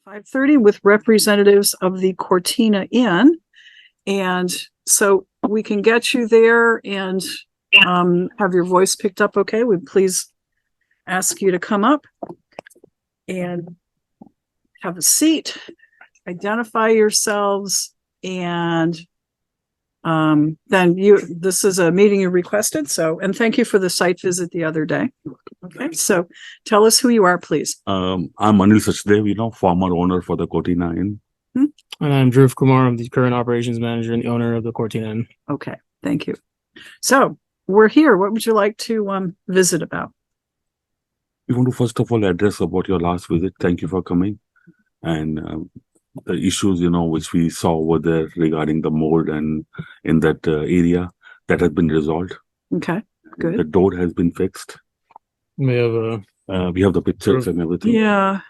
5:30 with representatives of the Cortina Inn. And so we can get you there and have your voice picked up. Okay, we'd please ask you to come up and have a seat, identify yourselves, and then this is a meeting you requested. So, and thank you for the site visit the other day. Okay, so tell us who you are, please. I'm Anil Sachdev, former owner for the Cortina Inn. And I'm Dhruv Kumar. I'm the current operations manager and the owner of the Cortina Inn. Okay, thank you. So we're here. What would you like to visit about? We want to first of all address about your last visit. Thank you for coming. And the issues, which we saw over there regarding the mold and in that area, that has been resolved. Okay, good. The door has been fixed. We have the pictures and everything. Yeah.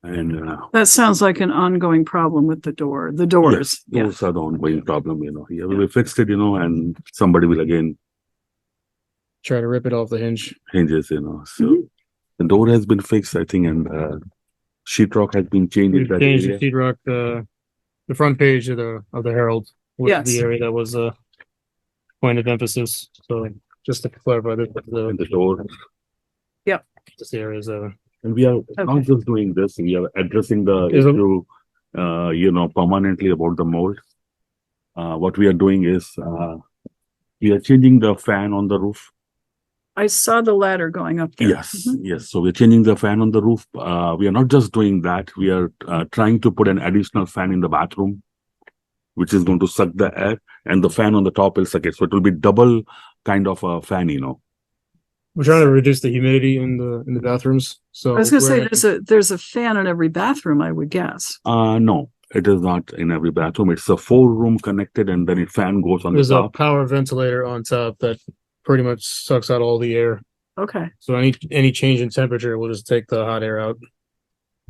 And that sounds like an ongoing problem with the doors. Yes, those are the ongoing problem, Yeah, we fixed it, and somebody will again try to rip it off the hinges, So the door has been fixed, I think, and sheetrock has been changed. We've changed the sheetrock, the front page of the Herald was the area that was a point of emphasis. So just to clarify the door. Yep. This area is and we are not just doing this, we are addressing the issue, permanently about the mold. What we are doing is we are changing the fan on the roof. I saw the ladder going up there. Yes. So we're changing the fan on the roof. We are not just doing that. We are trying to put an additional fan in the bathroom, which is going to suck the air, and the fan on the top will suck it. So it will be double kind of a fan, We're trying to reduce the humidity in the bathrooms. So I was going to say there's a fan in every bathroom, I would guess. No, it is not in every bathroom. It's a 4-room connected, and then a fan goes on the top. There's a power ventilator on top that pretty much sucks out all the air. Okay. So any change in temperature will just take the hot air out.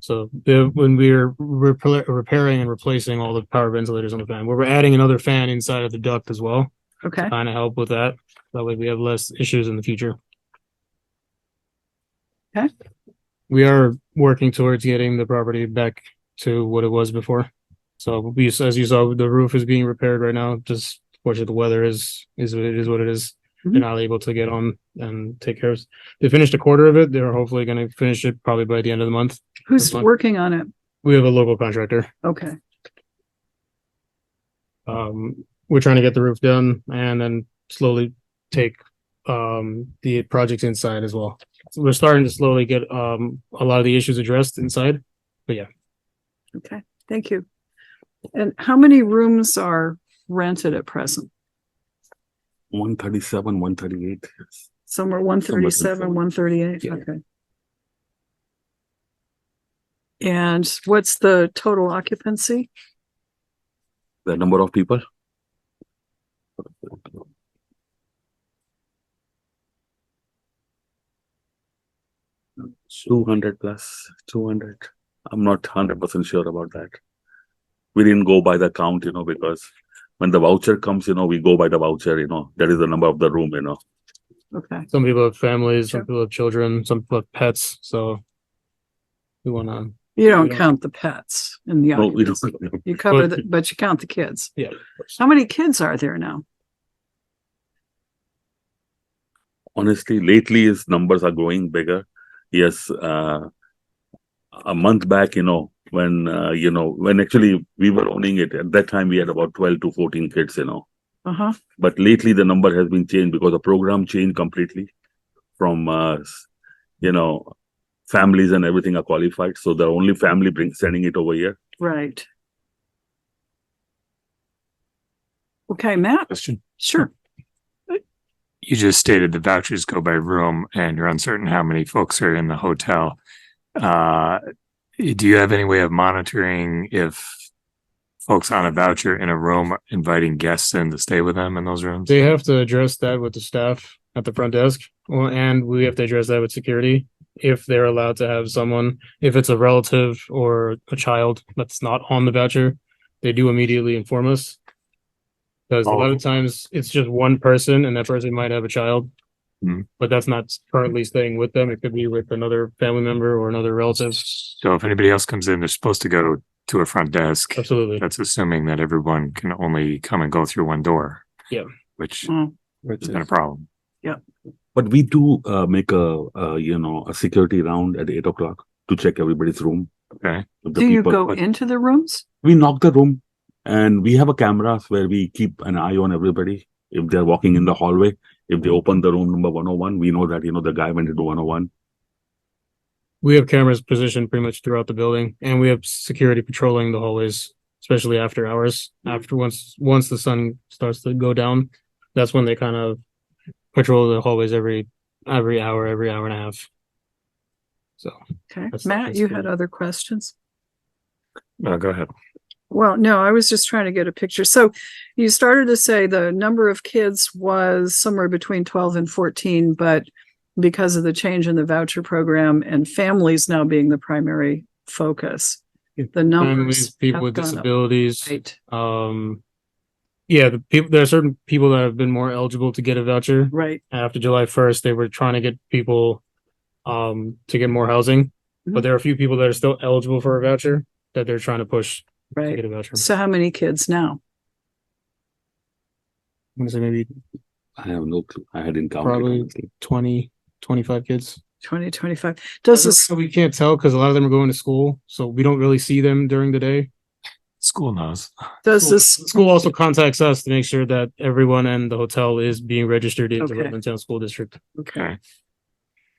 So when we're repairing and replacing all the power ventilators on the fan, we're adding another fan inside of the duct as well. Okay. To kind of help with that. That way we have less issues in the future. Okay. We are working towards getting the property back to what it was before. So as you saw, the roof is being repaired right now. Just fortunately, the weather is what it is. They're not able to get on and take care of it. They finished a quarter of it. They're hopefully going to finish it probably by the end of the month. Who's working on it? We have a local contractor. Okay. We're trying to get the roof done and then slowly take the projects inside as well. So we're starting to slowly get a lot of the issues addressed inside. But yeah. Okay. Thank you. And how many rooms are rented at present? 137, 138. Somewhere 137, 138. Yeah. Okay. And what's the total occupancy? The number of people? 200 plus 200. I'm not 100% sure about that. We didn't go by the count, because when the voucher comes, we go by the voucher, that is the number of the room, Okay. Some people have families, some people have children, some people have pets. So we want to. You don't count the pets in the occupancy. No, we don't. You cover but you count the kids. Yeah. How many kids are there now? Honestly, lately his numbers are growing bigger. Yes, a month back, when actually we were owning it, at that time we had about 12 to 14 kids, But lately the number has been changed because the program changed completely from, families and everything are qualified. So the only family sending it over here. Right. Okay, Matt. Question. Sure. You just stated the vouchers go by room and you're uncertain how many folks are in the hotel. Do you have any way of monitoring if folks on a voucher in a room are inviting guests in to stay with them in those rooms? They have to address that with the staff at the front desk. And we have to address that with security if they're allowed to have someone. If it's a relative or a child that's not on the voucher, they do immediately inform us. Because a lot of times it's just one person and that person might have a child. But that's not currently staying with them. It could be with another family member or another relative. So if anybody else comes in, they're supposed to go to a front desk. Absolutely. That's assuming that everyone can only come and go through one door. Yeah. Which Mm, has been a problem. But we do make a security round at 8 o'clock to check everybody's room. Okay. If the Do you people- go but into the rooms? We knock the room, and we have a cameras where we keep an eye on everybody. If they're walking in the hallway, if they open the room number 101, we know that the guy went into 101. We have cameras positioned pretty much throughout the building, and we have security patrolling the hallways, especially after hours. After once the sun starts to go down, that's when they kind of patrol the hallways every hour and a half. So Okay. That's- Matt, that's you good. had other questions? Go ahead. Well, no, I was just trying to get a picture. So you started to say the number of kids was somewhere between 12 and 14, but because of the change in the voucher program and families now being the primary focus, the numbers families, people have with gone up. disabilities. Right, Yeah, there are certain people that have been more eligible to get a voucher. right. After July 1st, they were trying to get people to get more housing, but Mhm. there are a few people that are still eligible for a voucher that they're trying to push to Right. get a voucher. So how many kids now? I'm gonna say maybe I have no clue. I hadn't counted. Probably- honestly. 20, 25 kids. 2025. Does this, We can't tell because a lot of them are going to school, so we don't really see them during the day. School knows. does this, School also contacts us to make sure that everyone in the hotel is being registered into Okay. Rutland Town School District. okay. Okay.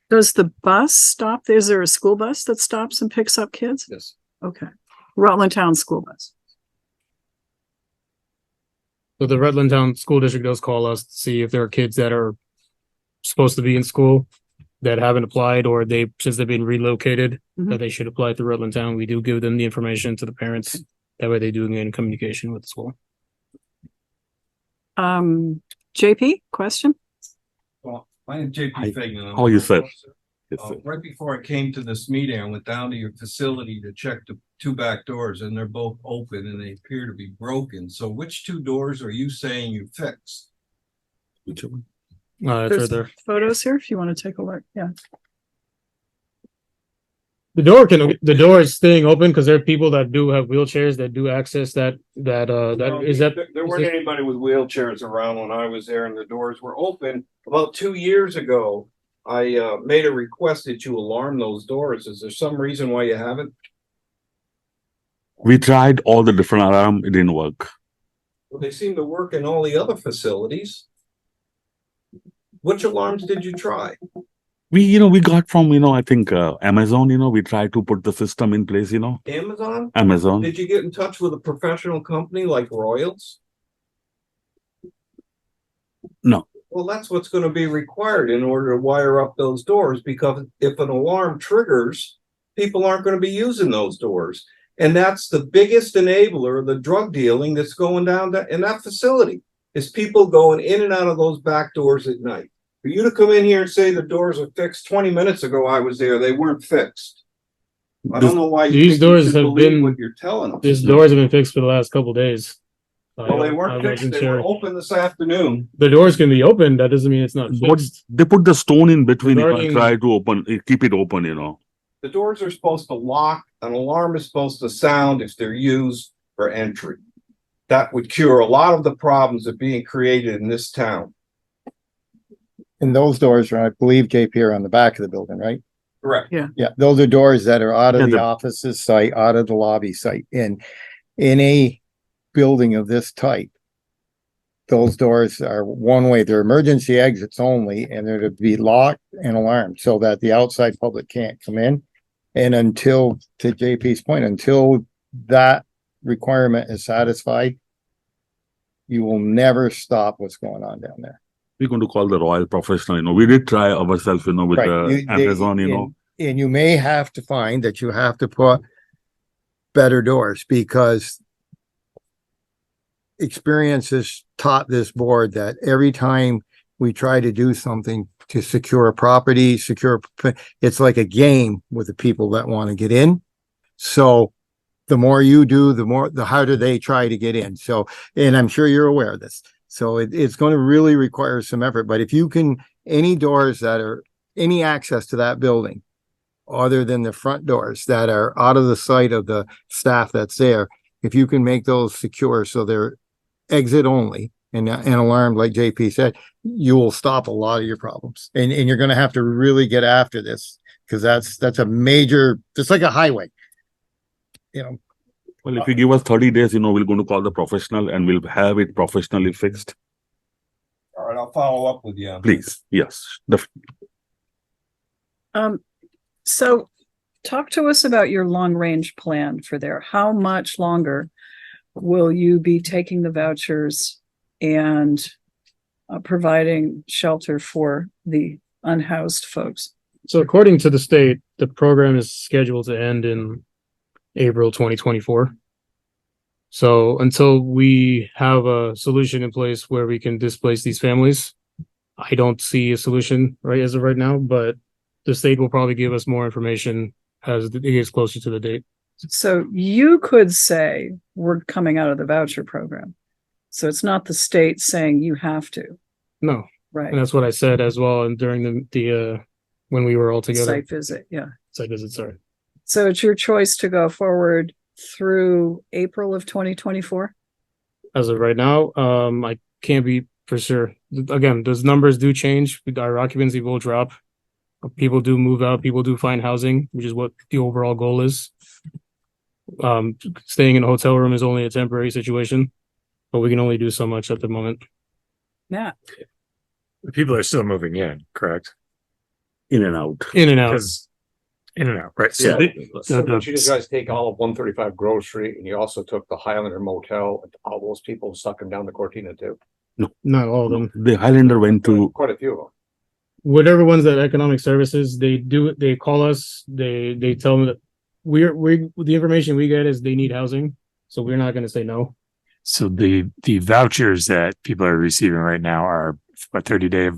Does the bus stop? Is there a school bus that stops and picks up kids? Yes. Okay. Rutland Town School Bus. So the Rutland Town School District does call us to see if there are kids that are supposed to be in school that haven't applied, or since they've been relocated, Mhm. that they should apply to Rutland Town. We do give them the information to the parents. That way they do get in communication with the school. JP, question? Well, my name is Hi. JP Fignan. I'm How are you, a sir? officer. Yes, sir. Right before I came to this meeting, I went down to your facility to check the two back doors, and they're both open and they appear to be broken. So which two doors are you saying you fixed? Which one? It's right There's there. photos here if you want to take a look. Yeah. The door is staying open because there are people that do have wheelchairs that do access that There weren't anybody with wheelchairs around when I was there, and the doors were open. About 2 years ago, I made a request that you alarm those doors. Is there some reason why you haven't? We tried all the different alarm. It didn't work. Well, they seem to work in all the other facilities. Which alarms did you try? We got from, I think, Amazon, we tried to put the system in place, Amazon? Amazon. Did you get in touch with a professional company like Royals? No. Well, that's what's going to be required in order to wire up those doors, because if an alarm triggers, people aren't going to be using those doors. And that's the biggest enabler of the drug dealing that's going down in that facility, is people going in and out of those back doors at night. For you to come in here and say the doors are fixed, 20 minutes ago I was there, they weren't fixed. I don't know why you These think you doors should have believe been- what you're telling us. These doors have been fixed for the last couple days. Well, they I weren't fixed, wasn't they sure. were open this afternoon. The doors can be open. That doesn't mean it's not What fixed. they put the stone in between if I Regarding- try to keep it open, The doors are supposed to lock, an alarm is supposed to sound if they're used for entry. That would cure a lot of the problems that are being created in this town. And those doors are, I believe, JP, are on the back of the building, right? Correct. Yeah, those are doors that are out of Yeah, the the- offices site, out of the lobby site, and in a building of this type, those doors are one way, they're emergency exits only, and they're to be locked and alarmed so that the outside public can't come in. And until, to JP's point, until that requirement is satisfied, you will never stop what's going on down there. we're going to call the Royal Professional, we did try ourselves, with Right. Amazon, And you may have to find that you have to put better doors, because experience has taught this board that every time we try to do something to secure a property, it's like a game with the people that want to get in. So the more you do, the harder they try to get in. So, and I'm sure you're aware of this. So it's going to really require some effort, but if you can any doors that are, any access to that building other than the front doors that are out of the sight of the staff that's there, if you can make those secure so they're exit only and alarmed, like JP said, you will stop a lot of your problems. And you're going to have to really get after this, because that's a major, just like a highway. You know, Well, if you give us 30 days, we're going to call the professional and we'll have it professionally fixed. All right, I'll follow up with you. Please. Yes. So talk to us about your long range plan for there. How much longer will you be taking the vouchers and providing shelter for the unhoused folks? So according to the state, the program is scheduled to end in April 2024. So until we have a solution in place where we can displace these families, I don't see a solution right as of right now, but the state will probably give us more information as it gets closer to the date. So you could say we're coming out of the voucher program. So it's not the state saying you have to, No, right? and that's what I said as well. And during the when we were all together, Site visit, yeah. site visit, sorry. So it's your choice to go forward through April of 2024? As of right now, I can't be for sure. Again, those numbers do change. Our occupancy will drop. People do move out. People do find housing, which is what the overall goal is. Staying in a hotel room is only a temporary situation, but we can only do so much at the moment. Yeah. The people are still moving in, correct? In and out. In and out. Because in and out, right? So Yeah. So did you guys take all of 135 Grove Street, and you also took the Highlander Motel, and all those people, stuck them down to Cortina too? Not all of them. The Highlander went to, Quite a few of them. Whatever ones that economic services, they call us, they tell them that the information we get is they need housing. So we're not going to say no. So the vouchers that people are receiving right now are a 30-day.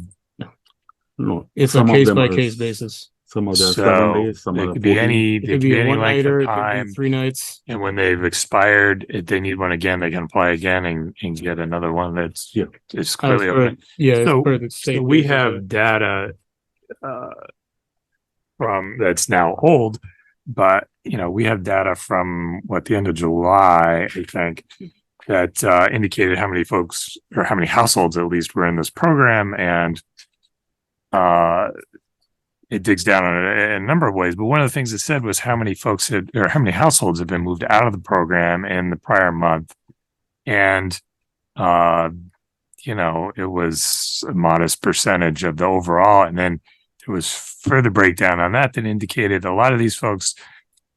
no. It's some a of case them by are- case basis. Some of them are So 7 days, some it are could be 14. any, It it could be a any one length nighter, of it could time. be 3 nights. And when they've expired, if they need one again, they can apply again and get another one that's Yeah. it's As clearly per- open. yeah, it's So- per the state So we basis, have data from that's now old, but we have data from the end of July, I think, that indicated how many folks or how many households at least were in this program, and it digs down on it in a number of ways. But one of the things it said was how many folks or how many households had been moved out of the program in the prior month, and it was a modest percentage of the overall, and then there was further breakdown on that indicated a lot of these folks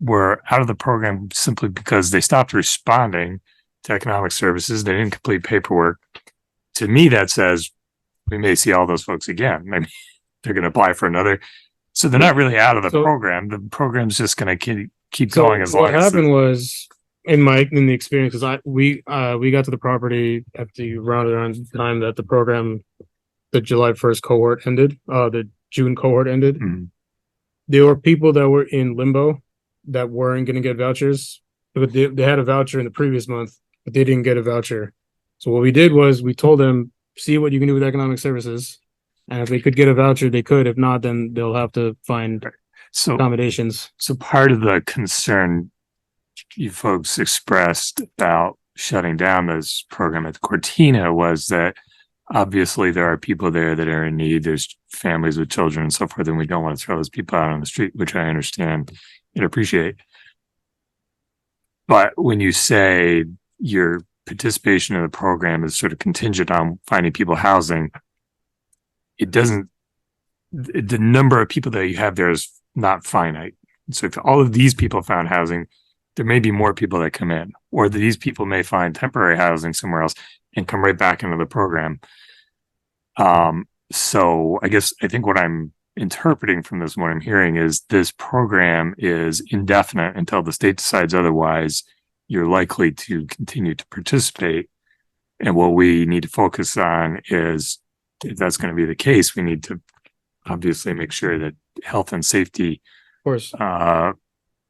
were out of the program simply because they stopped responding to economic services. They didn't complete paperwork. To me, that says we may see all those folks again. Maybe they're going to apply for another. So they're not really out of the program. The program's just going to keep going as long what as happened was in the experience, because we got to the property at the around the time that the July 1st cohort ended, the June cohort ended. Mhm. There were people that were in limbo that weren't going to get vouchers, but they had a voucher in the previous month, but they didn't get a voucher. So what we did was we told them, see what you can do with economic services. And if they could get a voucher, they could. If not, then they'll have to find so accommodations. So part of the concern you folks expressed about shutting down this program at Cortina was that obviously there are people there that are in need. There's families with children and so forth, and we don't want to throw those people out on the street, which I understand and appreciate. But when you say your participation in the program is sort of contingent on finding people housing, the number of people that you have there is not finite. So if all of these people found housing, there may be more people that come in, or these people may find temporary housing somewhere else and come right back into the program. So I think what I'm interpreting from this, what I'm hearing is this program is indefinite until the state decides otherwise. You're likely to continue to participate. And what we need to focus on is, if that's going to be the case, we need to obviously make sure that health and safety Of course.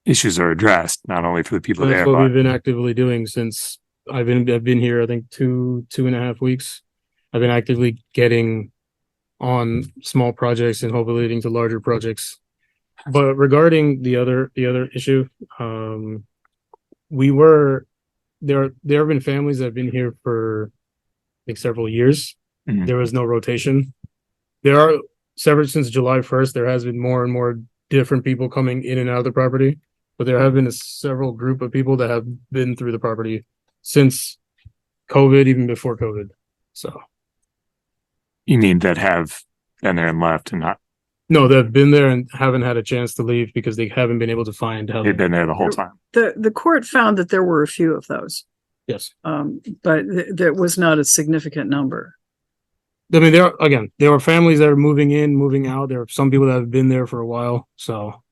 issues are addressed, not only for the people That's there, what but we've been actively doing since I've been here, I think 2.5 weeks. I've been actively getting on small projects and hopefully leading to larger projects. But regarding the other issue, there have been families that have been here for like several years. Mhm. There was no rotation. There are several since July 1st. There has been more and more different people coming in and out of the property, but there have been a several group of people that have been through the property since COVID, even before COVID. So You mean that have been there and left and not, no, they've been there and haven't had a chance to leave because they haven't been able to find how. they've been there the whole time? The court found that there were a few of those, Yes, but there was not a significant number. I mean there are families that are moving in, moving out. There are some people that have been there for a while, so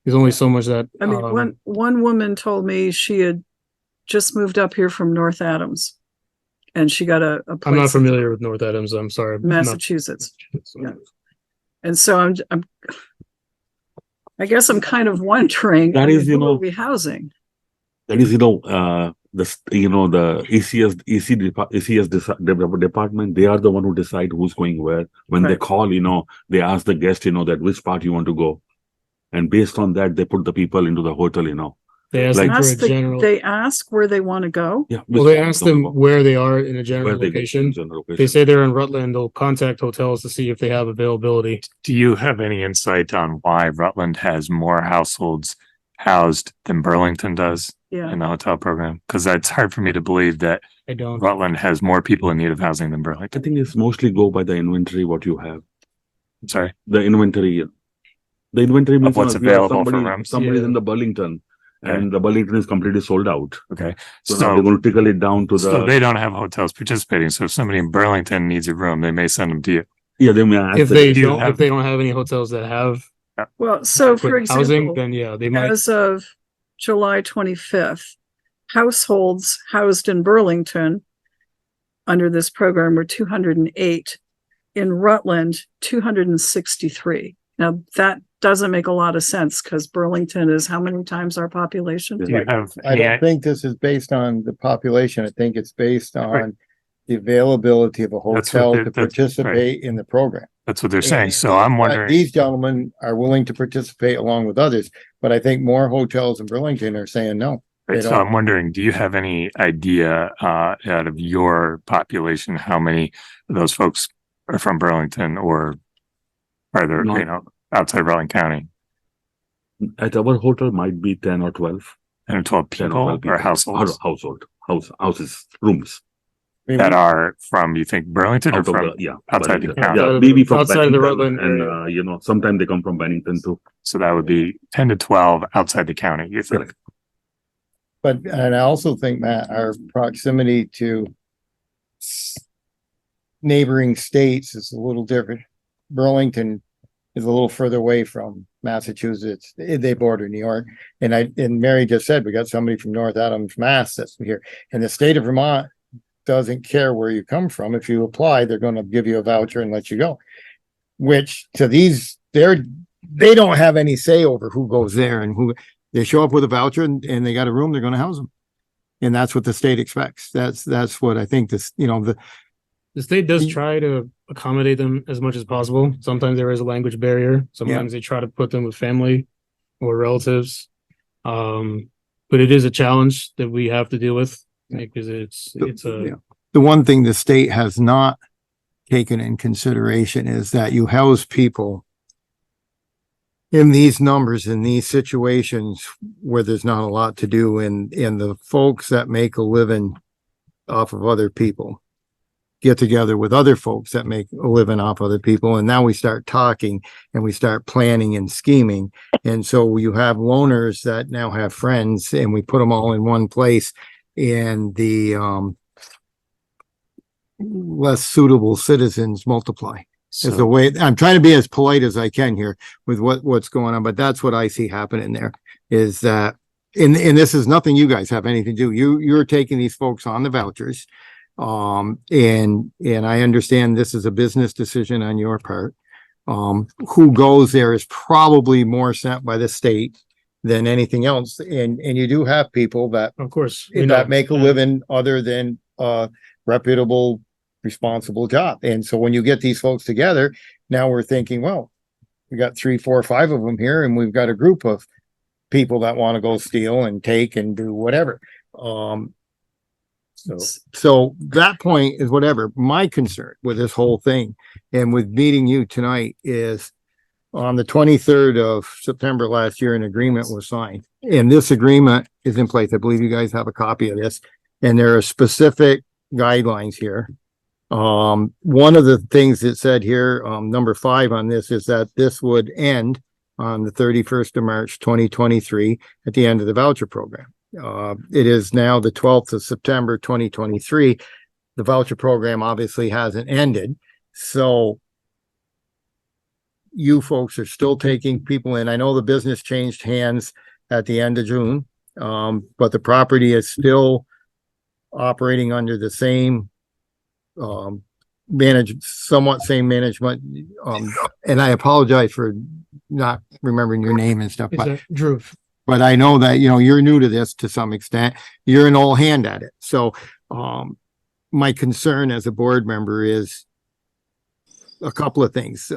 there's only so much that. I mean, one woman told me she had just moved up here from North Adams, and she got a place I'm not in familiar with North Adams. I'm sorry, Massachusetts. Yeah. And so I guess I'm kind of wondering, That is, who are we housing? That is, the ECS department, they are the one who decide who's going where. When they Right. call, they ask the guest, that which part you want to go. And based on that, they put the people into the hotel, They asked Like- them for a general. They ask where they want to go. Yeah. Well, they asked them where they are in a general where they go, location. general They location. say they're in Rutland. They'll contact hotels to see if they have availability. Do you have any insight on why Rutland has more households housed than Burlington does Yeah. in the hotel program? Because it's hard for me to believe that I don't. Rutland has more people in need of housing than I Burlington. think it's mostly go by the inventory, what you have. I'm sorry. The inventory. The inventory means what's if you have available for somebody, rooms? somebody's Yeah. in the Burlington Okay. and the Burlington is completely sold out. Okay. So, now they're going to trickle it down to So the, they don't have hotels participating. So if somebody in Burlington needs a room, they may send them to you. they may ask If the they guest. you don't, have- if they don't have any hotels that have Well, so for adequate housing, example, then yeah, they might. as of July 25th, households housed in Burlington under this program were 208. In Rutland, 263. Now, that doesn't make a lot of sense because Burlington is how many times our population? Do you have I don't think this is based on the population. I think it's based Right. on the availability of a That's what hotel they're- to that's- participate in the program. That's what they're saying. And- So I'm but wondering, These gentlemen are willing to participate along with others, but I think more hotels in Burlington are saying no. right, they so don't- I'm wondering, do you have any idea out of your population, how many of those folks are from Burlington or are there, Not- outside Rutland County? At our hotel might be 10 or 12. 10 or 12 10 people or 12 or households houses, rooms. I mean, that are from, you think, Burlington or Out of from, the, yeah. outside the Burlington. county. Yeah, Outside of maybe the- from outside of the Bennington Rutland and, sometimes they come from Bennington too. so that would be 10 to 12 outside the county, you think? Correct. But, and I also think, Matt, our proximity to neighboring states is a little different. Burlington is a little further away from Massachusetts. They border New York. And Mary just said, we got somebody from North Adams, Mass that's here. And the state of Vermont doesn't care where you come from. If you apply, they're going to give you a voucher and let you go. Which to these, they don't have any say over who goes there and who. They show up with a voucher and they got a room, they're gonna house them. And that's what the state expects. That's what I think this, the state does try to accommodate them as much as possible. Sometimes there is a language barrier. Sometimes they try to put them with family or relatives. But it is a challenge that we have to deal with because it's a. the one thing the state has not taken in consideration is that you house people in these numbers, in these situations where there's not a lot to do, and the folks that make a living off of other people get together with other folks that make a living off other people. And now we start talking and we start planning and scheming. And so you have loners that now have friends and we put them all in one place, and the, less suitable citizens multiply. Is the way I'm trying to be as polite as I can here with what's going on, but that's what I see happening there is that, and this is nothing you guys have anything to do. You're taking these folks on the vouchers. And I understand this is a business decision on your part. Who goes there is probably more sent by the state than anything else. And you do have people that Of course, that make a living other than reputable responsible job. And so when you get these folks together, now we're thinking, well, we got 3, 4, 5 of them here, and we've got a group of people that want to go steal and take and do whatever. So that point is whatever. My concern with this whole thing and with meeting you tonight is on the 23rd of September last year, an agreement was signed, and this agreement is in place. I believe you guys have a copy of this, and there are specific guidelines here. One of the things that said here, number 5 on this is that this would end on the 31st of March, 2023 at the end of the voucher program. It is now the 12th of September, 2023. The voucher program obviously hasn't ended. So you folks are still taking people in. I know the business changed hands at the end of June, but the property is still operating under the same somewhat same management. And I apologize for not remembering your name and stuff, Is that Drew? but I know that, you know, you're new to this to some extent. You're an old hand at it. So, my concern as a board member is a couple of things.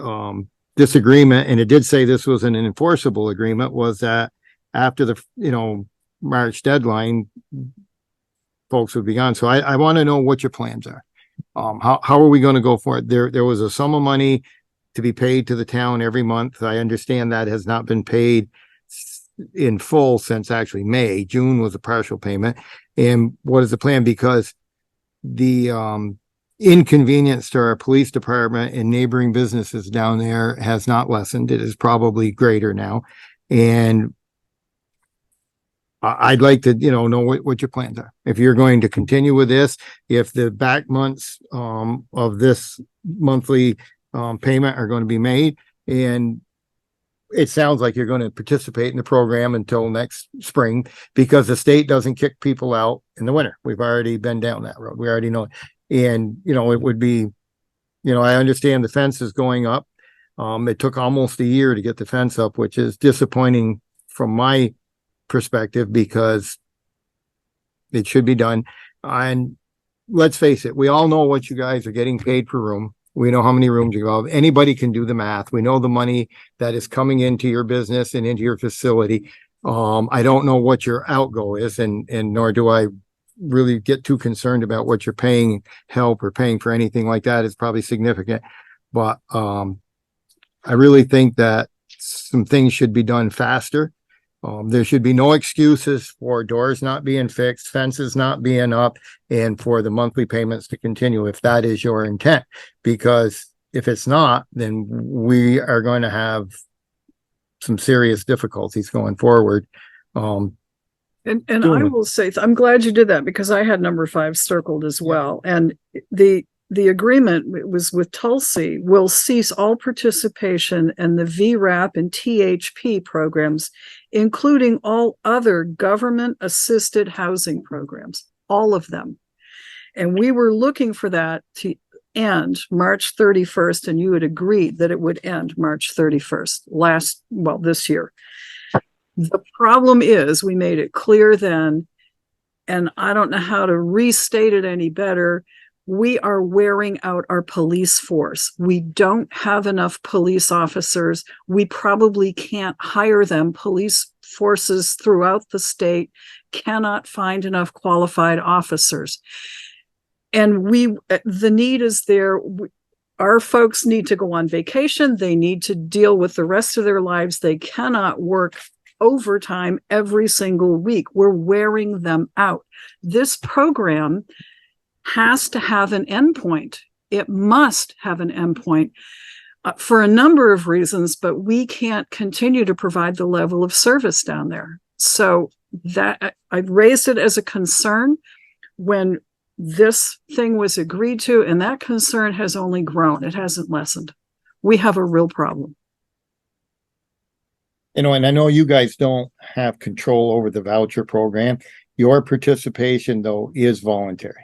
This agreement, and it did say this was an enforceable agreement, was that after the, March deadline, folks would be gone. So I want to know what your plans are. How are we going to go for it? There was a sum of money to be paid to the town every month. I understand that has not been paid in full since actually May. June was a partial payment. And what is the plan? Because the inconvenience to our police department and neighboring businesses down there has not lessened. It is probably greater now. And I'd like to, know what your plans are. If you're going to continue with this, if the back months of this monthly payment are going to be made, and it sounds like you're going to participate in the program until next spring, because the state doesn't kick people out in the winter. We've already been down that road. We already know it. And, it would be, I understand the fence is going up. It took almost a year to get the fence up, which is disappointing from my perspective, because it should be done. And let's face it, we all know what you guys are getting paid per room. We know how many rooms you have. Anybody can do the math. We know the money that is coming into your business and into your facility. I don't know what your outgo is, and nor do I really get too concerned about what you're paying help or paying for anything like that. It's probably significant, but I really think that some things should be done faster. There should be no excuses for doors not being fixed, fences not being up, and for the monthly payments to continue if that is your intent. Because if it's not, then we are going to have some serious difficulties going forward. And I will say, I'm glad you did that, because I had number 5 circled as well. And the agreement was with Tulsi will cease all participation in the VRAP and THP programs, including all other government assisted housing programs, all of them. And we were looking for that to end March 31st, and you had agreed that it would end March 31st this year. The problem is, we made it clear then, and I don't know how to restate it any better. We are wearing out our police force. We don't have enough police officers. We probably can't hire them. Police forces throughout the state cannot find enough qualified officers. And the need is there. Our folks need to go on vacation. They need to deal with the rest of their lives. They cannot work overtime every single week. We're wearing them out. This program has to have an endpoint. It must have an endpoint for a number of reasons, but we can't continue to provide the level of service down there. So that I raised it as a concern when this thing was agreed to, and that concern has only grown. It hasn't lessened. We have a real problem. And I know you guys don't have control over the voucher program. Your participation, though, is voluntary.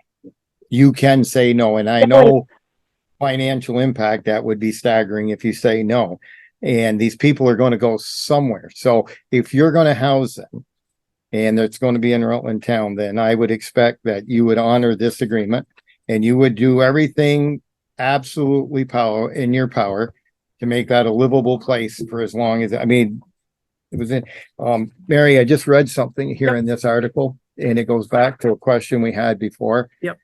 You can say no, and I know financial impact, that would be staggering if you say no. And these people are going to go somewhere. So if you're going to house them and it's going to be in Rutland town, then I would expect that you would honor this agreement And you would do everything absolutely in your power to make that a livable place for as long as, I mean, it was in, Mary, I just read something here in this article, and it goes back to a question we had before. Yep.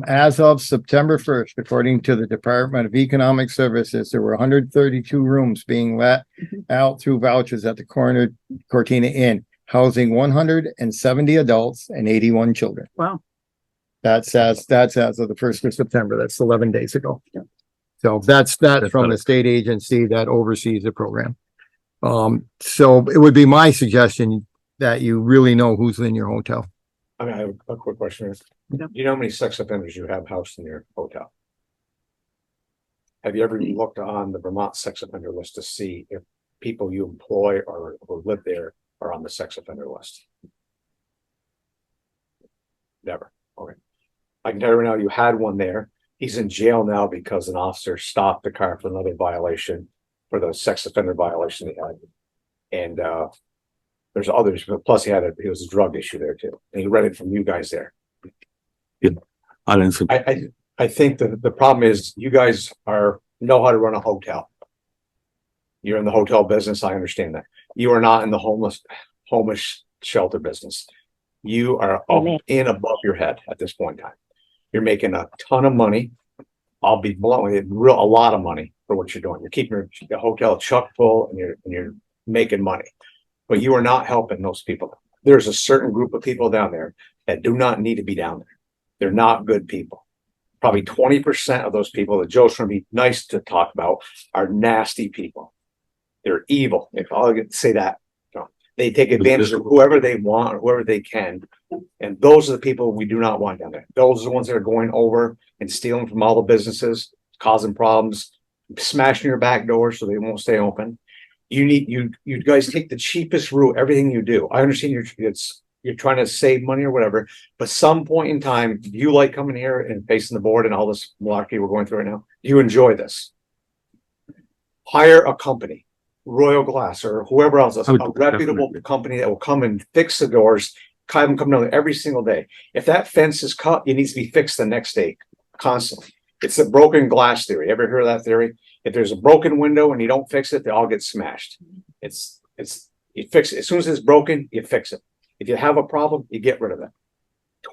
As of September 1st, according to the Department of Economic Services, there were 132 rooms being let out through vouchers at the Cortina Inn, housing 170 adults and 81 children. Wow. That's as of the 1st of September. That's 11 days ago. Yeah. So that's from the state agency that oversees the program. So it would be my suggestion that you really know who's in your hotel. I mean, I have a quick question here. Yep. You know how many sex offenders you have housed in your hotel? Have you ever looked on the Vermont sex offender list to see if people you employ or live there are on the sex offender list? Never. Okay. I can tell you right now, you had one there. He's in jail now because an officer stopped the car for another violation, for the sex offender violation he had. And there's others, but plus he was a drug issue there too. And he read it from you guys there. I'll answer. I think that the problem is you guys know how to run a hotel. You're in the hotel business. I understand that. You are not in the homeless shelter business. You are up in above your head at this point in time. You're making a ton of money. I'll be blunt with you, a lot of money for what you're doing. You're keeping your hotel chock full and you're making money. But you are not helping those people. There's a certain group of people down there that do not need to be down there. They're not good people. Probably 20% of those people that Joe's going to be nice to talk about are nasty people. They're evil. If I'll say that, they take advantage of whoever they want or whoever they can. And those are the people we do not want down there. Those are the ones that are going over and stealing from all the businesses, causing problems, smashing your back doors so they won't stay open. You guys take the cheapest route, everything you do. I understand you're trying to save money or whatever, but some point in time, you like coming here and facing the board and all this malarkey we're going through right now. You enjoy this. Hire a company, Royal Glass or whoever else, a reputable company that will come and fix the doors, come down there every single day. If that fence is cut, it needs to be fixed the next day, constantly. It's the broken glass theory. Ever heard of that theory? If there's a broken window and you don't fix it, they all get smashed. You fix it. As soon as it's broken, you fix it. If you have a problem, you get rid of it.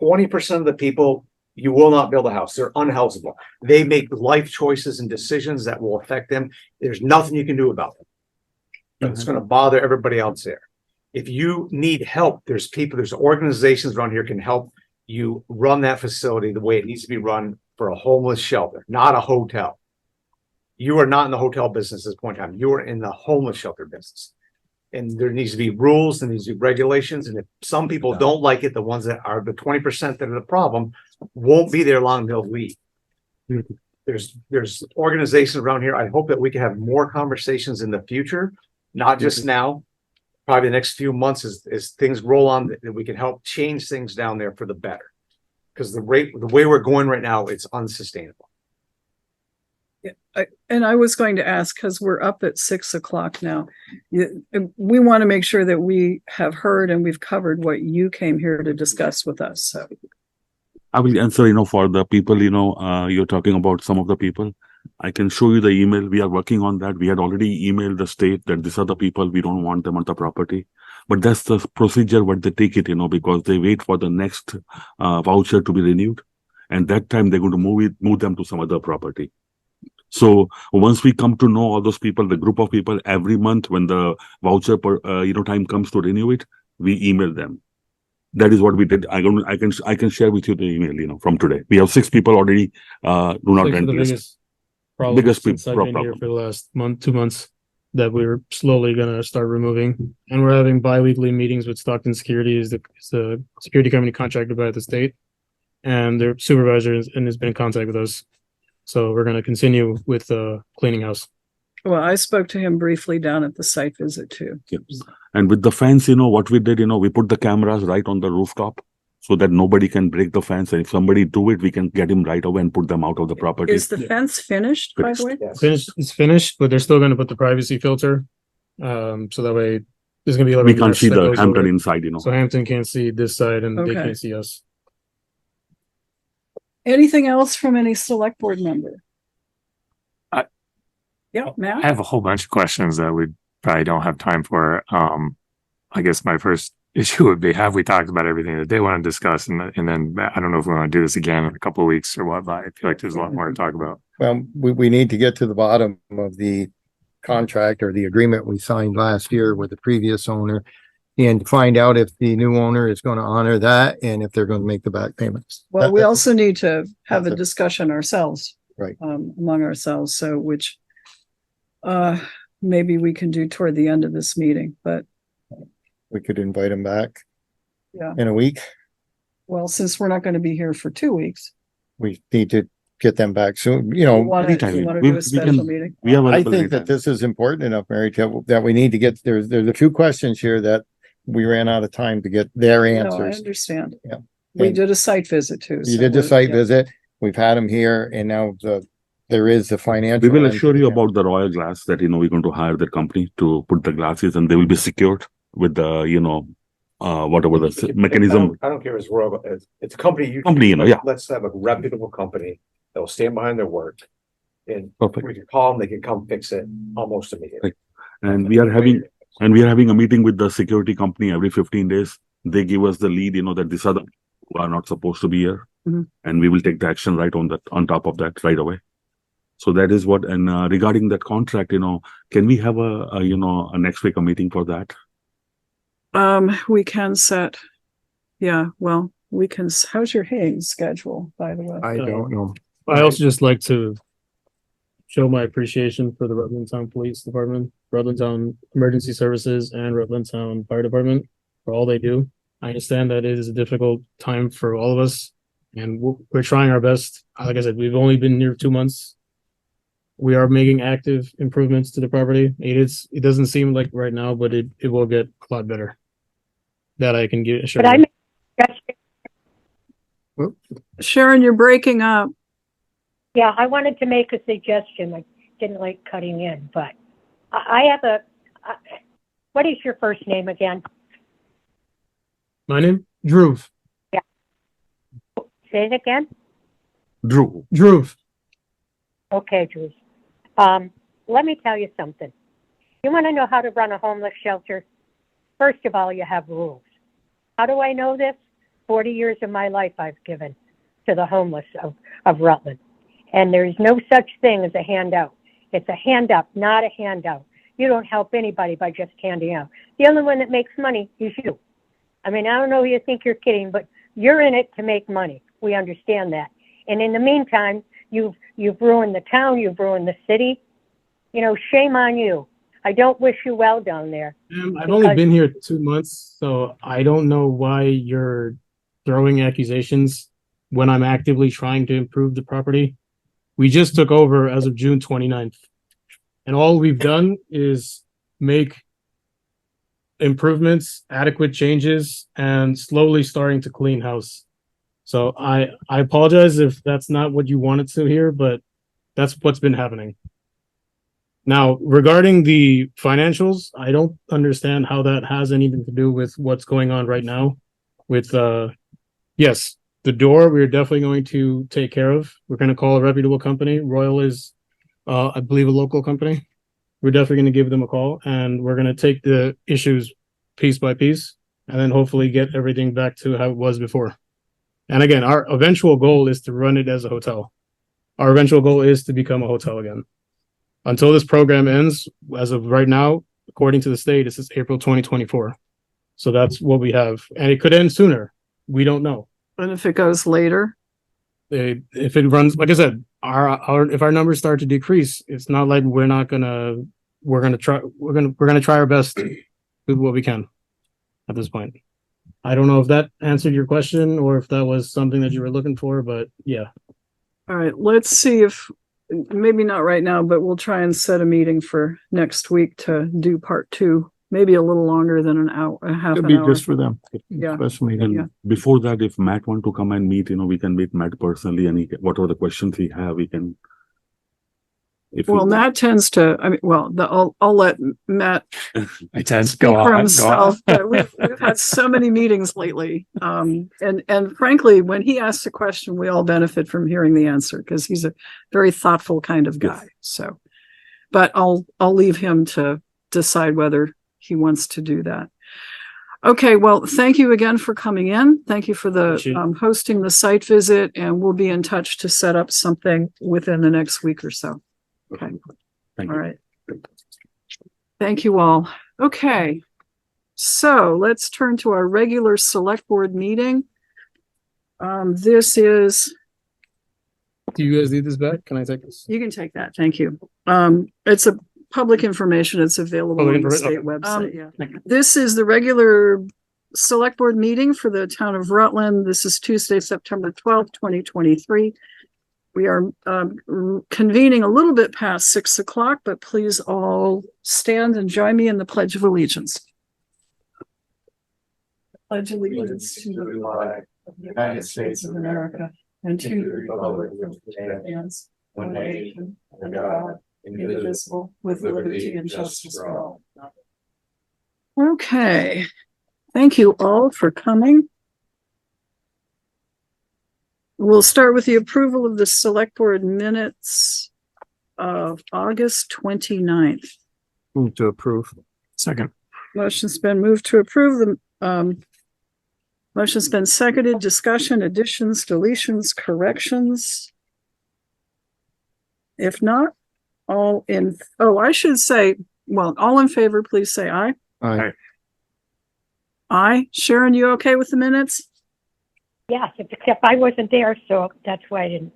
20% of the people, you will not build a house. They're unhouseable. They make life choices and decisions that will affect them. There's nothing you can do about it. But it's going to bother everybody else there. If you need help, there's organizations around here can help you run that facility the way it needs to be run for a homeless shelter, not a hotel. You are not in the hotel business at this point in time. You are in the homeless shelter business. And there needs to be rules, there needs to be regulations. And if some people don't like it, the ones that are the 20% that are the problem won't be there long, they'll leave. There's organizations around here. I hope that we can have more conversations in the future, not just now, probably the next few months as things roll on, that we can help change things down there for the better. Because the way we're going right now, it's unsustainable. And I was going to ask, because we're up at 6:00 now, we want to make sure that we have heard and we've covered what you came here to discuss with us. So I will answer, for the people, you're talking about some of the people. I can show you the email. We are working on that. We had already emailed the state that these are the people, we don't want them on the property. But that's the procedure what they take it, because they wait for the next voucher to be renewed. And that time they're going to move them to some other property. So once we come to know all those people, the group of people, every month when the voucher time comes to renew it, we email them. That is what we did. I can share with you the email, from today. We have 6 people already do not rent list. Biggest since I've been here for the last 2 months that we're slowly gonna start removing, and we're having bi-weekly meetings with Stockton Security, is the security company contracted by the state, and their supervisor has been in contact with us. So we're going to continue with cleaning house. Well, I spoke to him briefly down at the site visit too. Yes. And with the fence, what we did, we put the cameras right on the rooftop so that nobody can break the fence. And if somebody do it, we can get him right away and put them out of the property. Is the fence finished, by the way? Yes. It's finished, but they're still going to put the privacy filter. So that way there's going to be a little we can't see the Hampton inside, So Hampton can't see this side and they can't see us. Anything else from any select board member? I- Yeah, I Matt? have a whole bunch of questions that we probably don't have time for. I guess my first issue would be, have we talked about everything that they want to discuss? And then I don't know if we want to do this again in a couple of weeks or what, but I feel like there's a lot more to talk about. Well, we need to get to the bottom of the contract or the agreement we signed last year with the previous owner and find out if the new owner is going to honor that and if they're going to make the back payments. Well, we That- also need to have a that's it. discussion ourselves. Right. Among ourselves, so which maybe we can do toward the end of this meeting, but We could invite them back. Yeah. In a week. well, since we're not going to be here for 2 weeks. We need to get them back soon, you We know. want anytime. to do We a special can- meeting. We have I available think that anytime. this is important enough, Mary, that we need to get, there's a few questions here that we ran out of time to get their No, I answers. understand. Yeah. We And did a site visit too. You so did the we're- site yeah. visit, we've had them here, and now there is the financial. We will end to assure the you account. about the Royal Glass that, we're going to hire the company to put the glasses and they will be secured with the, whatever the mechanism. I don't care if it's Royal, it's a company you. Company, yeah. Let's have a reputable company that will stand behind their work. And Perfect. we can call them, they can come fix it almost immediately. And we are having a meeting with the security company every 15 days. They give us the lead, that these are the who are not supposed to be here. Mhm. And we will take the action right on top of that right away. So that is what, and regarding that contract, can we have a next week a meeting for that? We can set, yeah, well, we can, how's your haying schedule, by the way? I don't know. I also just like to show my appreciation for the Rutland Town Police Department, Rutland Town Emergency Services, and Rutland Town Fire Department for all they do. I understand that it is a difficult time for all of us, and we're trying our best. Like I said, we've only been here 2 months. We are making active improvements to the property. It doesn't seem like right now, but it will get a lot better. That I can get assured. But I make a suggestion. Sharon, you're breaking up. Yeah, I wanted to make a suggestion. I didn't like cutting in, but I have what is your first name again? My name? Drew. Say it again? Drew, Drew. Okay, Drew. Let me tell you something. You want to know how to run a homeless shelter? First of all, you have rules. How do I know this? 40 years of my life I've given to the homeless of Rutland. And there's no such thing as a handout. It's a hand up, not a handout. You don't help anybody by just handing out. The only one that makes money is you. I mean, I don't know if you think you're kidding, but you're in it to make money. We understand that. And in the meantime, you've ruined the town, you've ruined the city. Shame on you. I don't wish you well down there. I've only been here 2 months, so I don't know why you're throwing accusations when I'm actively trying to improve the property. We just took over as of June 29th. And all we've done is make improvements, adequate changes, and slowly starting to clean house. So I apologize if that's not what you wanted to hear, but that's what's been happening. Now, regarding the financials, I don't understand how that has anything to do with what's going on right now. With yes, the door we're definitely going to take care of. We're going to call a reputable company. Royal is, I believe, a local company. We're definitely going to give them a call, and we're going to take the issues piece by piece, and then hopefully get everything back to how it was before. And again, our eventual goal is to run it as a hotel. Our eventual goal is to become a hotel again. Until this program ends, as of right now, according to the state, this is April 2024. So that's what we have. And it could end sooner. We don't know. And if it goes later, If it runs, like I said, if our numbers start to decrease, it's not like we're gonna try our best with what we can at this point. I don't know if that answered your question or if that was something that you were looking for, but yeah. all right, let's see if, maybe not right now, but we'll try and set a meeting for next week to do part 2, maybe a little longer than an hour, half It'll an be hour. just for them. Yeah. Special meeting. and before that, if Matt want to come and meet, we can meet Matt personally and whatever the questions he have, we can. If Well, we- Matt tends to, I mean, well, I'll let Matt I tend to speak go for on. Go on. himself, but we've had so many meetings lately. And frankly, when he asks a question, we all benefit from hearing the answer because he's a very thoughtful kind of guy. Yes. So, but I'll leave him to decide whether he wants to do that. Okay, well, thank you again for coming in. Thank you for the Appreciate it. hosting the site visit, and we'll be in touch to set up something within the next week or so. Okay, Thank all you. right. Thank you all. Okay, so let's turn to our regular select board meeting. This is, Do you guys need this back? Can I take this? you can take that. Thank you. It's a public information. It's available Public on the information, state okay. website. Yeah. Thank you. This is the regular select board meeting for the town of Rutland. This is Tuesday, September 12th, 2023. We are convening a little bit past 6 o'clock, but please all stand and join me in the Pledge of Allegiance. Pledge allegiance to the flag of the United States of America and to the republic which stands one nation under God, indivisible, with liberty and justice for all. Okay, thank you all for coming. We'll start with the approval of the select board minutes of August 29th. Move to approve. Second. Motion's been moved to approve the, motion's been seconded, discussion, additions, deletions, corrections. If not, I should say, well, all in favor, please say aye. Aye. Aye. Sharon, you okay with the minutes? Yes, except I wasn't there, so that's why I didn't.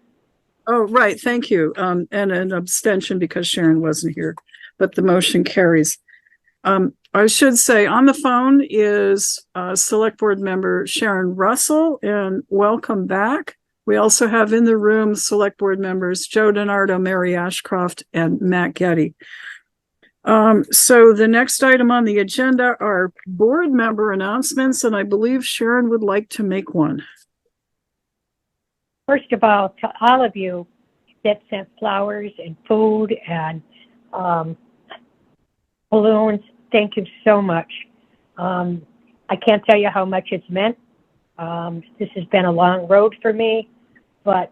Oh, right, thank you. And an abstention because Sharon wasn't here, but the motion carries. I should say on the phone is Select Board Member Sharon Russell, and welcome back. We also have in the room Select Board members Joe DiNardo, Mary Ashcroft, and Matt Getty. So the next item on the agenda are board member announcements, and I believe Sharon would like to make one. First of all, to all of you that sent flowers and food and balloons, thank you so much. I can't tell you how much it's meant. This has been a long road for me, but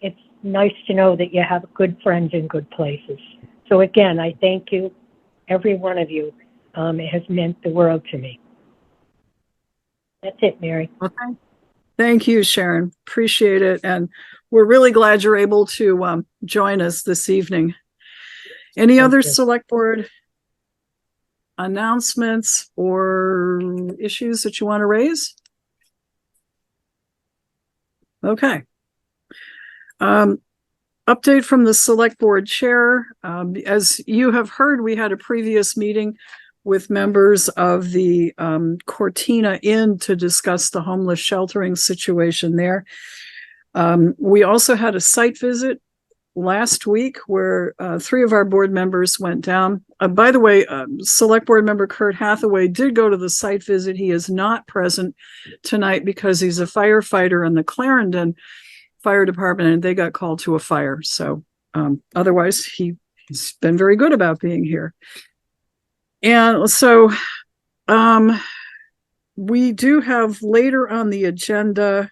it's nice to know that you have good friends in good places. So again, I thank you, every one of you. It has meant the world to me. That's it, Mary. Okay. Thank you, Sharon. Appreciate it. And we're really glad you're able to join us this evening. Any Thank other you. select board announcements or issues that you want to raise? Okay. Update from the select board chair. As you have heard, we had a previous meeting with members of the Cortina Inn to discuss the homeless sheltering situation there. We also had a site visit last week where 3 of our board members went down. By the way, select board member Kurt Hathaway did go to the site visit. He is not present tonight because he's a firefighter in the Clarendon Fire Department and they got called to a fire. So otherwise he's been very good about being here. And so we do have later on the agenda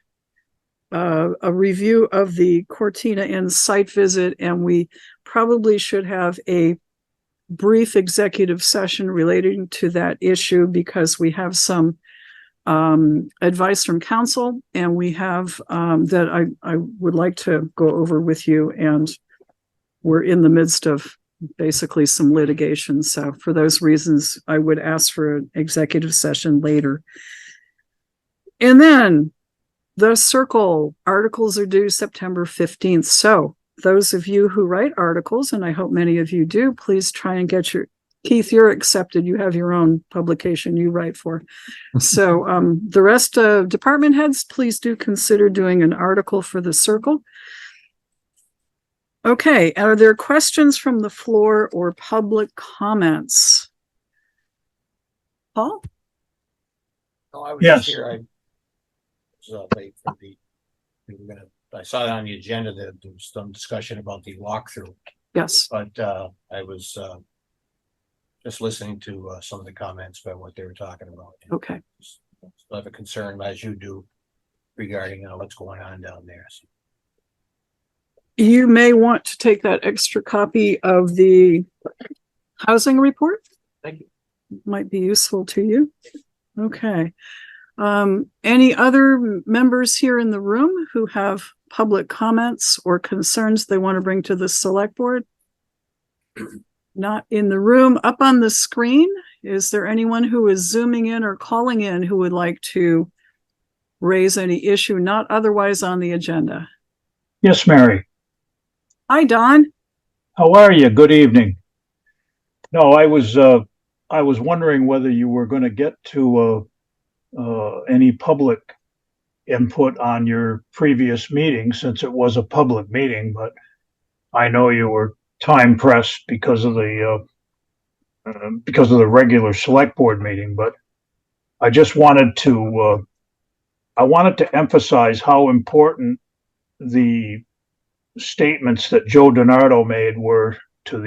a review of the Cortina Inn site visit, and we probably should have a brief executive session relating to that issue because we have some advice from counsel, and we have that I would like to go over with you, and we're in the midst of basically some litigation. So for those reasons, I would ask for an executive session later. And then the Circle articles are due September 15th. So those of you who write articles, and I hope many of you do, please try and get your, Keith, you're accepted. You have your own publication you write for. So the rest of department heads, please do consider doing an article for the Circle. Okay, are there questions from the floor or public comments? Paul? No, I was Yes. just here. I was late for I saw it on the agenda that there was some discussion about the walkthrough. Yes. but, I was, just listening to, some of the comments about what they were talking about. Okay. Still have a concern, as you do, regarding, what's going on down there. So, You may want to take that extra copy of the housing report. thank you. Might be useful to you. Okay. Any other members here in the room who have public comments or concerns they want to bring to the select board? Not in the room. Up on the screen, is there anyone who is zooming in or calling in who would like to raise any issue not otherwise on the agenda? Yes, Mary. Hi, Don. How are you? Good evening. No, I was wondering whether you were going to get to any public input on your previous meeting, since it was a public meeting, but I know you were time pressed because of the regular select board meeting. But I just wanted to emphasize how important the statements that Joe DiNardo made were to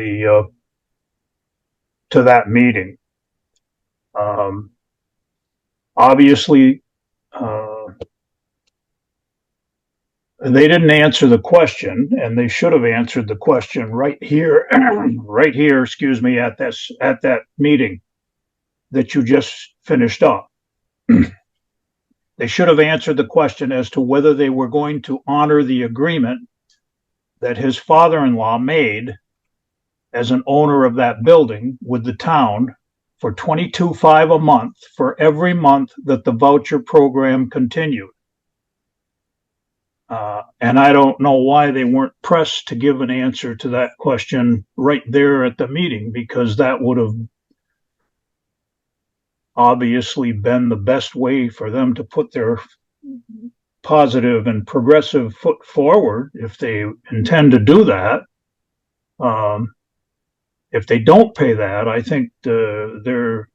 that meeting. Obviously, they didn't answer the question, and they should have answered the question right here, excuse me, at that meeting that you just finished up. They should have answered the question as to whether they were going to honor the agreement that his father-in-law made as an owner of that building with the town for $22,500 a month for every month that the voucher program continued. And I don't know why they weren't pressed to give an answer to that question right there at the meeting, because that would have obviously been the best way for them to put their positive and progressive foot forward if they intend to do that. If they don't pay that, I think their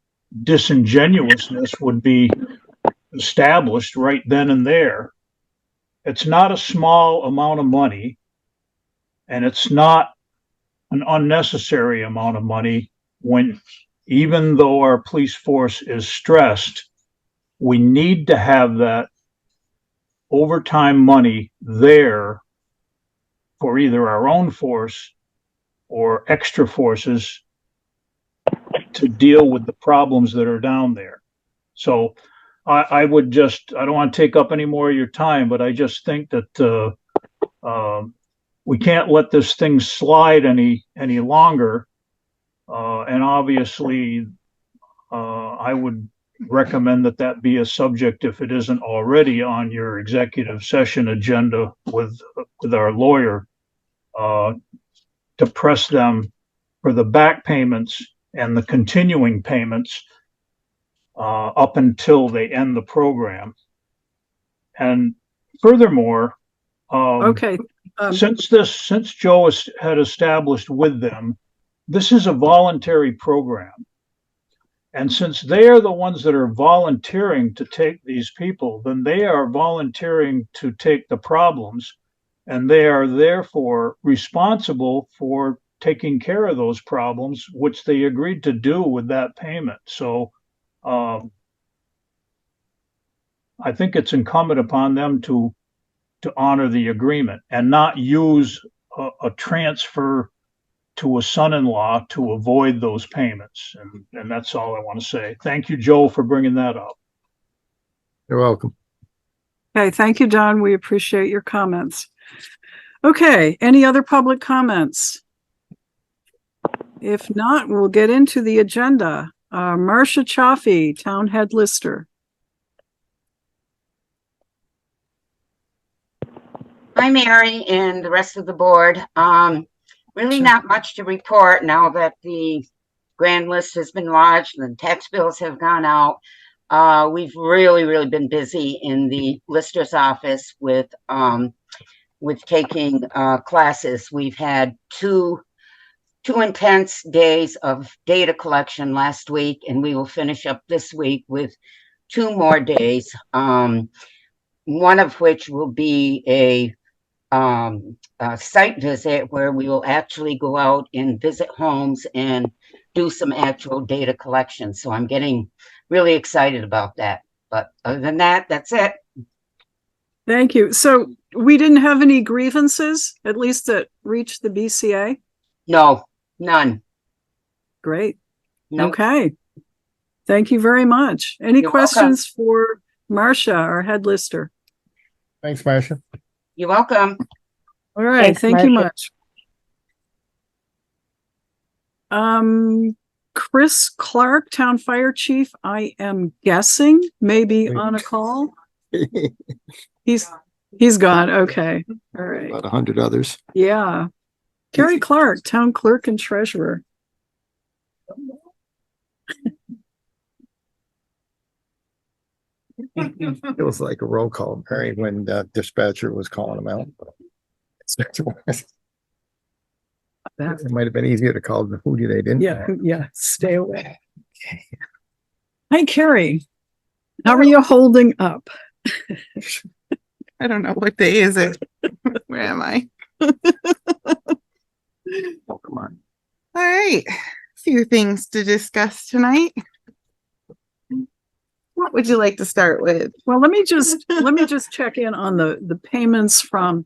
disingenuousness would be established right then and there. It's not a small amount of money, and it's not an unnecessary amount of money when, even though our police force is stressed, we need to have that overtime money there for either our own force or extra forces to deal with the problems that are down there. So I don't want to take up any more of your time, but I just think that we can't let this thing slide any longer. And obviously, I would recommend that be a subject, if it isn't already on your executive session agenda with our lawyer, to press them for the back payments and the continuing payments up until they end the program. And furthermore, Okay. since Joe had established with them, this is a voluntary program. And since they are the ones that are volunteering to take these people, then they are volunteering to take the problems, and they are therefore responsible for taking care of those problems, which they agreed to do with that payment. So I think it's incumbent upon them to honor the agreement and not use a transfer to a son-in-law to avoid those payments. And that's all I want to say. Thank you, Joe, for bringing that up. You're welcome. Okay, thank you, Don. We appreciate your comments. Okay, any other public comments? If not, we'll get into the agenda. Marcia Chioffi, Town Head Lister. Hi, Mary and the rest of the board. Really not much to report now that the grand list has been lodged and the tax bills have gone out. We've really been busy in the lister's office with taking classes. We've had two intense days of data collection last week, and we will finish up this week with 2 more days, one of which will be a site visit where we will actually go out and visit homes and do some actual data collection. So I'm getting really excited about that. But other than that, that's it. Thank you. So we didn't have any grievances, at least that reached the BCA? No, none. Great. No. Okay. Thank you very much. Any You're questions for Marcia, our head lister? Thanks, Marcia. You're welcome. All right. Thanks, Thank you Marcia. much. Chris Clark, Town Fire Chief, I am guessing maybe on a call. He's gone. Okay. All right. About 100 others. Yeah. Kari Clark, Town Clerk and Treasurer. It was like a roll call, Mary, when the dispatcher was calling them out. It might have been easier to call them who they didn't. Yeah. Stay away. Hi, Kari. How are you holding up? I don't know. What day is it? Where am I? Oh, come on. All right. Few things to discuss tonight. What would you like to start with? Well, let me just check in on the payments from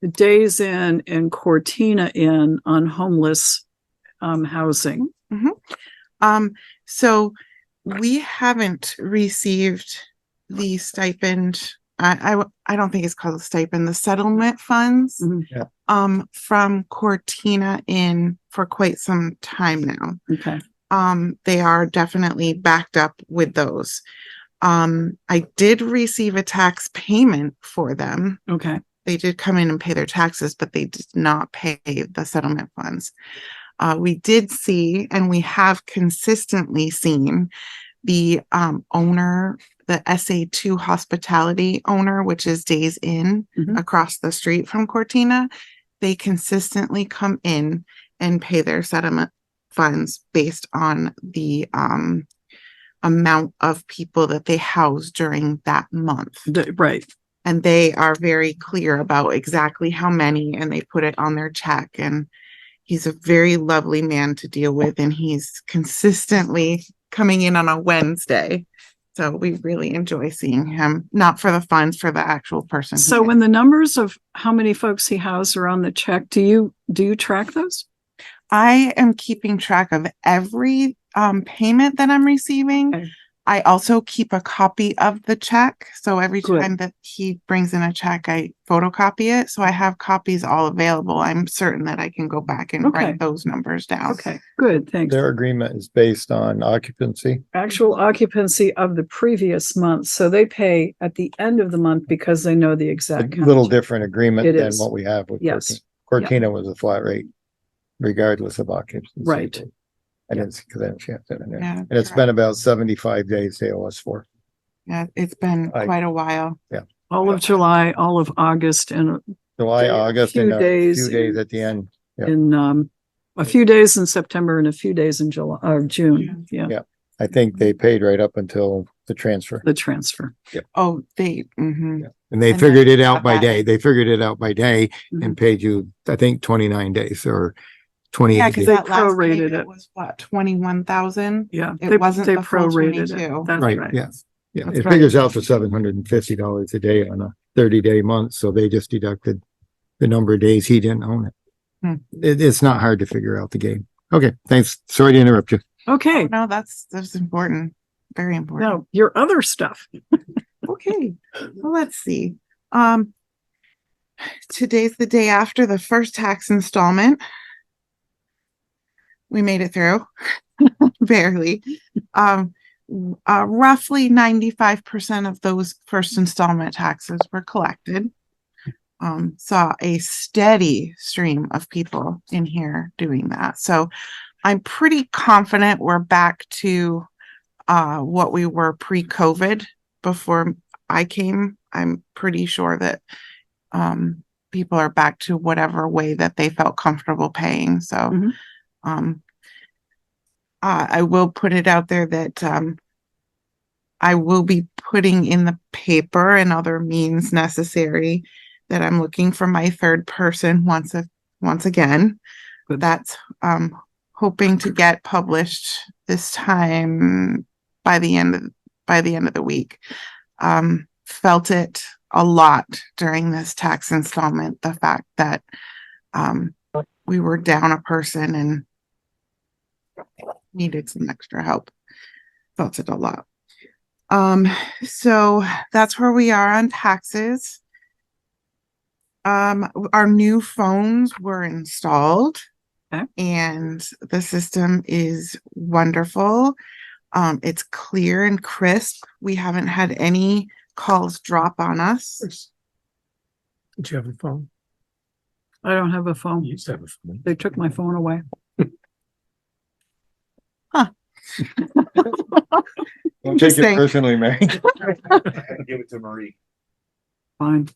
the Days Inn and Cortina Inn on homeless housing. So we haven't received the stipend. I don't think it's called a stipend, the settlement funds from Cortina Inn for quite some time now. Okay. They are definitely backed up with those. I did receive a tax payment for them. Okay. They did come in and pay their taxes, but they did not pay the settlement funds. We did see, and we have consistently seen the owner, the SA2 hospitality owner, which is Days Inn across the street from Cortina. They consistently come in and pay their settlement funds based on the amount of people that they house during that month. Right. And they are very clear about exactly how many, and they put it on their check. And he's a very lovely man to deal with, and he's consistently coming in on a Wednesday. So we really enjoy seeing him, not for the funds, for the actual person. So when the numbers of how many folks he housed are on the check, do you track those? I am keeping track of every payment that I'm receiving. Okay. I also keep a copy of the check. So every Good. time that he brings in a check, I photocopy it. So I have copies all available. I'm certain that I can go back and write those numbers down. Okay, good, thanks. Their agreement is based on occupancy. Actual occupancy of the previous month. So they pay at the end of the month because they know the A exact count. little different agreement It than is. what we have with Yes. Cortina. Cortina was a flat rate regardless of occupancy. Right. I didn't see that in there. Yeah, And it's been about 75 days they owe us for. Yeah, it's been quite a while. All of July, all of August, and July, a August, few and a days few days at the end. Yeah. in a few days in September and a few days in July or June. Yeah, Yeah. I think they paid right up until the transfer. the transfer. Oh, they, And they And figured then it out by that- day. They figured it out by day and paid you, I think, 29 days or 28 yeah, days. because They that last prorated payment it. was what, 21,000? Yeah, It wasn't they the full prorated 22. it. That's Right, right. yes. Yeah, That's it right. figures out to $750 a day on a 30-day month, so they just deducted the number of days he didn't own it. It's not hard to figure out the game. Okay, thanks. Sorry to interrupt you. Okay, No, that's important. Very important. now your other stuff. Okay, well, let's see. Today's the day after the first tax installment. We made it through, barely. Roughly 95% of those first installment taxes were collected. Saw a steady stream of people in here doing that. So I'm pretty confident we're back to what we were pre-COVID before I came. I'm pretty sure that people are back to whatever way that they felt comfortable paying. So I will put it out there that I will be putting in the paper and other means necessary that I'm looking for my third person once again. Good. That's hoping to get published this time by the end of the week. Felt it a lot during this tax installment, the fact that we were down a person and needed some extra help. Felt it a lot. So that's where we are on taxes. Our new phones were installed. Okay. And the system is wonderful. It's clear and crisp. We haven't had any calls drop on us. Did you have a phone? I don't have a phone. You used to have a phone. They took my phone away. Don't take it Interesting. personally, Mary. Give it to Marie. Fine.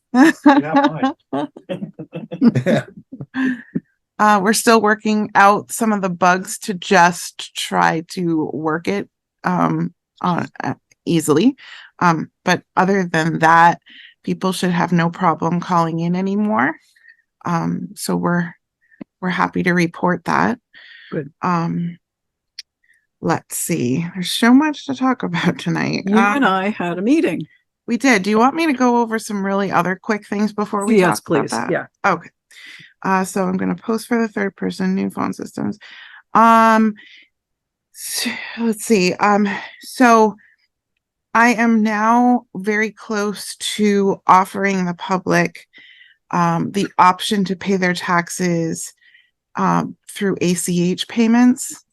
We're still working out some of the bugs to just try to work it easily. But other than that, people should have no problem calling in anymore. So we're happy to report that. Good. Let's see. There's so much to talk about tonight. You and I had a meeting. We did. Do you want me to go over some really other quick things before we Yes, talk about please. that? Yeah. Okay. So I'm going to post for the third person, new phone systems. Let's see. So I am now very close to offering the public the option to pay their taxes through ACH payments.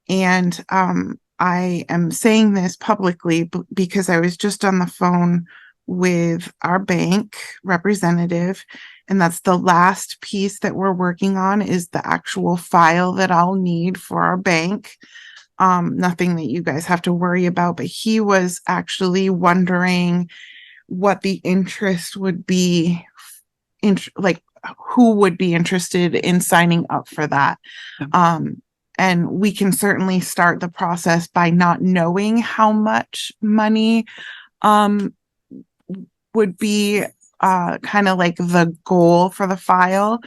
And I am saying this publicly because I was just on the phone with our bank representative, and that's the last piece that we're working on is the actual file that I'll need for our bank. Nothing that you guys have to worry about, but he was actually wondering what the interest would be, like who would be interested in signing up for that. And we can certainly start the process by not knowing how much money would be kind of like the goal for the file.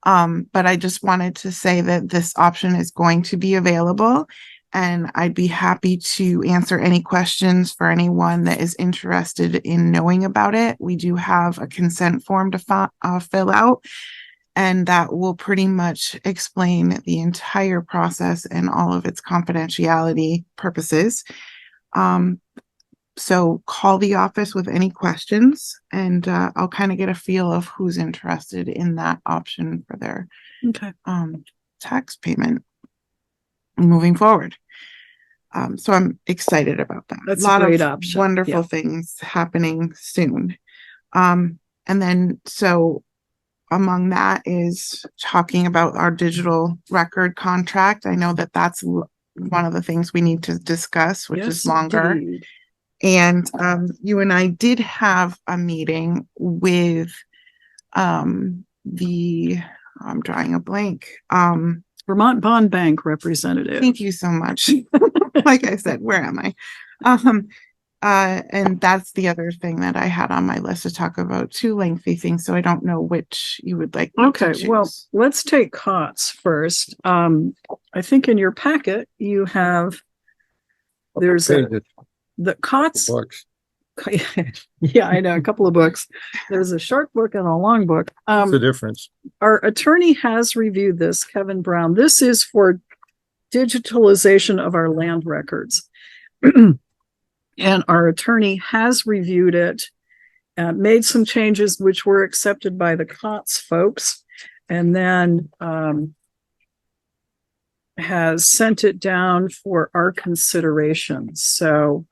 But I just wanted to say that this option is going to be available, and I'd be happy to answer any questions for anyone that is interested in knowing about it. We do have a consent form to fill out, and that will pretty much explain the entire process and all of its confidentiality purposes. So call the office with any questions, and I'll kind of get a feel of who's interested in that option for their tax payment moving forward. So I'm excited about that. That's a lot a great of option. wonderful Yeah. things happening soon. And then so among that is talking about our digital record contract. I know that that's one of the things we need to discuss, which is longer. Indeed. And you and I did have a meeting with I'm drawing a blank. Vermont Bond Bank representative. Thank you so much. Like I said, where am I? And that's the other thing that I had on my list to talk about, two lengthy things, so I don't know which you would like me to Okay, choose. well, let's take COTS first. I think in your packet you have there's the COTS. Books. Yeah, I know, a couple of books. There's a short book and a long book. What's the difference? Our attorney has reviewed this, Kevin Brown. This is for digitalization of our land records. And our attorney has reviewed it, made some changes which were accepted by the COTS folks, and then has sent it down for our consideration. So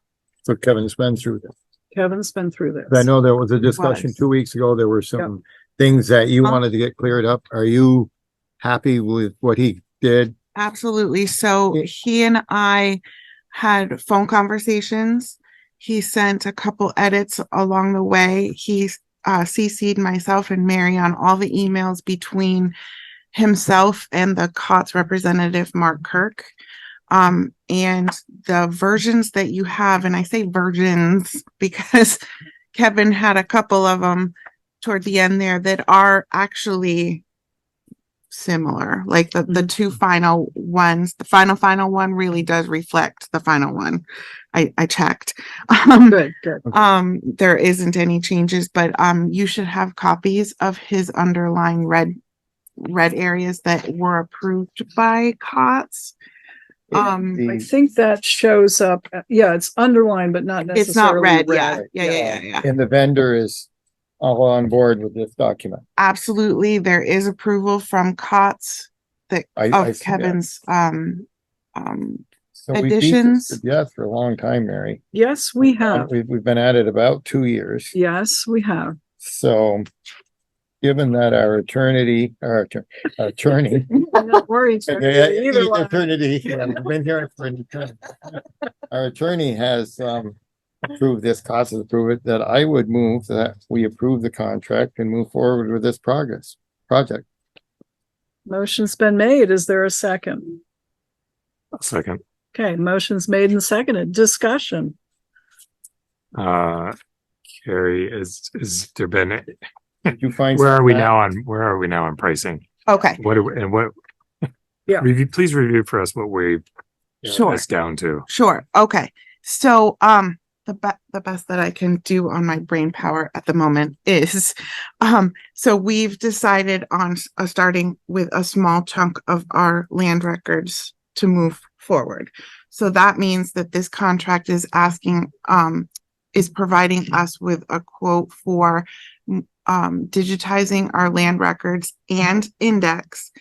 Kevin's been through this. Kevin's been through this. I know there was a discussion 2 weeks ago. There were some things that you wanted to get cleared up. Are you happy with what he did? Absolutely. So he and I had phone conversations. He sent a couple edits along the way. He CC'd myself and Mary on all the emails between himself and the COTS representative, Mark Kirk. And the versions that you have, and I say versions because Kevin had a couple of them toward the end there that are actually similar. Like the two final ones, the final one really does reflect the final one. I checked. Good. There isn't any changes, but you should have copies of his underlying red areas that were approved by COTS. I think that shows up. Yeah, it's underlined, but not It's not necessarily red. Yeah. And the vendor is all on board with this document. Absolutely. There is approval from COTS that I of see that. Kevin's So we beat this additions. to death for a long time, Mary. Yes, we have. We've been at it about 2 years. Yes, we have. So given that our attorney, I'm not worried. Either one. eternity, I've been here for an eternity. Our attorney has approved this, COTS has approved it, that I would move that we approve the contract and move forward with this project. Motion's been made. Is there a second? A second. Okay, motion's made and seconded. Discussion. Kari, is there been, Did you find? where are we something now on pricing? Okay. Yeah. Please review for us what we Sure. it's down to. Sure. Okay. So, the best that I can do on my brain power at the moment is, so we've decided on starting with a small chunk of our land records to move forward. So that means that this contract is asking, is providing us with a quote for, digitizing our land records and index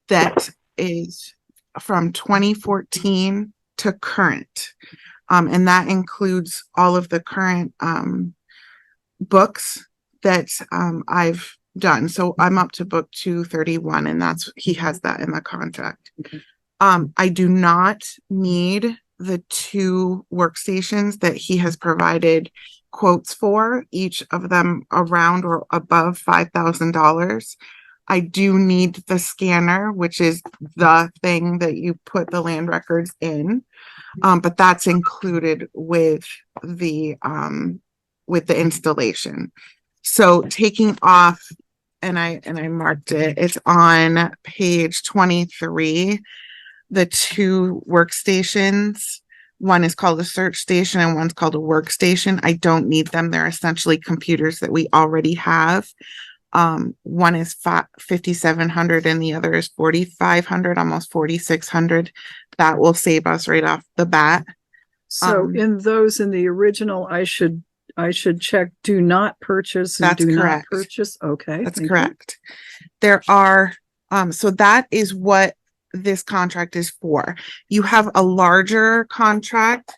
that is from 2014 to current. And that includes all of the current books that I've done. So I'm up to book 231, and he has that in the contract. Okay. I do not need the 2 workstations that he has provided quotes for, each of them around or above $5,000. I do need the scanner, which is the thing that you put the land records in. But that's included with the installation. So taking off, and I marked it, it's on page 23, the 2 workstations. One is called a search station and one's called a workstation. I don't need them. They're essentially computers that we already have. One is 5,700 and the other is 4,500, almost 4,600. That will save us right off the bat. So in the original, I should check do not purchase and That's do correct. not purchase. Okay. That's thank you. correct. There are, so that is what this contract is for. You have a larger contract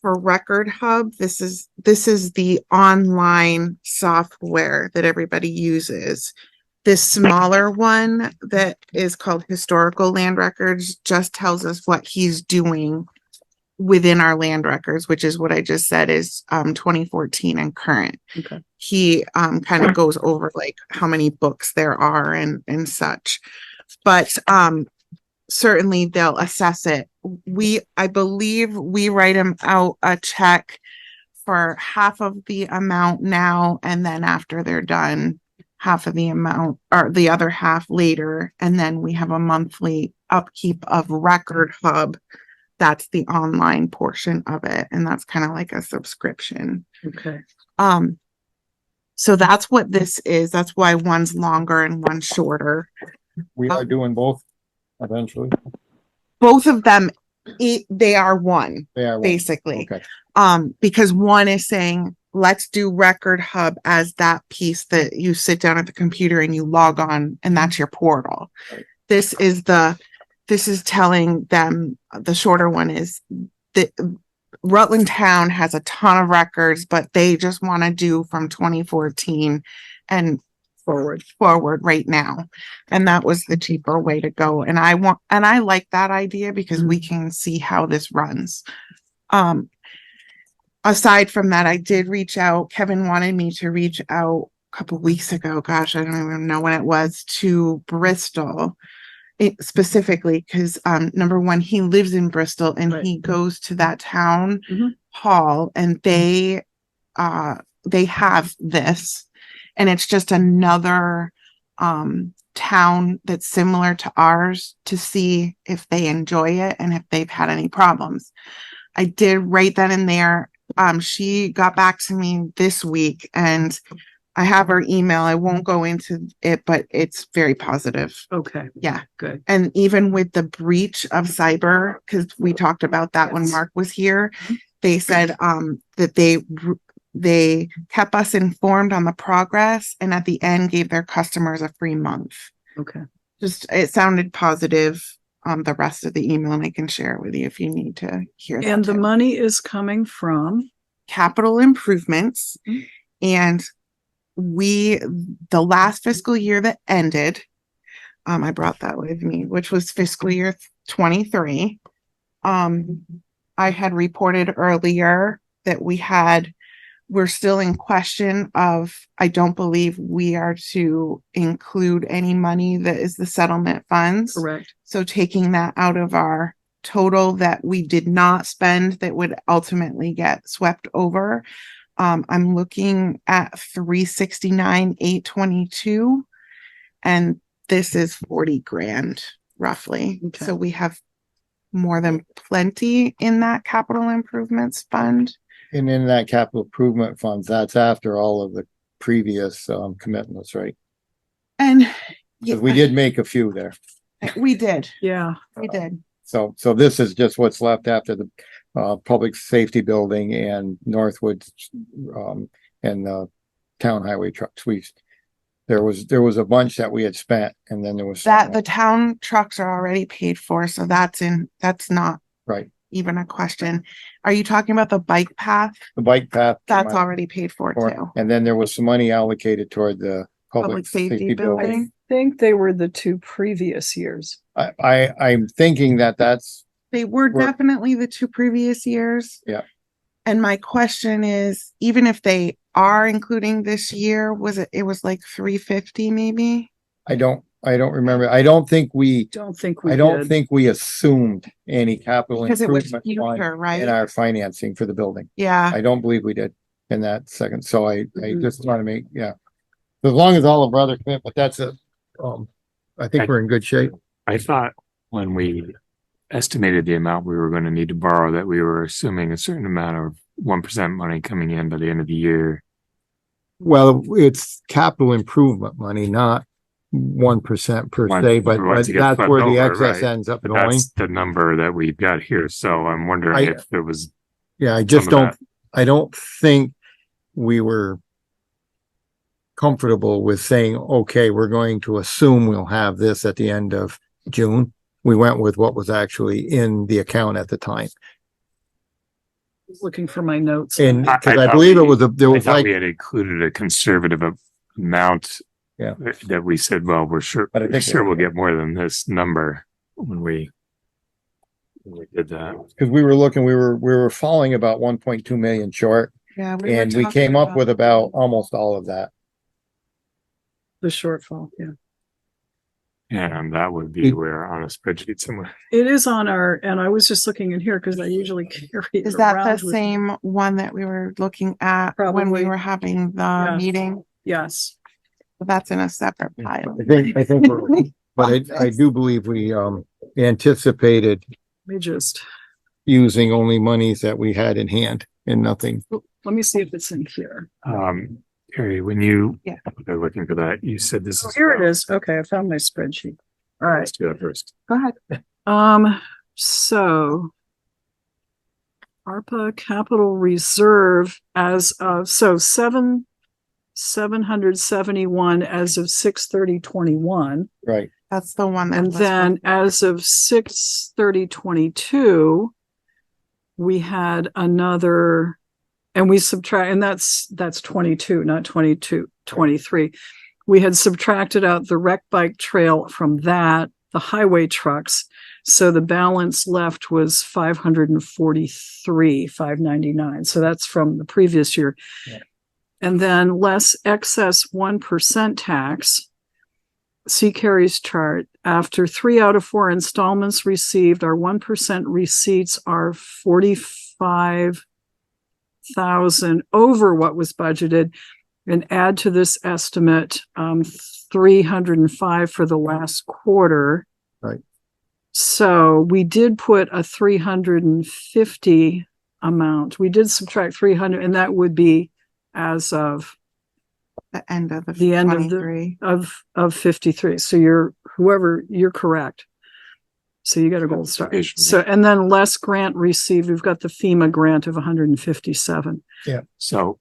for Record Hub. This is the online software that everybody uses. This smaller one that is called Historical Land Records just tells us what he's doing within our land records, which is what I just said is 2014 and current. Okay. He kind of goes over like how many books there are and such. But certainly they'll assess it. I believe we write them out a check for half of the amount now, and then after they're done, half of the amount or the other half later. And then we have a monthly upkeep of Record Hub. That's the online portion of it. And that's kind of like a subscription. Okay. So that's what this is. That's why one's longer and one's shorter. We are doing both eventually. Both of them, they are one, They are one. basically. Okay. Because one is saying, let's do Record Hub as that piece that you sit down at the computer and you log on, and that's your portal. Right. This is telling them, the shorter one is that Rutland Town has a ton of records, but they just want to do from 2014 and forward right now. And that was the cheaper way to go. And I like that idea because we can see how this runs. Aside from that, I did reach out. Kevin wanted me to reach out a couple weeks ago. Gosh, I don't even know when it was, to Bristol. Specifically because number one, he lives in Bristol and he goes to that town hall, and they have this, And it's just another town that's similar to ours to see if they enjoy it and if they've had any problems. I did right then and there. She got back to me this week and I have her email. I won't go into it, but it's very positive. Okay. Yeah. Good. And even with the breach of cyber, because we talked about that when Mark was here, they said that they kept us informed on the progress and at the end gave their customers a free month. Okay. Just it sounded positive. The rest of the email, and I can share it with you if you need to hear that. And the too. money is coming from Capital improvements. And the last fiscal year that ended, I brought that with me, which was fiscal year 23. I had reported earlier that we're still in question of, I don't believe we are to include any money that is the settlement funds. correct. So taking that out of our total that we did not spend that would ultimately get swept over. I'm looking at 369,822 and this is 40 grand roughly. Okay. So we have more than plenty in that capital improvements fund. And in that capital improvement funds, that's after all of the previous commitments, right? And Because we did make a few there. we did. Yeah. We did. So this is just what's left after the public safety building and Northwood and town highway trucks. There was a bunch that we had spent, and then there was That the town trucks are already paid for, so that's not right. even a question. Are you talking about the bike path? The bike path. That's already paid for too. And then there was some money allocated toward the public safety building. I think they were the two previous years. I'm thinking that's They were definitely the two previous years. Yeah. And my question is, even if they are including this year, it was like 350 maybe? I don't remember. I don't think we assumed any capital Because it was improvement future, fund right? in our financing for the building. Yeah. I don't believe we did in that second. So I just want to make, as long as all of our other commitment, that's it. I think we're in good shape. I thought when we estimated the amount we were going to need to borrow, that we were assuming a certain amount of 1% money coming in by the end of the year. Well, it's capital improvement money, not 1% per se, but that's where the excess ends up going. That's the number that we've got here. So I'm wondering if there was. Yeah, I don't think we were comfortable with saying, okay, we're going to assume we'll have this at the end of June. We went with what was actually in the account at the time. Looking for my notes. And because I believe we had included a conservative amount. Yeah. That we said, well, we're sure we'll get more than this number when we did that. Because we were falling about 1.2 million short. Yeah. And we came up with about almost all of that. The shortfall, yeah. And that would be where on a spreadsheet somewhere. It is on and I was just looking in here because I usually carry it Is that around the same one that we were looking at when we were having the meeting? Yes. But that's in a separate pile. I think but I do believe we anticipated using only monies that we had in hand and nothing. Let me see if it's in here. Kari, when you are looking for that, you said this is. Here it is. Okay, I found my spreadsheet. All right. Let's do that first. Go ahead. So ARPA capital reserve as of 771 as of 6/30/21. Right. That's the one. And then as of 6/30/22, we had another. And we subtract, and that's 22, not 23. We had subtracted out the rec bike trail from that, the highway trucks. So the balance left was 543,599. So that's from the previous year. Yeah. And then less excess 1% tax. See Kari's chart. After 3 out of 4 installments received, our 1% receipts are 45,000 over what was budgeted. and add to this estimate, 305 for the last quarter. Right. So we did put a 350 amount. We did subtract 300, and that would be as of The end of the end of 23. of 53. So you're correct. So you got a gold star. So, and then less grant received. We've got the FEMA grant of 157. So,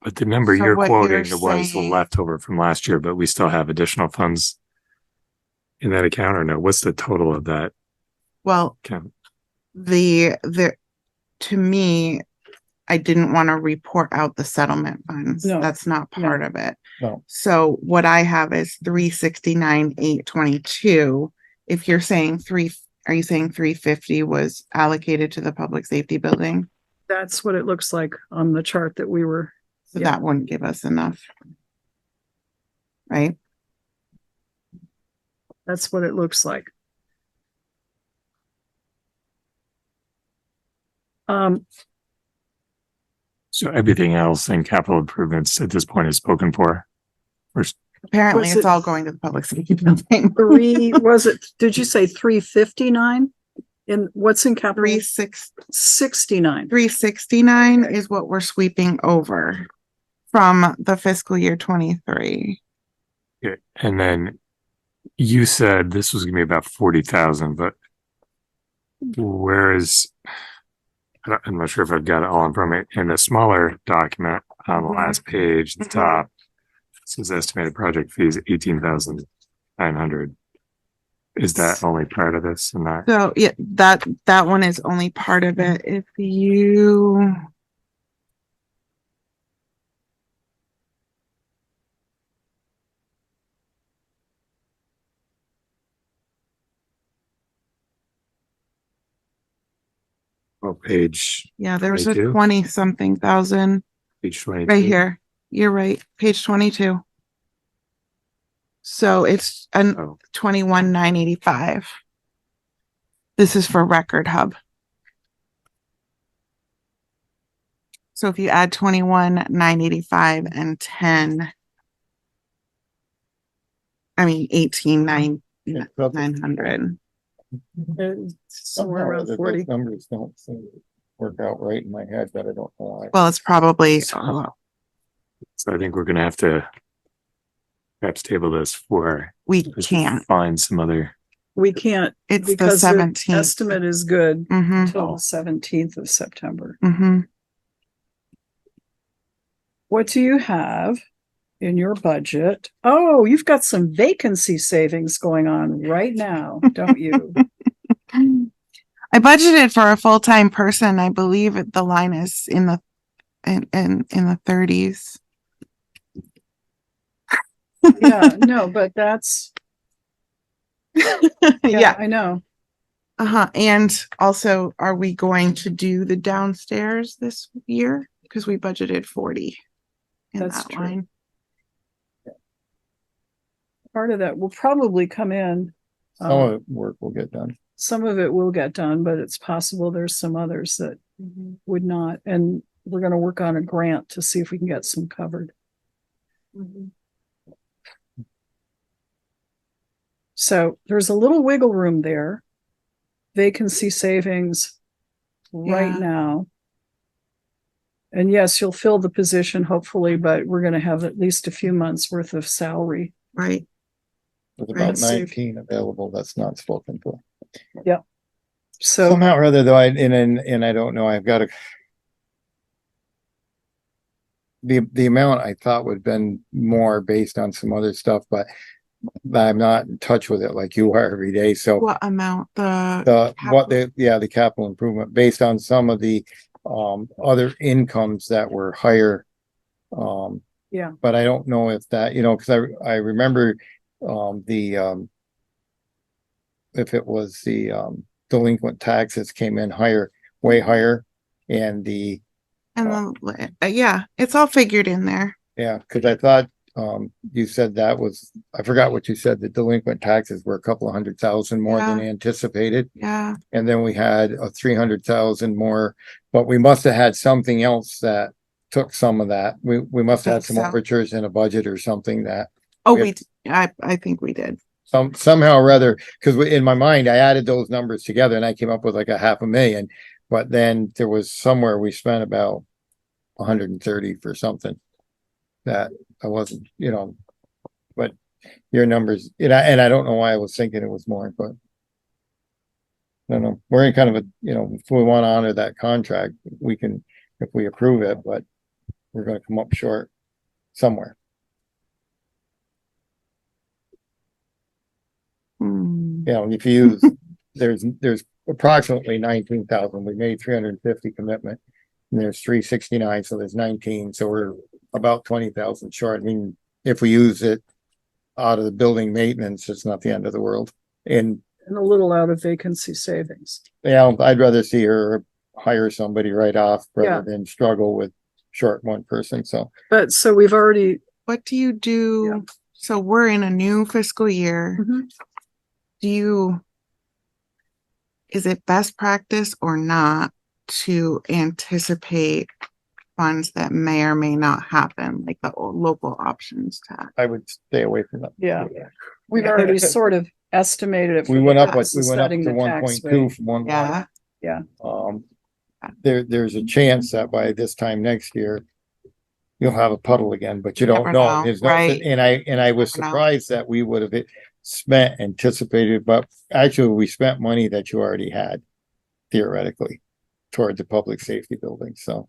but the number So you're what quoting you're was the saying- leftover from last year, but we still have additional funds in that account or no? What's the total of that Well, account? to me, I didn't want to report out the settlement funds. No, That's not part of it. No. So what I have is 369,822. If you're saying are you saying 350 was allocated to the public safety building? That's what it looks like on the chart that we were. So Yeah. that wouldn't give us enough. Right? That's what it looks like. So everything else in capital improvements at this point is spoken for. Apparently Was it's it- all going to the public safety building. Did you say 359? In what's in capital? 69. 369 is what we're sweeping over from the fiscal year 23. Yeah. And then you said this was gonna be about 40,000, but whereas I'm not sure if I've got it all in front of me. In the smaller document on the last page, at the top, it says estimated project fees 18,900. Is that only part of this and that? So yeah, that one is only part of it. If you Oh, page there was a 22? 20 something thousand page 22. right here. You're right, page 22. So it's an Oh, 21,985. This is for Record Hub. So if you add 21,985 and 18,900. Somewhere around Those 40. numbers don't seem to work out right in my head, but I don't know why. Well, it's probably so I think we're gonna have to perhaps table this for we just can't. find some other. We can't It's the because the 17th. estimate is good Mm-hmm. until the 17th of September. Mm-hmm. What do you have in your budget? Oh, you've got some vacancy savings going on right now, don't you? I budgeted for a full-time person. I believe the line is in the 30s. Yeah, no, but that's, Yeah. I know. Uh-huh. And also, are we going to do the downstairs this year? Because we budgeted 40 in That's that true. line. Part of that will probably come in. Some of the work will get done. Some of it will get done, but it's possible there's some others that would not. And we're going to work on a grant to see if we can get some covered. So there's a little wiggle room there. Vacancy savings right Yeah. now. And yes, you'll fill the position hopefully, but we're going to have at least a few months worth of salary. Right. There's Right. about Let's see. 19 available that's not spoken for. So Somehow or other though, and I don't know, I've got to. The amount I thought would have been more based on some other stuff, but I'm not in touch with it like you are every day, so. What amount? The capital improvement based on some of the other incomes that were higher. Yeah. But I don't know if that, because I remember if it was the delinquent taxes came in higher, way higher, and yeah, it's all figured in there. because I thought you said that was, I forgot what you said, the delinquent taxes were a couple of 100,000 more than anticipated. Yeah. And then we had a 300,000 more, but we must have had something else that took some of that. We must have Think some so. overtures in a budget or something that Oh, we- I think we did. somehow or other, because in my mind, I added those numbers together and I came up with like a 500,000. But then there was somewhere we spent about 130 for something that I wasn't, but your numbers, and I don't know why I was thinking it was more, but I don't know. We're in kind of a, if we want to honor that contract, we can, if we approve it, but we're going to come up short somewhere. Hmm. If you use, there's approximately 19,000. We made 350 commitment and there's 369. So there's 19. So we're about 20,000 short. I mean, if we use it out of the building maintenance, it's not the end of the world. And And a little out of vacancy savings. I'd rather see her hire somebody right off Yeah. rather than struggle with short one person. So But so we've already, What do you do? So we're in a new fiscal year. Mhm. Is it best practice or not to anticipate funds that may or may not happen, like the local options tax? I would stay away from that. yeah, we've already sort of estimated it. We for went the up, past, we went up setting to the tax 1.2 rate. from 1. Yeah, There's a chance that by this time next year, you'll have a puddle again, but you don't Never know. know, There's no, right. and I was Never know. surprised that we would have spent anticipated, but actually we spent money that you already had theoretically toward the public safety building. So,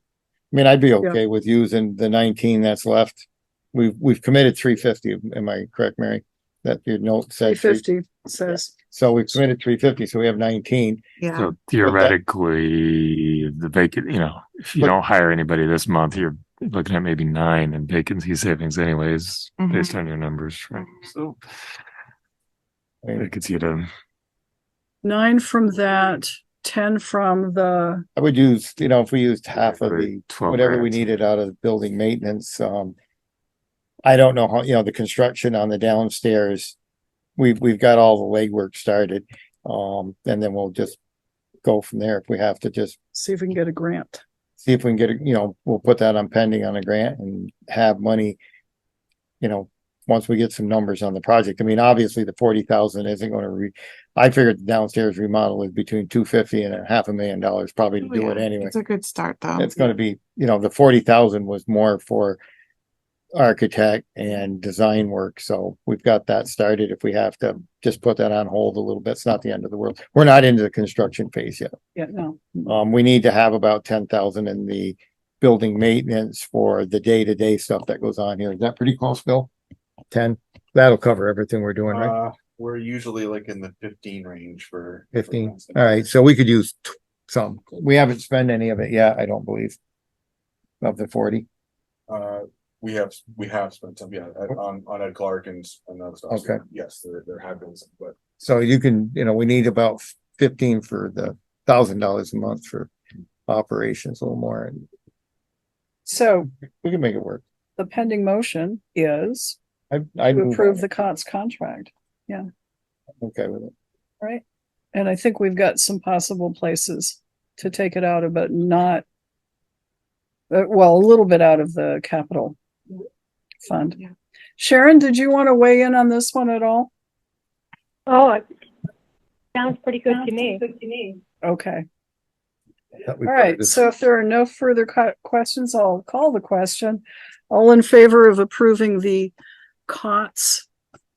I mean, I'd be okay with using the 19 that's left. We've committed 350. Am I correct, Mary? That your note said 350 says, So we've committed 350, so we have 19. yeah. So theoretically, the vacant, if you But- don't hire anybody this month, you're looking at maybe 9 in vacancy savings anyways, Mhm. based on your numbers, right? So I could see it. 9 from that, 10 from the, I would use, if we used half of the, 12 whatever we grand. needed out of building maintenance, I don't know how, the construction on the downstairs, we've got all the legwork started. And then we'll just go from there if we have to just see if we can get a grant. see if we can get we'll put that on pending on a grant and have money, once we get some numbers on the project. I mean, obviously the 40,000 isn't going to I figured the downstairs remodel is between 250 and $500,000 probably to Oh, do it yeah. anyway. It's a good start though. It's going to be, the 40,000 was more for architect and design work. So we've got that started. If we have to just put that on hold a little bit, it's not the end of the world. We're not into the construction phase yet. Yeah, no. We need to have about 10,000 in the building maintenance for the day-to-day stuff that goes on here. Is that pretty close, Bill? 10? That'll cover everything we're doing, right? We're usually like in the 15 range for 15. All right. So we could use some. We haven't spent any of it yet, I don't believe. Of the 40. We have spent some, on Ed Clark and other stuff. So, Okay. yes, there have been some, but So you can, we need about 15 for the $1,000 a month for operations, a little more, and So we can make it work. the pending motion is I'd to move approve on. the COTS contract, Okay with it. right? And I think we've got some possible places to take it out of, but not, well, a little bit out of the capital fund. Yeah. Sharon, did you want to weigh in on this one at all? Oh, it sounds pretty good to me. Okay, Thought we all covered right. this. So if there are no further questions, I'll call the question. All in favor of approving the COTS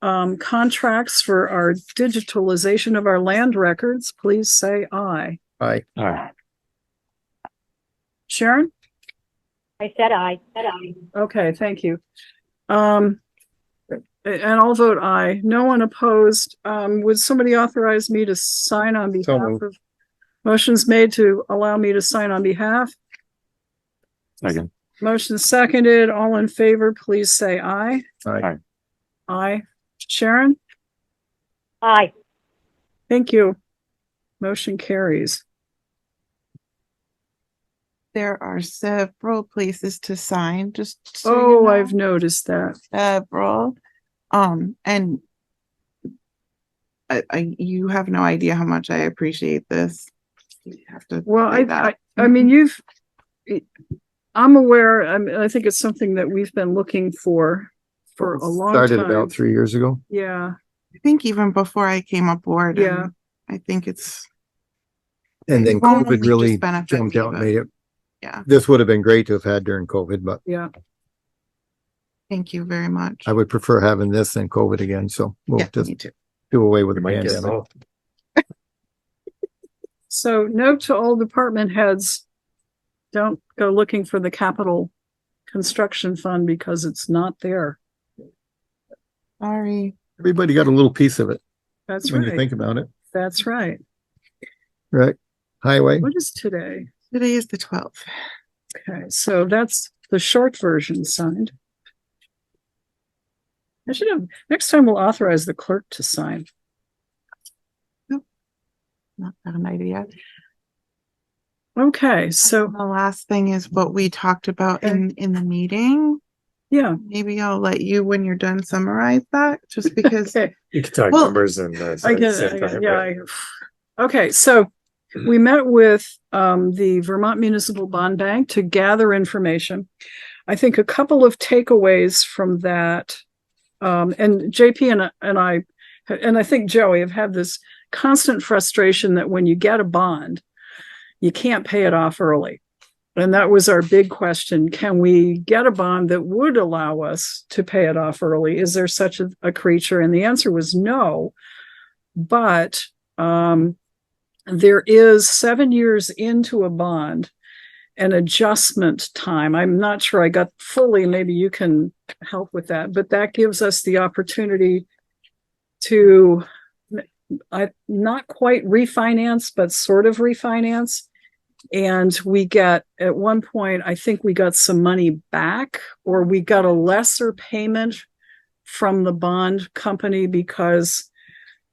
contracts for our digitalization of our land records, please say aye. Aye. All right. Sharon? I said aye. Okay, thank you. And I'll vote aye. No one opposed. Would somebody authorize me to sign on behalf moved. of? Motion's made to allow me to sign on behalf. Second. Motion seconded. All in favor, please say aye. Aye. Aye. Sharon? Aye. Thank you. Motion carries. There are several places to sign, just so you Oh, know. I've noticed that. Several. And you have no idea how much I appreciate this. You have to Well, say that. I mean, I'm aware, I think it's something that we've been looking for a long Started time. about 3 years ago. Yeah, I think even before I came aboard. Yeah. And I think it's, And then It won't COVID only really just benefit jumped me, out and but- made it. yeah. This would have been great to have had during COVID, but yeah. Thank you very much. I would prefer having this than COVID again. So we'll Yeah, just me too. do away with You the might get pandemic. both. So note to all department heads, don't go looking for the capital construction fund because it's not there. Sorry. Everybody got a little piece of it That's when you right. think about it, That's right. right? Highway. What is today? Today is the 12th. Okay, so that's the short version signed. I should have, next time we'll authorize the clerk to sign. Not an idea. Okay, so, The last thing is what we talked about Okay. in the meeting. yeah, Maybe I'll let you, when you're done, summarize that, just because okay. You can talk Well, numbers and Okay, so we met with the Vermont Municipal Bond Bank to gather information. I think a couple of takeaways from that, and JP and I think Joey have had this constant frustration that when you get a bond, you can't pay it off early. And that was our big question. Can we get a bond that would allow us to pay it off early? Is there such a creature? And the answer was no. But there is 7 years into a bond an adjustment time. I'm not sure I got fully, maybe you can help with that, but that gives us the opportunity to not quite refinance, but sort of refinance. And we get, at one point, I think we got some money back, or we got a lesser payment from the bond company because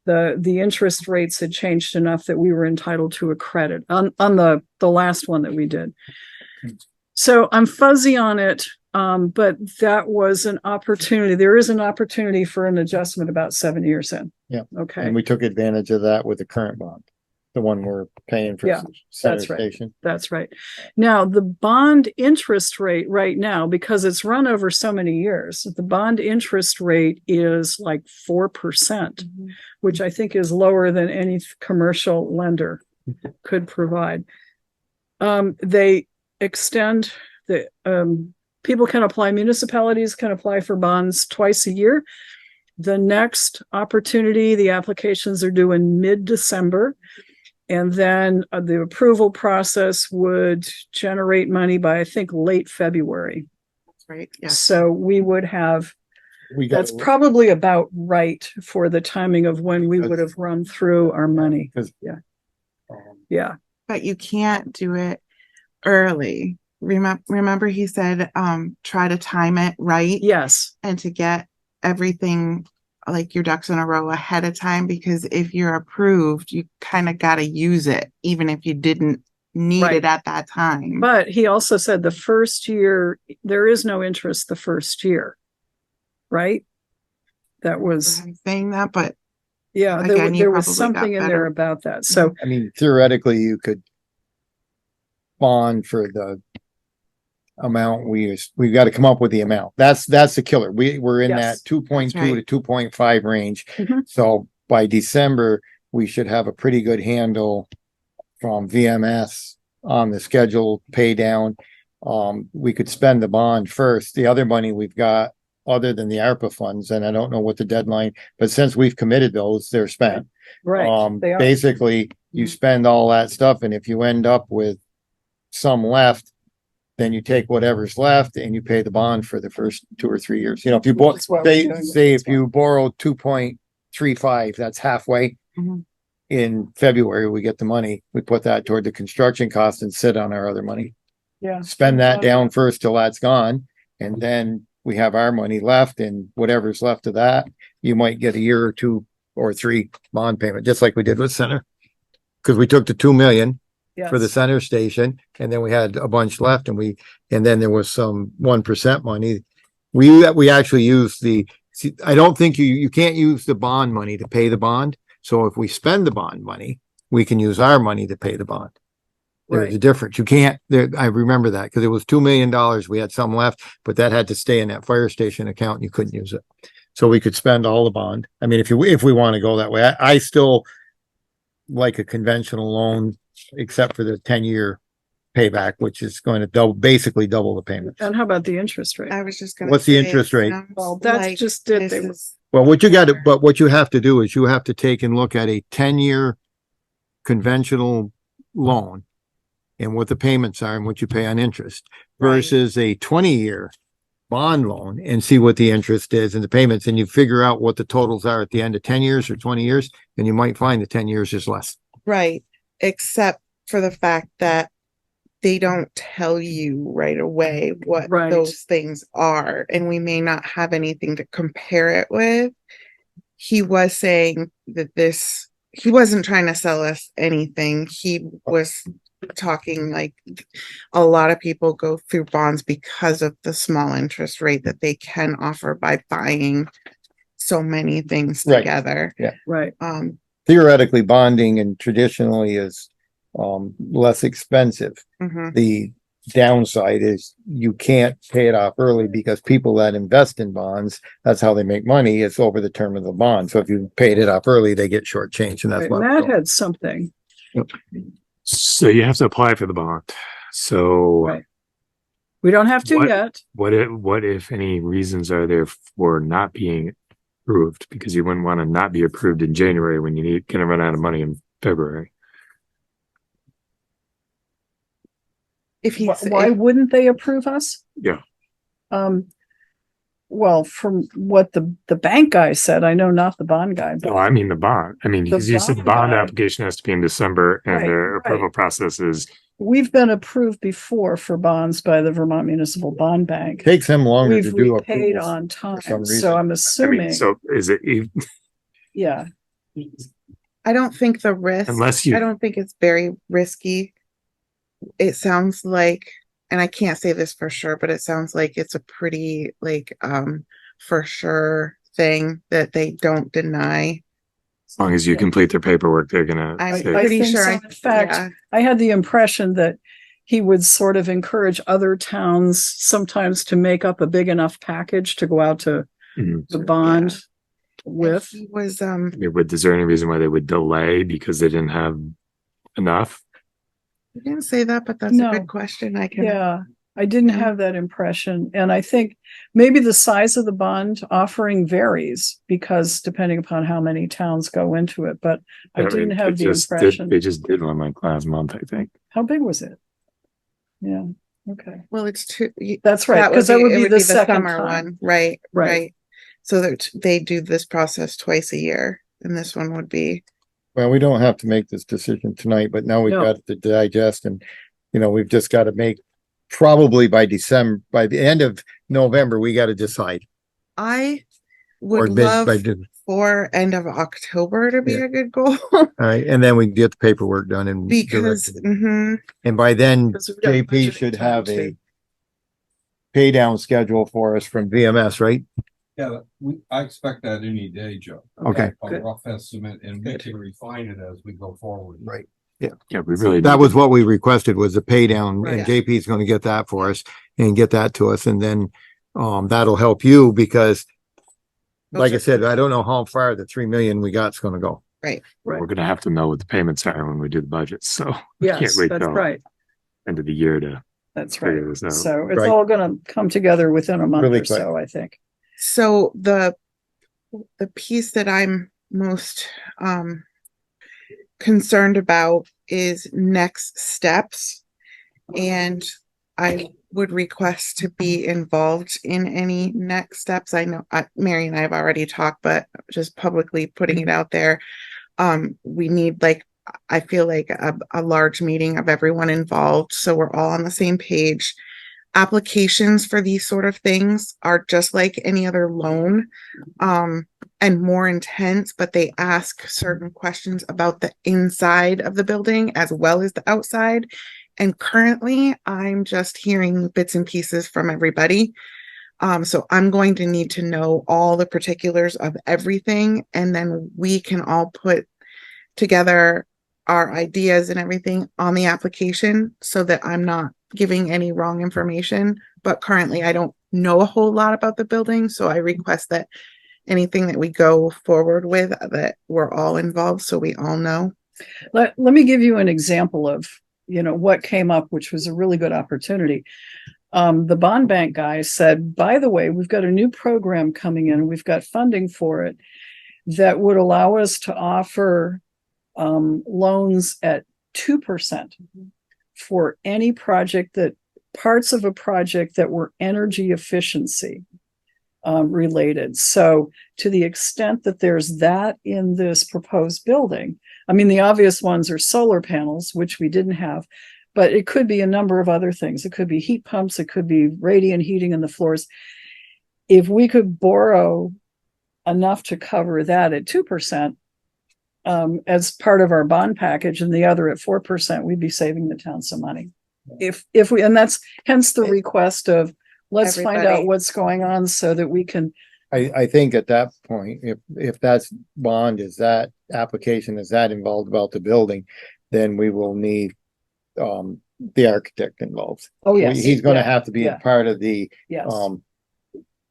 the interest rates had changed enough that we were entitled to a credit on the last one that we did. So I'm fuzzy on it, but that was an opportunity. There is an opportunity for an adjustment about 7 years in. Yeah. Okay. And we took advantage of that with the current bond, the one we're paying for Yeah, Center that's right. Station. That's right. Now, the bond interest rate right now, because it's run over so many years, the bond interest rate is like 4%, which I think is lower than any commercial lender could provide. They extend the, people can apply, municipalities can apply for bonds twice a year. The next opportunity, the applications are due in mid-December. And then the approval process would generate money by, I think, late February. That's right. Yeah. So we would have, We got that's probably about right for the timing of when we would have run through our money. Yeah. Yeah. But you can't do it early. Remember he said, try to time it right. Yes. And to get everything like your ducks in a row ahead of time, because if you're approved, you kind of got to use it, even if you didn't need Right. it at that time. But he also said the first year, there is no interest the first year. Right? That was, I'm saying that, but yeah, again, you there was probably something got in there better. about that. So, I mean, theoretically, you could bond for the amount we've got to come up with the amount. That's the killer. We're in Yes. that 2.2 That's to right. 2.5 range. Mhm. So by December, we should have a pretty good handle from VMS on the schedule pay down. We could spend the bond first. The other money we've got, other than the ARPA funds, and I don't know what the deadline, but since we've committed those, they're spent. right. They are. Basically, you spend all that stuff, and if you end up with some left, then you take whatever's left and you pay the bond for the first 2 or 3 years. You know, if you bought, That's what we're doing. say if you borrow 2.35, that's halfway. Mhm. In February, we get the money, we put that toward the construction cost and sit on our other money. Yeah. Spend that down first till that's gone, and then we have our money left, and whatever's left of that, you might get a year or 2 or 3 bond payment, just like we did with Center. Cause we took the 2 million for the Yes. Center Station, and then we had a bunch left, and then there was some 1% money. We actually used I don't think you can't use the bond money to pay the bond. So if we spend the bond money, we can use our money to pay the bond. There's a Right. difference. You can't, there, I remember that because it was $2 million. We had some left, but that had to stay in that fire station account and you couldn't use it. So we could spend all the bond. I mean, if we want to go that way, I still like a conventional loan, except for the 10-year payback, which is going to basically double the payment. And how about the interest rate? I was just gonna. What's the say, interest rate? sounds Well, that's like just it. this They were- is- Well, what you have to do is you have to take and look at a 10-year conventional loan and what the payments are and what you pay on interest Right. versus a 20-year bond loan and see what the interest is and the payments, and you figure out what the totals are at the end of 10 years or 20 years, and you might find the 10 years is less. Right, except for the fact that they don't tell you right away what Right. those things are, and we may not have anything to compare it with. He was saying that he wasn't trying to sell us anything. He was talking like a lot of people go through bonds because of the small interest rate that they can offer by buying so many things Right. together. Right. Theoretically, bonding and traditionally is less expensive. Mhm. The downside is you can't pay it off early because people that invest in bonds, that's how they make money. It's over the term of the bond. So if you paid it off early, they get shortchanged, and that's Right. what. Matt had something. So you have to apply for the bond. So Right. We don't have to What- yet. what if any reasons are there for not being approved? Because you wouldn't want to not be approved in January when you gonna run out of money in February. If he's, Why wouldn't they approve us? Yeah. Well, from what the bank guy said, I know not the bond guy, No, but I mean the bond. I mean, The because you said the bond bond guy. application has to be in December and Right, their approval right. process is, we've been approved before for bonds by the Vermont Municipal Bond Bank. Takes them longer We've to do repaid approvals on some time, reason. so I'm I mean, assuming, so is it, yeah. I don't think the risk, unless you. I don't think it's very risky. It sounds like, and I can't say this for sure, but it sounds like it's a pretty for sure thing that they don't deny. As long as you complete their paperwork, they're gonna I'm say, pretty think sure. so. In fact, yeah. I had the impression that he would sort of encourage other towns sometimes to make up a big enough package to go out to Mhm. the bond with. He was is there any reason why they would delay because they didn't have enough? I didn't say that, but that's No. a good question. I can Yeah, I didn't Yeah. have that impression. And I think maybe the size of the bond offering varies because depending upon how many towns go into it, but I mean, didn't have they the just did- impression. They just did one like last month, I think. How big was it? Yeah, okay. well it's two That's right, because that would be the second summer time. one, right? Right. Right. So that they do this process twice a year, and this one would be Well, we don't have to make this decision tonight, but now we've No. got to digest and, we've just got to make, probably by December, by the end of November, we got to decide. I Or would mid, love by, for end of October to be Yeah. a good goal. all right, and then we can get the paperwork done and. Because And by then, Because we've got JP budgeting should time have too. a pay down schedule for us from VMS, right? Yeah, I expect that any day, Joe. Okay. A rough estimate, and we can refine it as we go forward. Right. Yeah, we really. That need was to- what we requested, was a pay down, and Right. JP is gonna get that for us and get that to us, and then that'll help you because like I said, I don't know how far the 3 million we got is gonna go. We're gonna have to know what the payments are when we do the budget, so we can't Yes, wait that's till right. end of the year to That's right. figure this out. So it's Right. all gonna come together within a month Really or quick. so, I think. so the piece that I'm most concerned about is next steps. And I would request to be involved in any next steps. I know Mary and I have already talked, but just publicly putting it out there. We need I feel like a large meeting of everyone involved, so we're all on the same page. Applications for these sort of things are just like any other loan, and more intense, but they ask certain questions about the inside of the building as well as the outside. And currently I'm just hearing bits and pieces from everybody. So I'm going to need to know all the particulars of everything, and then we can all put together our ideas and everything on the application so that I'm not giving any wrong information. But currently I don't know a whole lot about the building, so I request that anything that we go forward with, that we're all involved so we all know. Let me give you an example of, what came up, which was a really good opportunity. The bond bank guy said, by the way, we've got a new program coming in. We've got funding for it that would allow us to offer loans at 2% for any project parts of a project that were energy efficiency related. So to the extent that there's that in this proposed building, I mean, the obvious ones are solar panels, which we didn't have, but it could be a number of other things. It could be heat pumps. It could be radiant heating in the floors. If we could borrow enough to cover that at 2%, as part of our bond package and the other at 4%, we'd be saving the town some money. If we, and that's hence the request of, let's find out Everybody. what's going on so that we can, I think at that point, if that's bond, is that application, is that involved about the building, then we will need, the architect involved. oh yes. He's gonna yeah, have to be a yeah. part of the, Yes. Oh,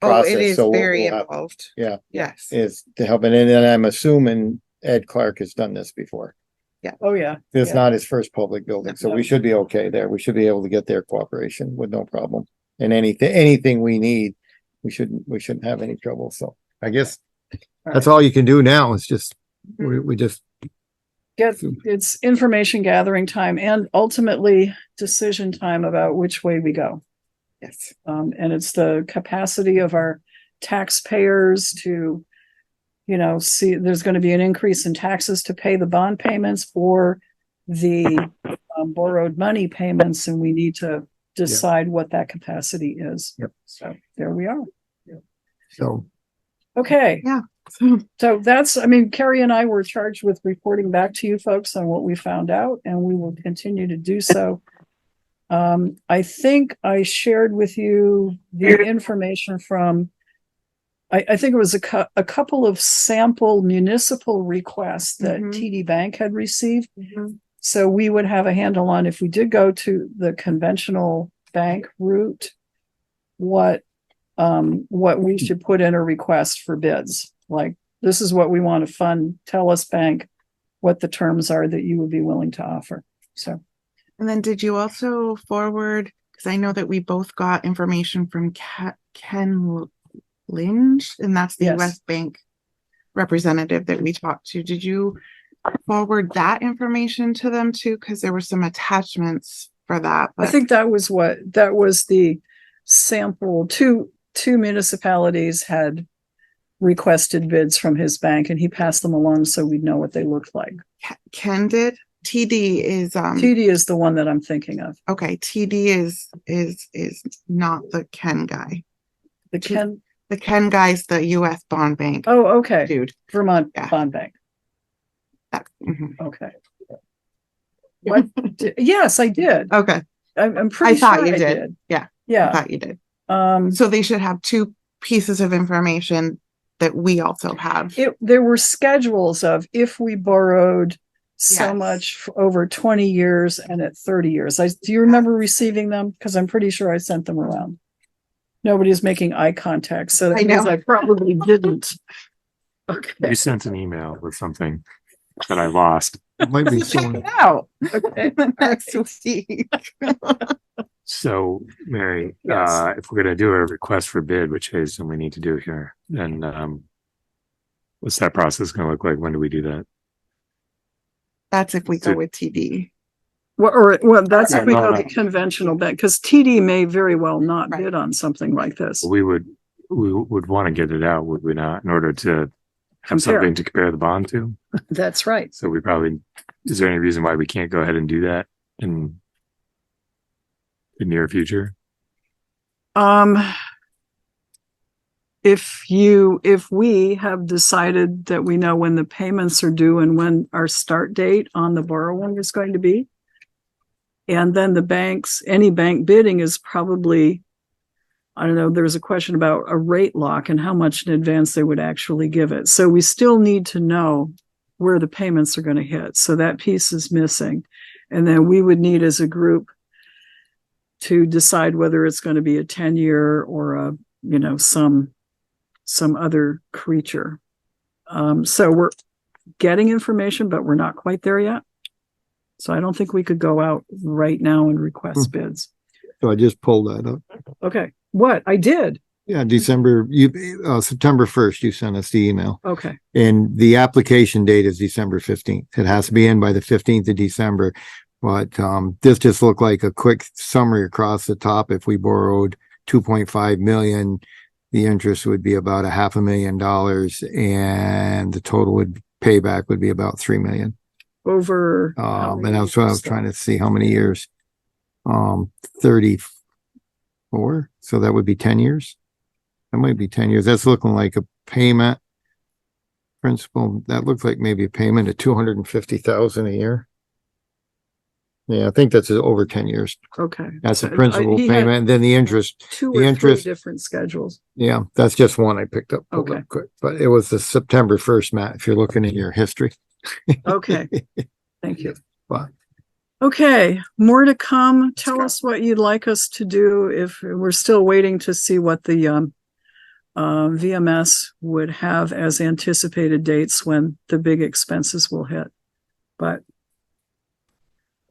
process. it is So very we'll have- involved. yeah, Yes. is to help. And then I'm assuming Ed Clark has done this before. Oh, yeah. It's Yeah. not his first public building, so No. we should be okay there. We should be able to get their cooperation with no problem. And anything we need, we shouldn't have any trouble. So I guess that's all you can do now is just, we just, It's information gathering time and ultimately decision time about which way we go. Yes. And it's the capacity of our taxpayers to, see there's going to be an increase in taxes to pay the bond payments or the borrowed money payments, and we need to decide what that capacity is. Yep. So there we are. so. Okay. Yeah. So that's, Kari and I were charged with reporting back to you folks on what we found out, and we will continue to do so. I think I shared with you the information from, I think it was a couple of sample municipal requests that TD Bank had received. So we would have a handle on, if we did go to the conventional bank route, what we should put in a request for bids. Like, this is what we want to fund. Tell us, bank, what the terms are that you would be willing to offer. So, And then did you also forward, because I know that we both got information from Ken Lynch, and that's the Yes. US Bank representative that we talked to. Did you forward that information to them too? Because there were some attachments for that. I think that was the sample. Two municipalities had requested bids from his bank, and he passed them along so we'd know what they looked like. Ken did. TD is TD is the one that I'm thinking of. okay. TD is not the Ken guy. The Ken guy's the US Bond Bank. Oh, okay. Dude. Vermont Yeah. Bond Bank. Mhm. Okay. What? Yes, I did. Okay. I'm pretty I thought sure you I did. Yeah. I Yeah. thought you did. Um, So they should have two pieces of information that we also have. there were schedules of if we borrowed so Yes. much over 20 years and at 30 years. Do you remember receiving them? Because I'm pretty sure I sent them around. Nobody's making eye contact, so that I means know. I probably didn't. Okay. You sent an email with something that I lost. It might be Check soon. it out. Okay. Next week. So, Mary, Yes. if we're gonna do a request for bid, which is something we need to do here, then what's that process gonna look like? When do we do that? That's if we go So- with TD. Well, that's if we No, go no. the conventional bank, because TD may very well not Right. bid on something like this. We would want to get it out, would we not, in order to have Compare. something to compare the bond to? That's right. So we probably, is there any reason why we can't go ahead and do that in the near future? If we have decided that we know when the payments are due and when our start date on the borrowing is going to be, and then any bank bidding is probably, I don't know, there's a question about a rate lock and how much in advance they would actually give it. So we still need to know where the payments are going to hit. So that piece is missing. And then we would need as a group to decide whether it's going to be a 10-year or a, you know, some other creature. So we're getting information, but we're not quite there yet. So I don't think we could go out right now and request bids. So I just pulled that up. Okay. What? I did. Yeah, September 1st, you sent us the email. Okay. And the application date is December 15th. It has to be in by the 15th of December. But this just looked like a quick summary across the top. If we borrowed 2.5 million, the interest would be about $500,000 and the total payback would be about 3 million. Over. And that's what I was trying to see how many years. 34. So that would be 10 years. That might be 10 years. That's looking like a payment principal. That looks like maybe a payment of 250,000 a year. Yeah, I think that's over 10 years. Okay. That's a So, principal he had payment. And then the interest, two the or interest- three different schedules. yeah, that's just one I picked up. Pulled Okay. up quick, but it was the September 1st, Matt, if you're looking at your history. Okay. Thank you. But Okay, more to come. Tell us what you'd like us to do if we're still waiting to see what the VMS would have as anticipated dates when the big expenses will hit. But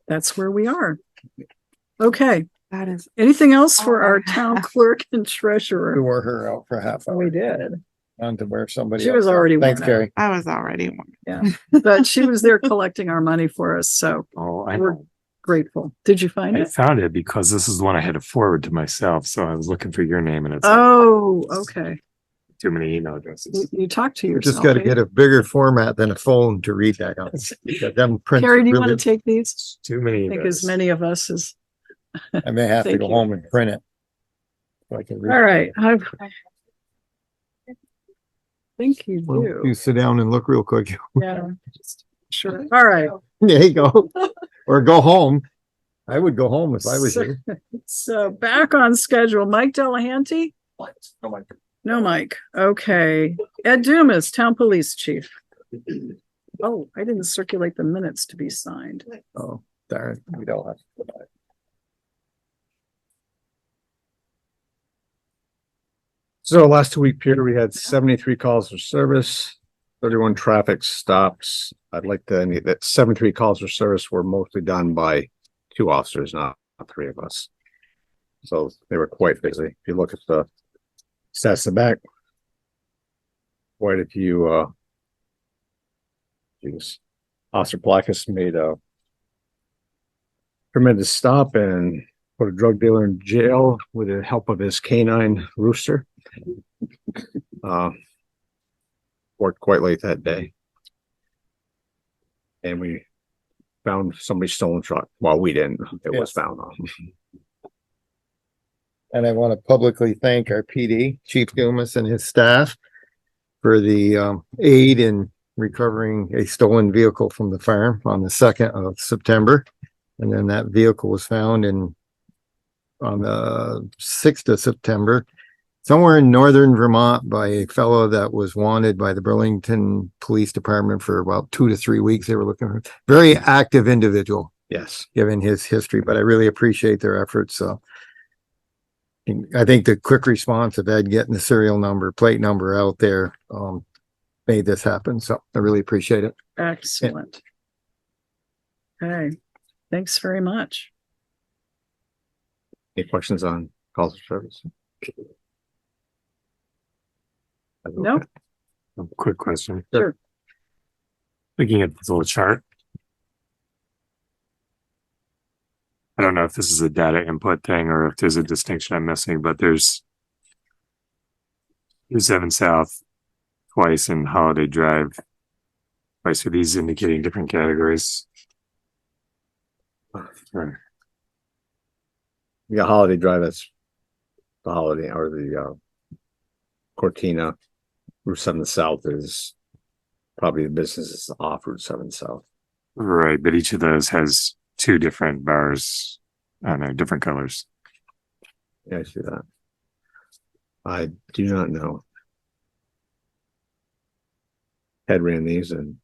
that's where we are. Okay, That is anything else for all I our town have. clerk and we treasurer? wore her out for a half hour. We did, On to where somebody She else. was already Thanks, worn out. Kari. I was already one. but she was there collecting our money for us, so Oh, we're grateful. Did you find I it? found it because this is the one I had to forward to myself. So I was looking for your name and it's Oh, okay. too many email addresses. You talk to We yourself. just got to eh? get a bigger format than a phone to read that on. Because them prints Carrie, do you want really- to take these? Too many I think emails. as many of us as. I may have to Thank go you. home and print it. So I can read. All right. I think you Well, do. you sit down and look real quick. Yeah. Sure. All right. There you go. Or go home. I would go home if I was you. So back on schedule, Mike Delehanty? No, Mike. No, Mike. Okay. Ed Dumas, Town Police Chief. Oh, I didn't circulate the minutes to be signed. Oh, darn. We don't have. to. So last 2-week period, we had 73 calls for service, 31 traffic stops. I'd like to, admit that 73 calls for service were mostly done by 2 officers, not 3 of us. So they were quite busy. If you look at the stats in the back, quite a few, Officer Blackus made a tremendous stop and put a drug dealer in jail with the help of his canine rooster. Worked quite late that day. And we found somebody's stolen truck. Well, we didn't. It was Yes. found. And I want to publicly thank our PD, Chief Dumas, and his staff for the aid in recovering a stolen vehicle from the farm on the 2nd of September. And then that vehicle was found on the 6th of September, somewhere in northern Vermont by a fellow that was wanted by the Burlington Police Department for about 2 to 3 weeks. They were looking for very active individual, Yes. given his history, but I really appreciate their efforts. So I think the quick response of Ed getting the plate number out there, made this happen. So I really appreciate it. Excellent. Okay. Thanks very much. Any questions on calls for service? Nope. Quick question. Sure. Looking at this little chart. I don't know if this is a data input thing or if there's a distinction I'm missing, but there's 7 South twice and Holiday Drive twice. Are these indicating different categories? Or- We got Holiday Drive, that's the Holiday or the Cortina. Route 7 South is probably the businesses off Route 7 South. Right, but each of those has 2 different bars. I don't know, different colors. Yeah, I see that. I do not know. Ed ran these and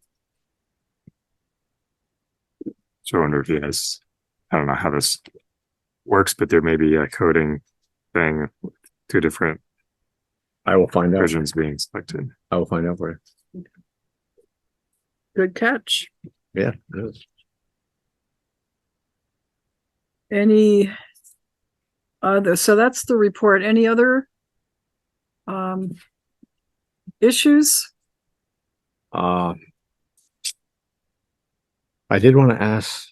So I wonder if he has, I don't know how this works, but there may be a coding thing, with two different I will find out. versions being selected. I will find out for you. Good catch. Yeah, it is. Any other, so that's the report. Any other issues? I did want to ask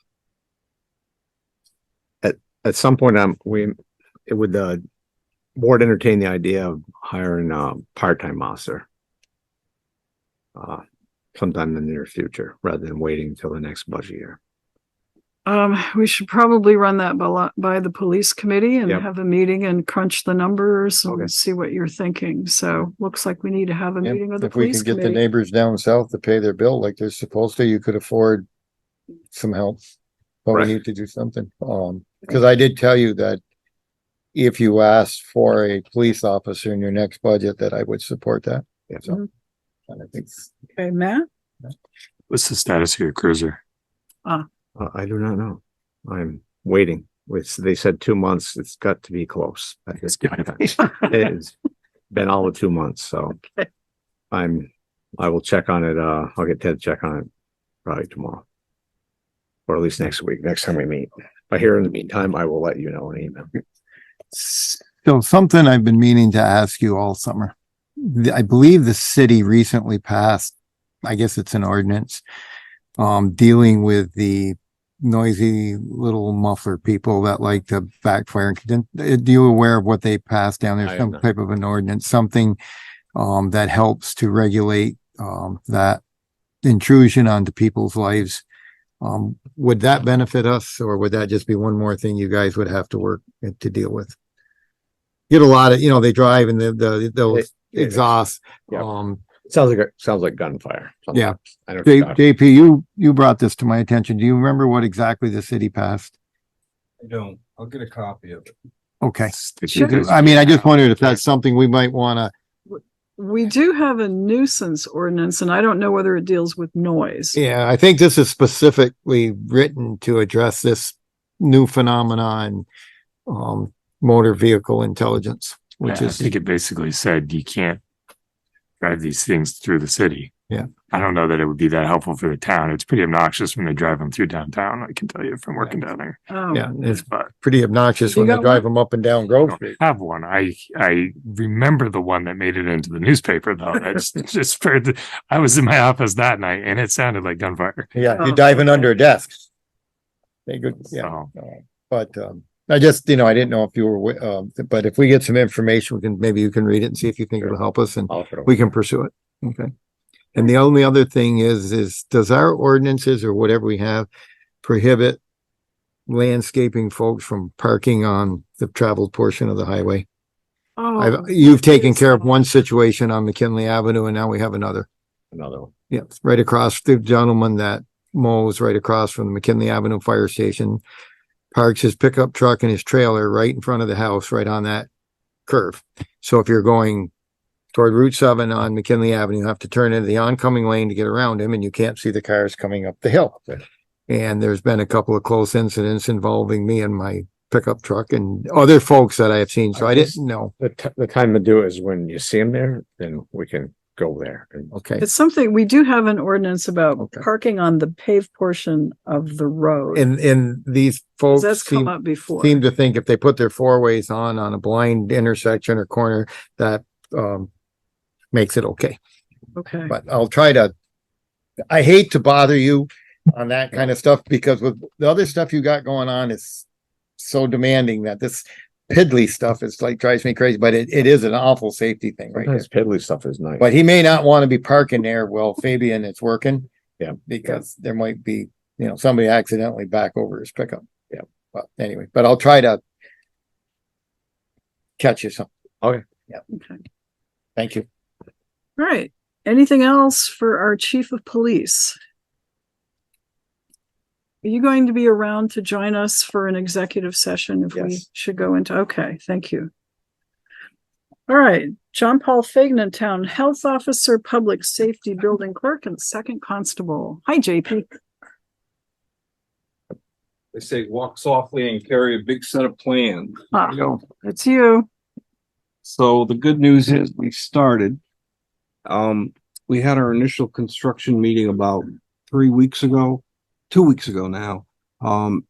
at some point, would the board entertain the idea of hiring a part-time master sometime in the near future rather than waiting until the next budget year? We should probably run that by the police committee and Yep. have a meeting and crunch the numbers Okay. and see what you're thinking. So looks like we need to have a meeting of the If we police could get the committee. neighbors down south to pay their bill like they're supposed to, you could afford some help. But we Right. need to do something. Because I did tell you that if you asked for a police officer in your next budget, that I would support that. Yeah. So, Mhm. and I think Okay, Matt? What's the status of your cruiser? I do not know. I'm waiting. They said 2 months. It's got to be close. It's been all of 2 months, so Okay. I will check on it. I'll get Ted to check on it probably tomorrow. Or at least next week, next time we meet. But here in the meantime, I will let you know in email. So something I've been meaning to ask you all summer. I believe the city recently passed, I guess it's an ordinance, dealing with the noisy little muffler people that like to backfire. Are you aware of what they passed down there? I am Some not. type of an ordinance, something that helps to regulate that intrusion onto people's lives. Would that benefit us, or would that just be one more thing you guys would have to work to deal with? Get a lot of, they drive and those exhausts. Yeah. Sounds like gunfire. Yeah. I know what you're talking JP, you brought this to my attention. Do you remember what exactly the city passed? I don't. I'll get a copy of it. Okay. Sure. I mean, I just wondered if that's something we might want to, We do have a nuisance ordinance and I don't know whether it deals with noise. yeah, I think this is specifically written to address this new phenomenon, motor vehicle intelligence, which I is, think it basically said you can't drive these things through the city. Yeah. I don't know that it would be that helpful for the town. It's pretty obnoxious when they drive them through downtown. I can tell you from working down there. Oh, yeah, it's But pretty obnoxious You when they got drive them up and down I Grove don't Street. have one. I remember the one that made it into the newspaper though. That's just I was in my office that night and it sounded like gunfire. Yeah, Oh, you're diving okay. under a desk. They good, yeah. So But I just, I didn't know if you were, but if we get some information, maybe you can read it and see if you think it'll help us and we can pursue it. Okay. And the only other thing is does our ordinances or whatever we have prohibit landscaping folks from parking on the traveled portion of the highway? Oh, You've taken care of one situation on McKinley Avenue and now we have another. Another one. Yeah, right across the gentleman that mows right across from the McKinley Avenue Fire Station, parks his pickup truck and his trailer right in front of the house, right on that curve. So if you're going toward Route 7 on McKinley Avenue, you have to turn into the oncoming lane to get around him and you can't see the cars coming up the hill. And there's been a couple of close incidents involving me and my pickup truck and other folks that I have seen. So I didn't know. The time to do it is when you see them there, then we can go there. Okay. it's something, we do have an ordinance about Okay. parking on the paved portion of the road. And these folks That's come seem up before. to think if they put their four ways on a blind intersection or corner, that makes it okay. Okay. But I'll try to, I hate to bother you on that kind of stuff because with the other stuff you got going on is so demanding that this piddly stuff is like drives me crazy, but it is an awful safety thing, right? Sometimes piddly stuff is nice. But he may not want to be parking there. Well, Fabian, it's working. Yeah. Because there might be, somebody accidentally back over his pickup. Yeah. But anyway, but I'll try to catch you something. Okay. Thank you. All right. Anything else for our chief of police? Are you going to be around to join us for an executive session if we Yes. should go into? Okay, thank you. All right, John Paul Fagnan, Town Health Officer, Public Safety Building Clerk, and Second Constable. Hi, JP. They say walk softly and carry a big set of plans. Ah, it's you. So the good news is we started. We had our initial construction meeting about 2 weeks ago now.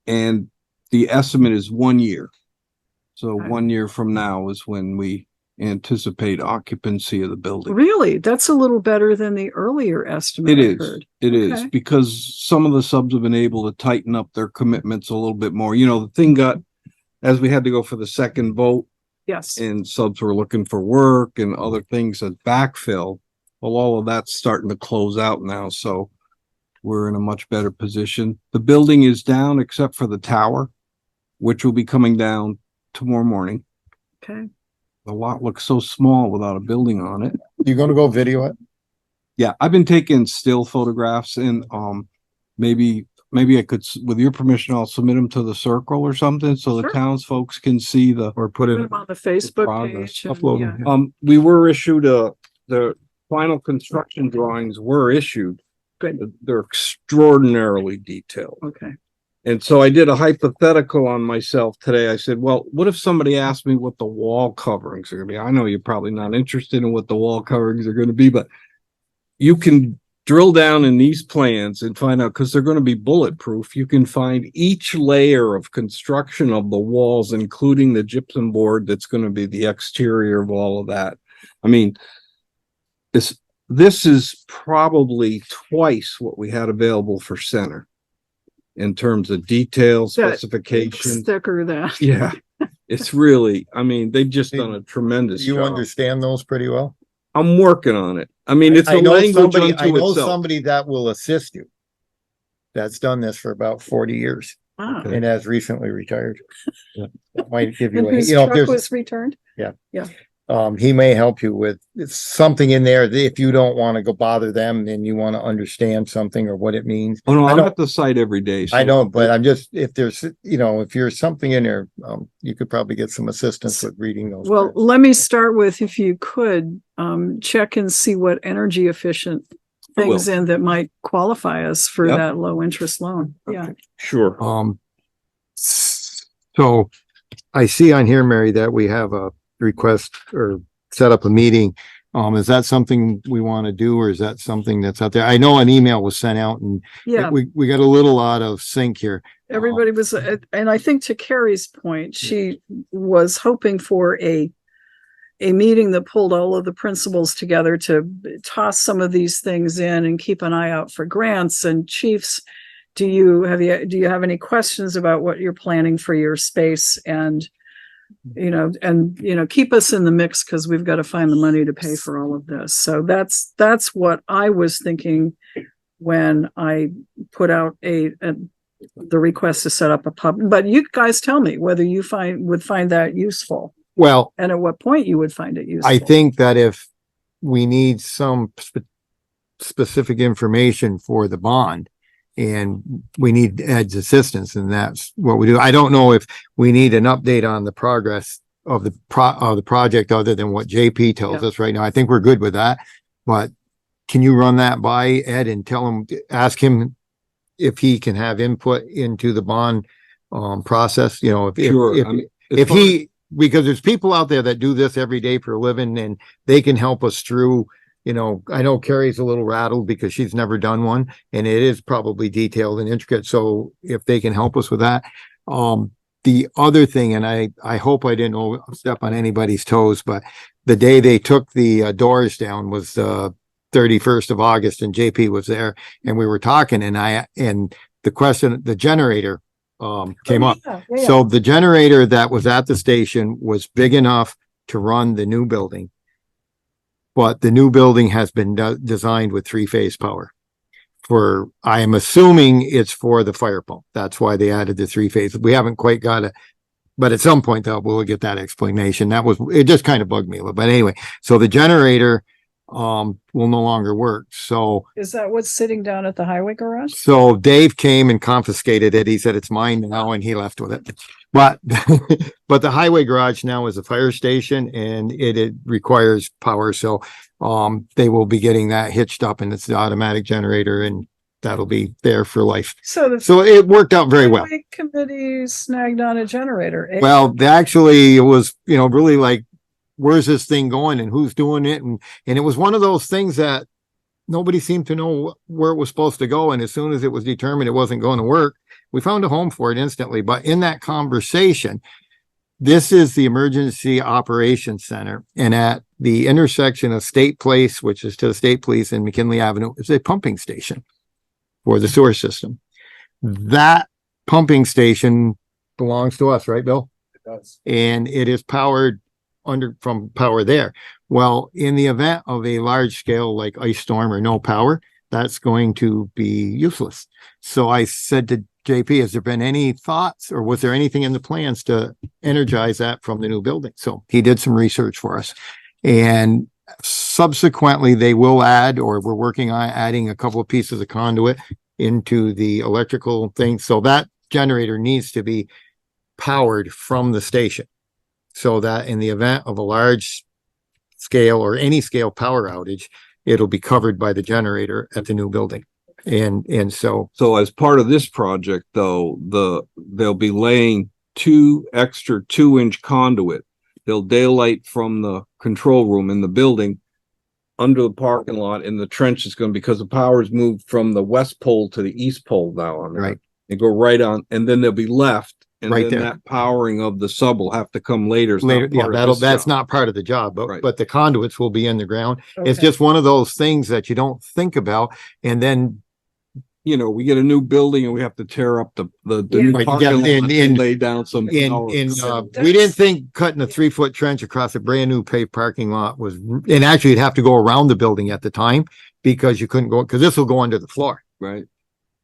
And the estimate is 1 year. So Okay. 1 year from now is when we anticipate occupancy of the building. Really? That's a little better than the earlier estimate. It I is, heard. it is, Okay. because some of the subs have been able to tighten up their commitments a little bit more. You know, the thing got, as we had to go for the second vote Yes. and subs were looking for work and other things as backfill. Well, all of that's starting to close out now, so we're in a much better position. The building is down except for the tower, which will be coming down tomorrow morning. Okay. The lot looks so small without a building on it. You gonna go video it? Yeah, I've been taking still photographs and maybe I could, with your permission, I'll submit them to the Circle or something so the Sure. townsfolk can see or put Put it them on the Facebook progress. page. and- Upload yeah. them. We were issued the final construction drawings were issued. Good. They're extraordinarily detailed. Okay. And so I did a hypothetical on myself today. I said, well, what if somebody asked me what the wall coverings are gonna be? I know you're probably not interested in what the wall coverings are gonna be, but you can drill down in these plans and find out, because they're gonna be bulletproof. You can find each layer of construction of the walls, including the gypsum board that's gonna be the exterior of all of that. I mean, this is probably twice what we had available for center in terms of detail, That specification. Sticker that. Yeah, it's really, I mean, they've just done a tremendous You job. understand those pretty well? I'm working on it. I mean, it's I a know language somebody, I unto know itself. somebody that will assist you. That's done this for about 40 years Wow. Okay. and has recently retired. Yeah. That might give And you, whose you know, if truck there's, was returned? he may help you with something in there. If you don't want to go bother them and you want to understand something or what it means. Oh, no, I I'm don't- at the site every day. I so- know, but I'm just, if there's, you know, if there's something in there, you could probably get some assistance with reading those. Well, parts. let me start with, if you could, check and see what energy efficient I will. things in that might qualify us for Yep. that low interest loan. Yeah. Sure. So I see on here, Mary, that we have a request or set up a meeting. Is that something we want to do, or is that something that's out there? I know an email was sent out and Yeah. we got a little out of sync here. Everybody was, and I think to Kari's point, she was hoping for a meeting that pulled all of the principals together to toss some of these things in and keep an eye out for grants. And chiefs, do you have any questions about what you're planning for your space? And keep us in the mix, because we've got to find the money to pay for all of this. So that's what I was thinking when I put out the request to set up a pub. But you guys tell me whether you would find that useful, Well, and at what point you would find it useful. I think that if we need some specific information for the bond and we need Ed's assistance, and that's what we do. I don't know if we need an update on the progress of the project other than what JP tells Yeah. us right now. I think we're good with that, but can you run that by Ed and ask him if he can have input into the bond process? You know, Sure. I mean, as if far he, because there's people out there that do this every day for a living and they can help us through, you know, I know Kari's a little rattled because she's never done one and it is probably detailed and intricate. So if they can help us with that. The other thing, and I hope I didn't step on anybody's toes, but the day they took the doors down was the 31st of August and JP was there and we were talking and the question, the generator came up. Yeah. So the generator that was at the station was big enough to run the new building. But the new building has been designed with 3-phase power. I am assuming it's for the fire pump. That's why they added the 3-phase. We haven't quite got but at some point though, we'll get that explanation. It just kind of bugged me a little, but anyway, so the generator will no longer work. So Is that what's sitting down at the highway garage? so Dave came and confiscated it. He said, it's mine now, and he left with it. But, but the highway garage now is a fire station and it requires power. So, they will be getting that hitched up and it's the automatic generator and that'll be there for life. So So it worked out very well. the committee snagged on a generator. eh? Well, actually, it was, really like, where's this thing going and who's doing it? And it was one of those things that nobody seemed to know where it was supposed to go. And as soon as it was determined it wasn't going to work, we found a home for it instantly. But in that conversation, this is the Emergency Operations Center. And at the intersection of State Place, which is to the State Police, and McKinley Avenue, is a pumping station for the sewer system. That pumping station belongs to us, right, Bill? It does. And it is powered from power there. Well, in the event of a large scale like ice storm or no power, that's going to be useless. So I said to JP, has there been any thoughts or was there anything in the plans to energize that from the new building? So he did some research for us. And subsequently they will add, or we're working on adding a couple of pieces of conduit into the electrical thing. So that generator needs to be powered from the station, so that in the event of a large scale or any scale power outage, it'll be covered by the generator at the new building. And so as part of this project, though, they'll be laying 2 extra 2-inch conduit. They'll daylight from the control room in the building under the parking lot in the trench. Is going to, because the power is moved from the west pole to the east pole now on there. Right. They go right on, and then they'll be left. And Right then there. that powering of the sub will have to come later. It's not later, yeah, part of this that's job. not part of the job, but Right. but the conduits will be in the ground. It's Okay. just one of those things that you don't think about. And then We get a new building and we have to tear up the Yeah. new Right, parking yeah, lot and- and lay down some. in power. we didn't think cutting a 3-foot trench across a brand new paved parking lot was, and actually you'd have to go around the building at the time because you couldn't go, because this will go under the floor. Right.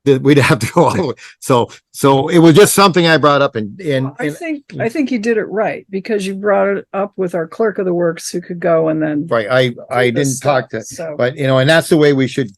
We'd have to go all the way. So it was just something I brought up and I think you did it right, because you brought it up with our clerk of the works who could go and then. right, I do the didn't talk to, stuff, so. but and that's the way we should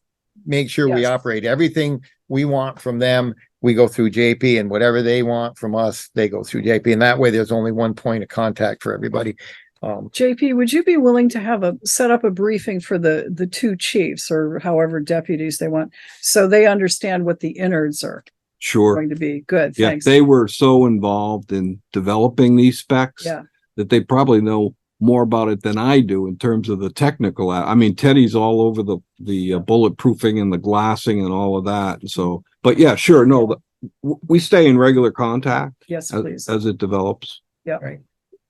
make sure we Yes. operate. Everything we want from them, we go through JP, and whatever they want from us, they go through JP. And that way there's only one point of contact for everybody. JP, would you be willing to set up a briefing for the 2 chiefs or however deputies they want, so they understand what the innards are Sure. going to be? Good, Yeah, thanks. they were so involved in developing these specs. Yeah. That they probably know more about it than I do in terms of the technical. I mean, Teddy's all over the bulletproofing and the glassing and all of that. And so, but yeah, sure. No, we stay in regular contact Yes, please. as it develops. Yeah. Right.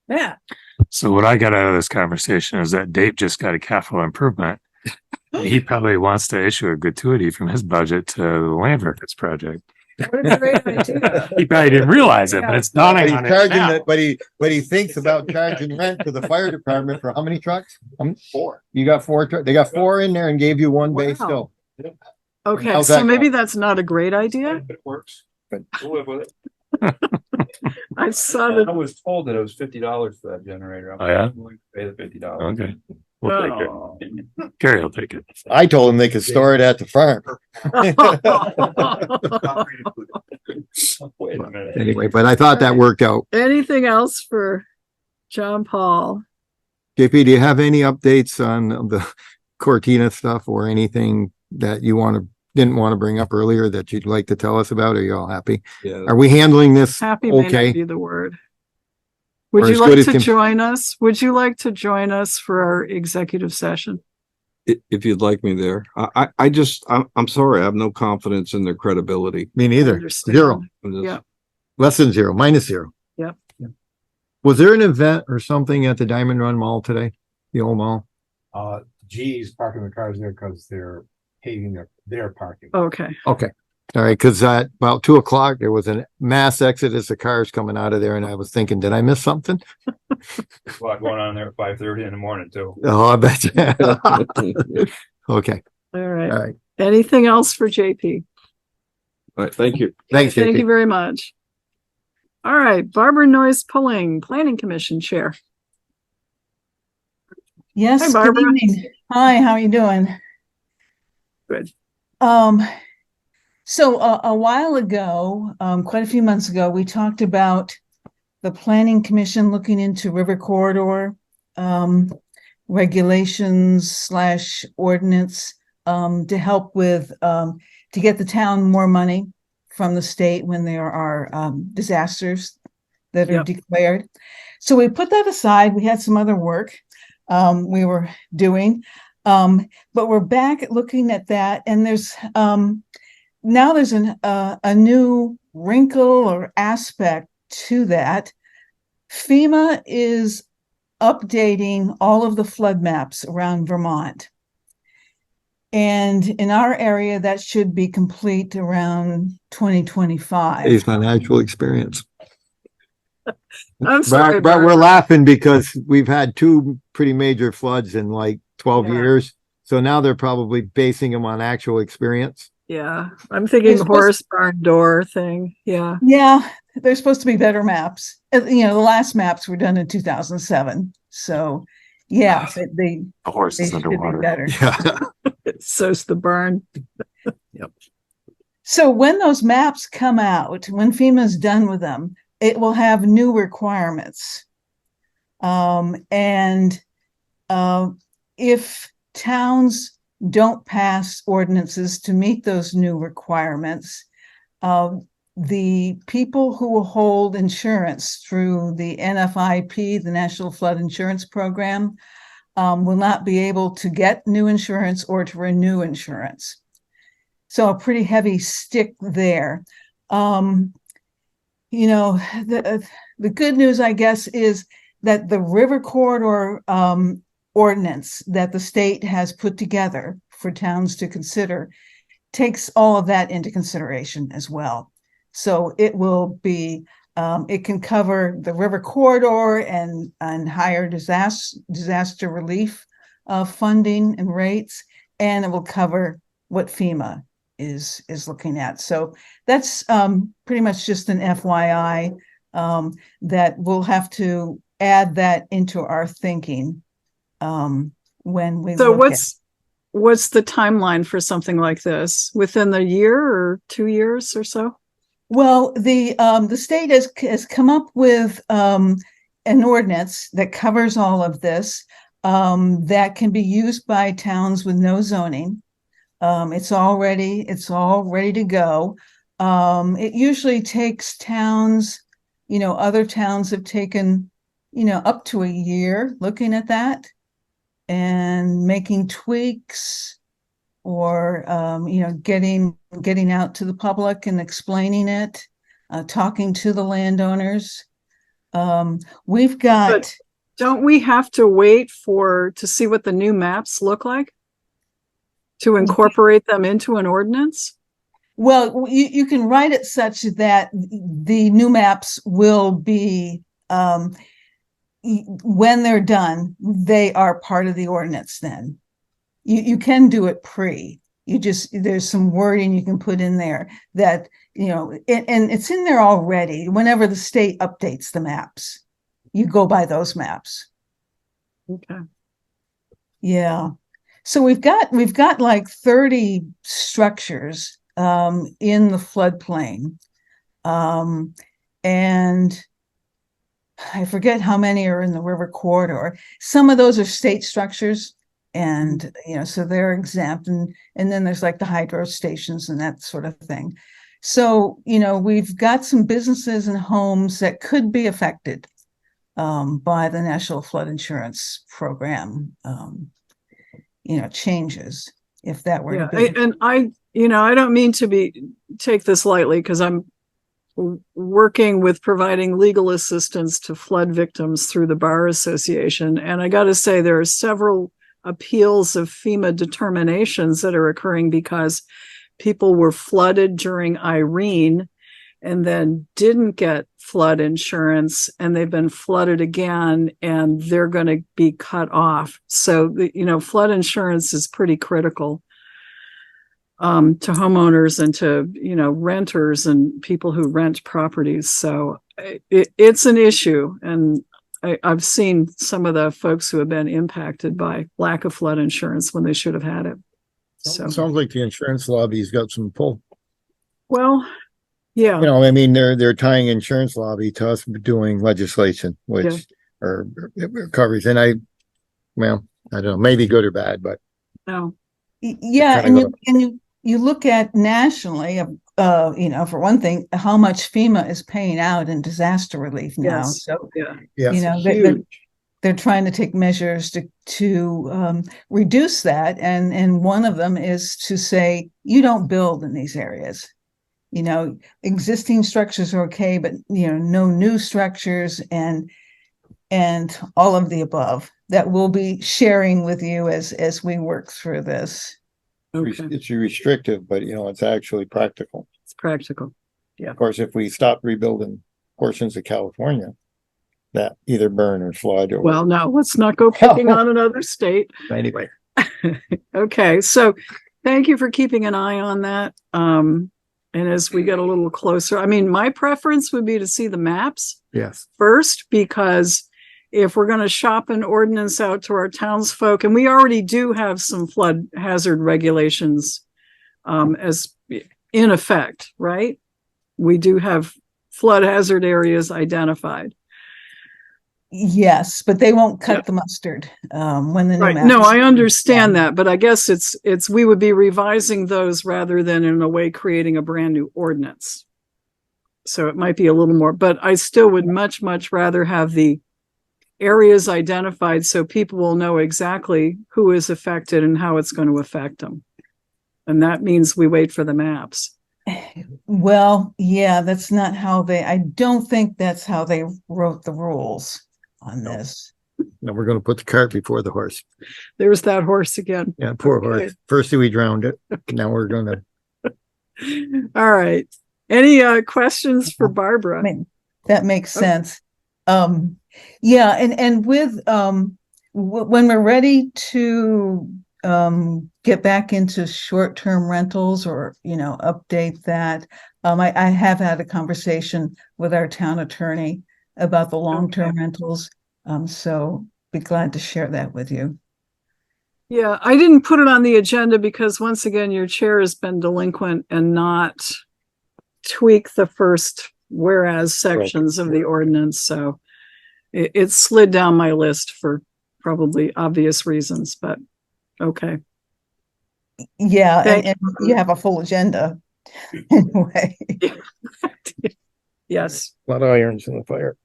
Yeah. So what I got out of this conversation is that Dave just got a capital improvement. He probably wants to issue a gratuity from his budget to the land records project. What a great idea. He probably didn't realize it, but it's dawning on him now. But he thinks about charging rent to the fire department for how many trucks? 4. You got 4 trucks. They got 4 in there and gave you 1 base Wow. still. Okay, How's so that maybe go? that's not a great idea. It works. Good. We'll live with it. I saw I that. was told that it was $50 for that generator. Oh, yeah? I'm willing to pay the $50. Okay. We'll take Oh. it. Gary will take it. I told him they could store it at the farm. Wait a minute. Anyway, but I thought that worked out. Anything else for John Paul? JP, do you have any updates on the Cortina stuff or anything that you didn't want to bring up earlier that you'd like to tell us about? Are you all happy? Yeah. Are we handling this Happy may okay? not be the word. Would Or you as like good as to can- join us? Would you like to join us for our executive session? If you'd like me there. I'm sorry. I have no confidence in their credibility. Me neither. Understand. 0. I'm just- Yeah. Less than 0, -0. Yep. Was there an event or something at the Diamond Run Mall today? The old mall? G's parking the cars there because they're paving their parking. Okay. Okay. All right. Cause at about 2:00, there was a mass exodus of cars coming out of there. And I was thinking, did I miss something? There's a lot going on there at 5:30 in the morning too. Oh, I bet you. Okay. All right. All right. Anything else for JP? All right. Thank you. Thanks, Thank you JP. very much. All right, Barbara Noyes Pulling, Planning Commission Chair. Yes, Hi, good Barbara. evening. Hi, how are you doing? Good. So a while ago, quite a few months ago, we talked about the Planning Commission looking into river corridor regulations / ordinance to help with, to get the town more money from the state when there are, disasters that are Yep. declared. So we put that aside. We had some other work, we were doing. But we're back looking at that, and there's, now there's a new wrinkle or aspect to that. FEMA is updating all of the flood maps around Vermont. And in our area, that should be complete around 2025. Based on actual experience. I'm sorry, But we're Bert. laughing because we've had two pretty major floods in like 12 Yeah. years. So now they're probably basing them on actual experience. Yeah, I'm thinking They're horse barn door thing. Yeah. Yeah, there's supposed to be better maps. You know, the last maps were done in 2007. So, yeah, they The horse they is should be underwater. better. Yeah. So's the barn. So when those maps come out, when FEMA's done with them, it will have new requirements. And if towns don't pass ordinances to meet those new requirements, the people who will hold insurance through the NFIP, the National Flood Insurance Program, will not be able to get new insurance or to renew insurance. So a pretty heavy stick there. You know, the good news, I guess, is that the river corridor ordinance that the state has put together for towns to consider takes all of that into consideration as well. So it will be, it can cover the river corridor and higher disaster relief funding and rates, and it will cover what FEMA is looking at. So that's pretty much just an FYI, that we'll have to add that into our thinking when we So look what's the timeline for something like this? Within the year or 2 years or so? Well, the state has come up with an ordinance that covers all of this, that can be used by towns with no zoning. It's all ready to go. It usually takes towns, you know, other towns have taken, you know, up to a year looking at that and making tweaks, or you know, getting out to the public and explaining it, talking to the landowners. We've got. But don't we have to wait to see what the new maps look like to incorporate them into an ordinance? Well, you can write it such that the new maps will be, when they're done, they are part of the ordinance then. You can do it there's some wording you can put in there that, you know, and it's in there already. Whenever the state updates the maps, you go by those maps. Okay. Yeah. So we've got like 30 structures in the floodplain. And I forget how many are in the river corridor. Some of those are state structures, and you know, so they're exempt, and then there's like the hydro stations and that sort of thing. So, you know, we've got some businesses and homes that could be affected by the National Flood Insurance Program, you know, changes, if that were to be. And I don't mean to take this lightly, because I'm working with providing legal assistance to flood victims through the Bar Association. And I got to say, there are several appeals of FEMA determinations that are occurring because people were flooded during Irene and then didn't get flood insurance, and they've been flooded again and they're going to be cut off. So, you know, flood insurance is pretty critical to homeowners and to, you know, renters and people who rent properties. So it's an issue. And I've seen some of the folks who have been impacted by lack of flood insurance when they should have had it. So Sounds like the insurance lobby's got some pull. Well, yeah. You know, I mean, they're tying insurance lobby to us doing legislation, which covers. And I don't know, maybe good or bad, but No. Yeah, kinda go- and you look at nationally, for one thing, how much FEMA is paying out in disaster relief now. Yes. So, Yeah. Yeah. they're trying to take measures to reduce that. And one of them is to say, you don't build in these areas. Existing structures are okay, but no new structures and all of the above that we'll be sharing with you as we work through this. Okay. It's restrictive, but it's actually practical. It's practical. Of course, if we stop rebuilding portions of California that either burn or flood or. Well, now let's not go picking on another state. Anyway. Okay, so thank you for keeping an eye on that. And as we get a little closer, I mean, my preference would be to see the maps Yes. first, because if we're going to shop an ordinance out to our townsfolk, and we already do have some flood hazard regulations as in effect, right? We do have flood hazard areas identified. Yes, but they won't cut the mustard when the new Right. maps. No, I understand that, but I guess it's we would be revising those rather than in a way creating a brand new ordinance. So it might be a little more, but I still would much rather have the areas identified so people will know exactly who is affected and how it's going to affect them. And that means we wait for the maps. Well, yeah, that's not how I don't think that's how they wrote the rules on this. Now we're going to put the cart before the horse. There's that horse again. Yeah, poor Okay. horse. First we drowned it. Now we're going to. All right. Any questions for Barbara? I mean, that makes sense. Yeah, and with when we're ready to get back into short-term rentals or update that, I have had a conversation with our town attorney about the long-term rentals. So be glad to share that with you. Yeah, I didn't put it on the agenda because once again, your chair has been delinquent and not tweak the first whereas sections of the ordinance. So it slid down my list for probably obvious reasons, but okay. Yeah, and you have a full agenda anyway. Yes. A lot of irons in the fire.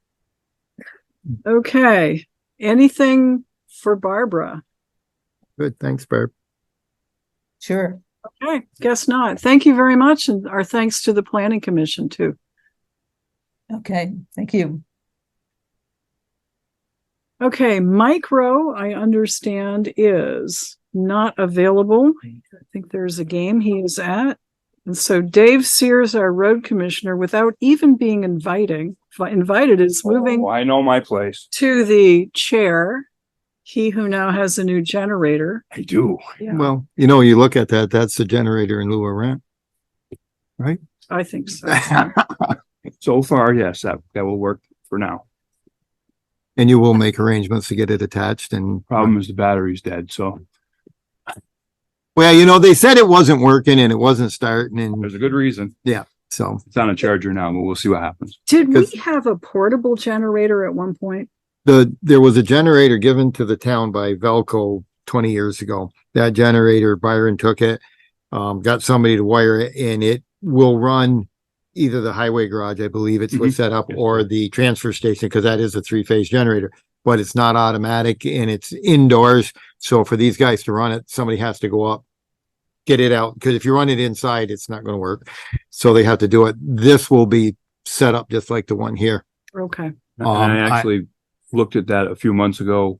Okay. Anything for Barbara? Good. Thanks, Barb. Sure. Okay, guess not. Thank you very much. And our thanks to the Planning Commission too. Okay, thank you. Okay, Micro, I understand, is not available. I think there's a game he is at. And so Dave Sears, our road commissioner, without even being invited, is moving I know my place. to the chair. He who now has a new generator. I do. Yeah, Well, you look at that, that's the generator in lieu of rent. Right? I think so. So far, yes, that will work for now. And you will make arrangements to get it attached and. Problem is the battery's dead, so Well, they said it wasn't working and it wasn't starting and there's a good reason. so. It's on a charger now, but we'll see what happens. Did we have a portable generator at one point? There was a generator given to the town by Velco 20 years ago. That generator, Byron took it, got somebody to wire it, and it will run either the highway garage, I believe it's what's set up, or the transfer station, because that is a 3-phase generator, but it's not automatic and it's indoors. So for these guys to run it, somebody has to go up, get it out, because if you run it inside, it's not going to work. So they have to do it. This will be set up just like the one here. Okay. And I actually looked at that a few months ago,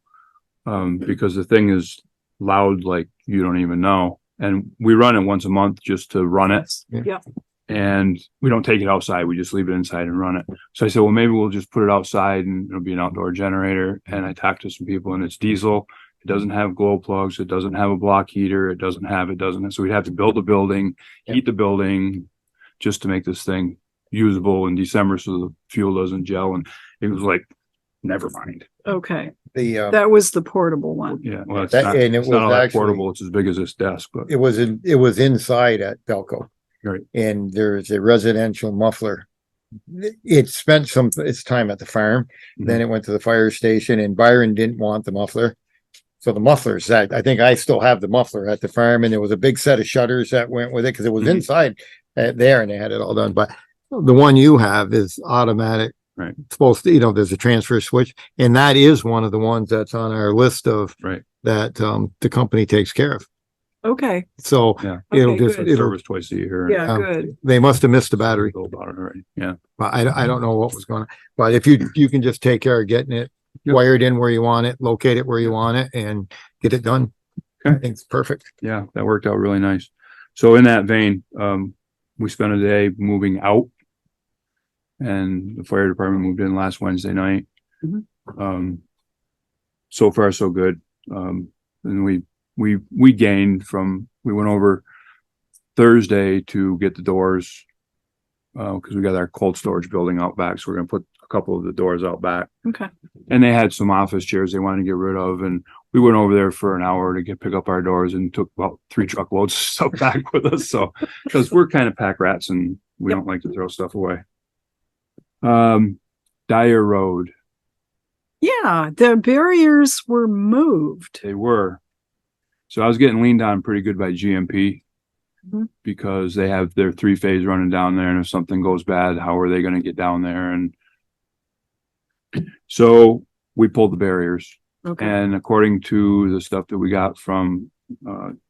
because the thing is loud like you don't even know. And we run it once a month just to run it. Yeah. And we don't take it outside. We just leave it inside and run it. So I said, well, maybe we'll just put it outside and it'll be an outdoor generator. And I talked to some people and it's diesel. It doesn't have glow plugs. It doesn't have a block heater. It doesn't. So we'd have to build a building, heat the building just to make this thing usable in December so the fuel doesn't gel. And it was like, never mind. Okay. That was the portable one. Yeah. Well, it's That- not, and it it's not was all that actually- portable. It's as big as this desk, but it was inside at Velco. Right. And there's a residential muffler. It spent its time at the farm. Then it went to the fire station and Byron didn't want the muffler. So the mufflers, I think I still have the muffler at the farm, and there was a big set of shutters that went with it because it was inside there and they had it all done. But the one you have is automatic. Right. It's supposed to, there's a transfer switch, and that is one of the ones that's on our list of that the company takes care of. Okay. So Yeah. it'll Okay, just good. it'll Service twice a year. Yeah, good. they must have missed the battery. Go about it already. Yeah. But I don't know what was going on. But if you can just take care of getting it wired in where you want it, locate it where you want it, and get it done. Okay. I think it's perfect. Yeah, that worked out really nice. So in that vein, we spent a day moving out, and the fire department moved in last Wednesday night. So far so good. And we gained from, we went over Thursday to get the doors, because we got our cold storage building out back. So we're going to put a couple of the doors out back. Okay. And they had some office chairs they wanted to get rid of. And we went over there for an hour to pick up our doors, and took about 3 truckloads of stuff back with us. So, because we're kind of pack rats and we don't like to throw stuff away. Dyer Road. Yeah, the barriers were moved. They were. So I was getting leaned on pretty good by GMP, because they have their 3-phase running down there. And if something goes bad, how are they going to get down there? And so we pulled the barriers. Okay. And according to the stuff that we got from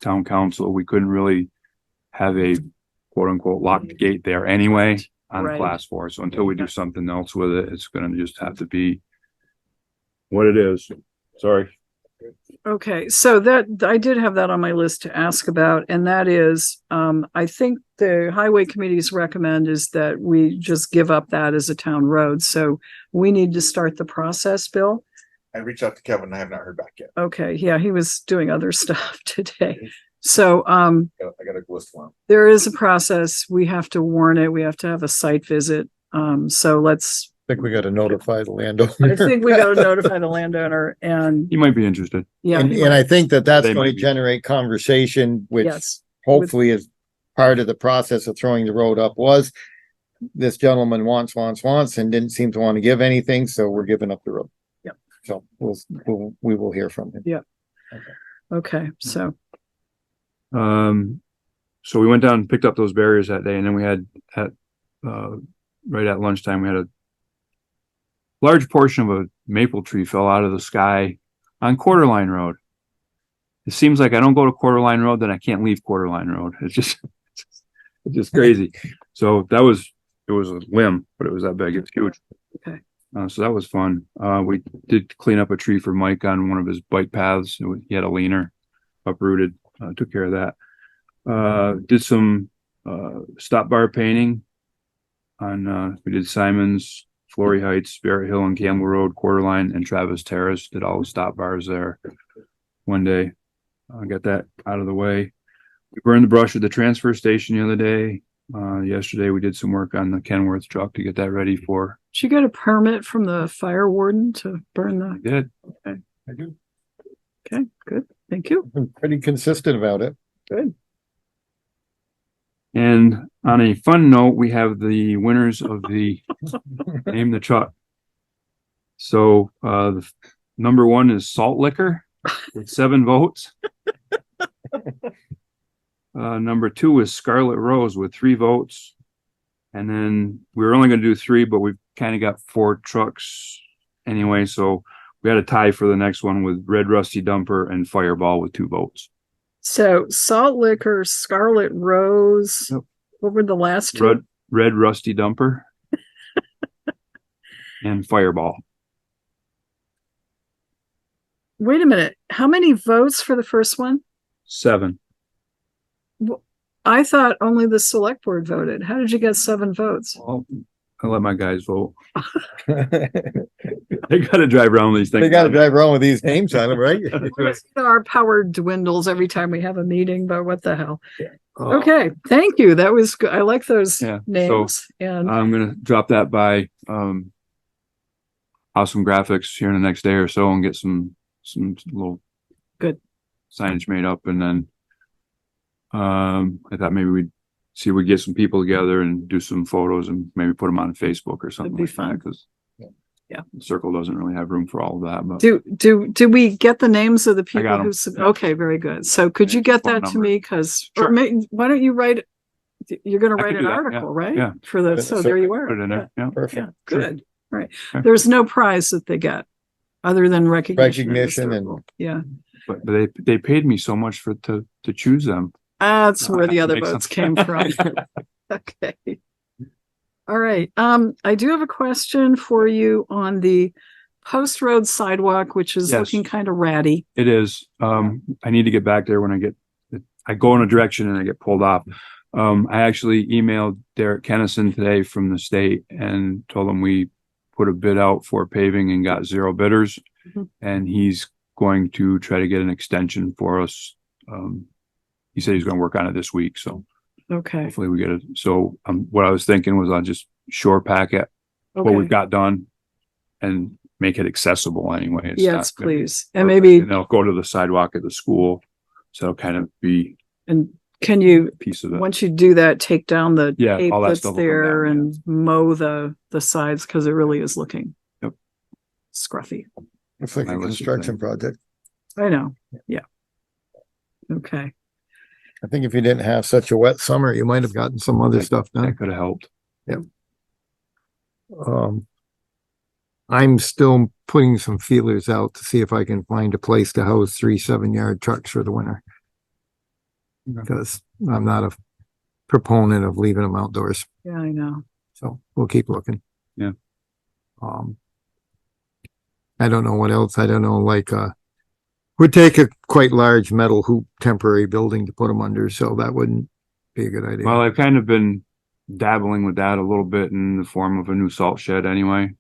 town council, we couldn't really have a quote unquote locked gate there anyway on a class 4. So until we do something else with it, it's going to just have to be what it is. Sorry. Okay, so that I did have that on my list to ask about, and that is, I think the highway committee's recommend is that we just give up that as a town road. So we need to start the process, Bill. I reached out to Kevin. I have not heard back yet. Okay, yeah, he was doing other stuff today. So, I got a list for him. there is a process. We have to warn it. We have to have a site visit. So let's, I think we got to notify the landowner. I think we got to notify the landowner, and You might be interested. yeah. And I think that that's They going might to be. generate conversation, which Yes. hopefully is part of the process of throwing the road up was this gentleman wants, and didn't seem to want to give anything. So we're giving up the road. Yep. So we will hear from him. Yeah. Okay, so, So we went down and picked up those barriers that day, and then we had right at lunchtime, we had a large portion of a maple tree fell out of the sky on Quarterline Road. It seems like I don't go to Quarterline Road, then I can't leave Quarterline Road. It's just crazy. So it was a limb, but it was that big. It's huge. okay. So that was fun. We did clean up a tree for Mike on one of his bike paths. He had a leaner uprooted. Took care of that. Did some stop bar painting on we did Simon's, Flory Heights, Barrett Hill and Campbell Road, Quarterline, and Travis Terrace. Did all the stop bars there one day. I got that out of the way. We burned the brush at the transfer station the other day. Yesterday we did some work on the Kenworth truck to get that ready for. Did you get a permit from the fire warden to burn the? Did. Okay. I do. Okay, good. Thank you. Been pretty consistent about it. Good. And on a fun note, we have the winners of the Name the Truck. So the number 1 is Salt Liquor with 7 votes. Number 2 is Scarlet Rose with 3 votes. And then we were only going to do 3, but we've kind of got 4 trucks anyway. So we had a tie for the next one with Red Rusty Dumper and Fireball with 2 votes. So Salt Liquor, Scarlet Rose, what were the last 2? Red Rusty Dumper and Fireball. Wait a minute. How many votes for the first one? 7. I thought only the select board voted. How did you get 7 votes? Well, I let my guys vote. They got to drive around these things. They got to drive around with these names on them, right? Our power dwindles every time we have a meeting, but what the hell? Oh. Okay, thank you. That was good. I like those Yeah, names. And I'm gonna drop that by Awesome Graphics here in the next day or so and get some little good signage made up, and then I thought maybe we'd see if we get some people together and do some photos and maybe put them on Facebook or something. That'd be like that, 'cause Yeah. The circle doesn't really have room for all of that, but Do we get the names of the people got 'em. who, okay, very good. So could you get Phone that to number. me? Cause, Sure. why don't you write, you're gonna I write can an do that, article, right? yeah. For the, so there you are. put it in there. Yeah. Yeah, Perfect. good. Right. Okay. There's no prize that they get other than recognition. of the Recognition and- circle. Yeah. But they paid me so much to choose them. That's where the other Makes votes sense. came from. Okay. All right. I do have a question for you on the post road sidewalk, which is Yes. looking kind of ratty. It is. I need to get back there when I go in a direction and I get pulled off. I actually emailed Derek Kennison today from the state and told him we put a bid out for paving and got 0 bidders. Mhm. And he's going to try to get an extension for us. He said he's going to work on it this week. So Okay. hopefully we get it. So, what I was thinking was I'll just shore pack it, what Okay. we've got done and make it accessible anyway. It's Yes, not gonna be please. And perfect. maybe, And they'll go to the sidewalk at the school. So it'll kind of be and can you, a piece of it. once you do that, take down the Yeah, tape all that that's stuff will come there down, and mow the sides because it really is looking Yep. scruffy. Looks like My a list of construction things. project. I know. Yeah. Okay. I think if you didn't have such a wet summer, you might have gotten some other stuff done. That could have helped. I'm still putting some feelers out to see if I can find a place to house 3 7-yard trucks for the winter. Because I'm not a proponent of leaving them outdoors. Yeah, I know. So we'll keep looking. Yeah. I don't know what else. I don't know, would take a quite large metal hoop temporary building to put them under, so that wouldn't be a good idea. Well, I've kind of been dabbling with that a little bit in the form of a new salt shed anyway.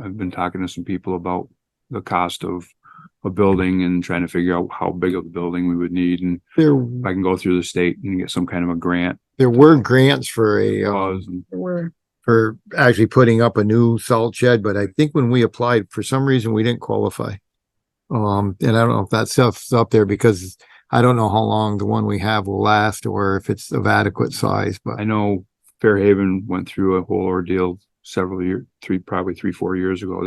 I've been talking to some people about the cost of a building and trying to figure out how big of a building we would need. And there, if I can go through the state and get some kind of a grant. there were grants for for actually putting up a new salt shed, but I think when we applied, for some reason, we didn't qualify. And I don't know if that stuff's up there because I don't know how long the one we have will last or if it's of adequate size, but I know Fairhaven went through a whole ordeal several years, probably 3-4 years ago.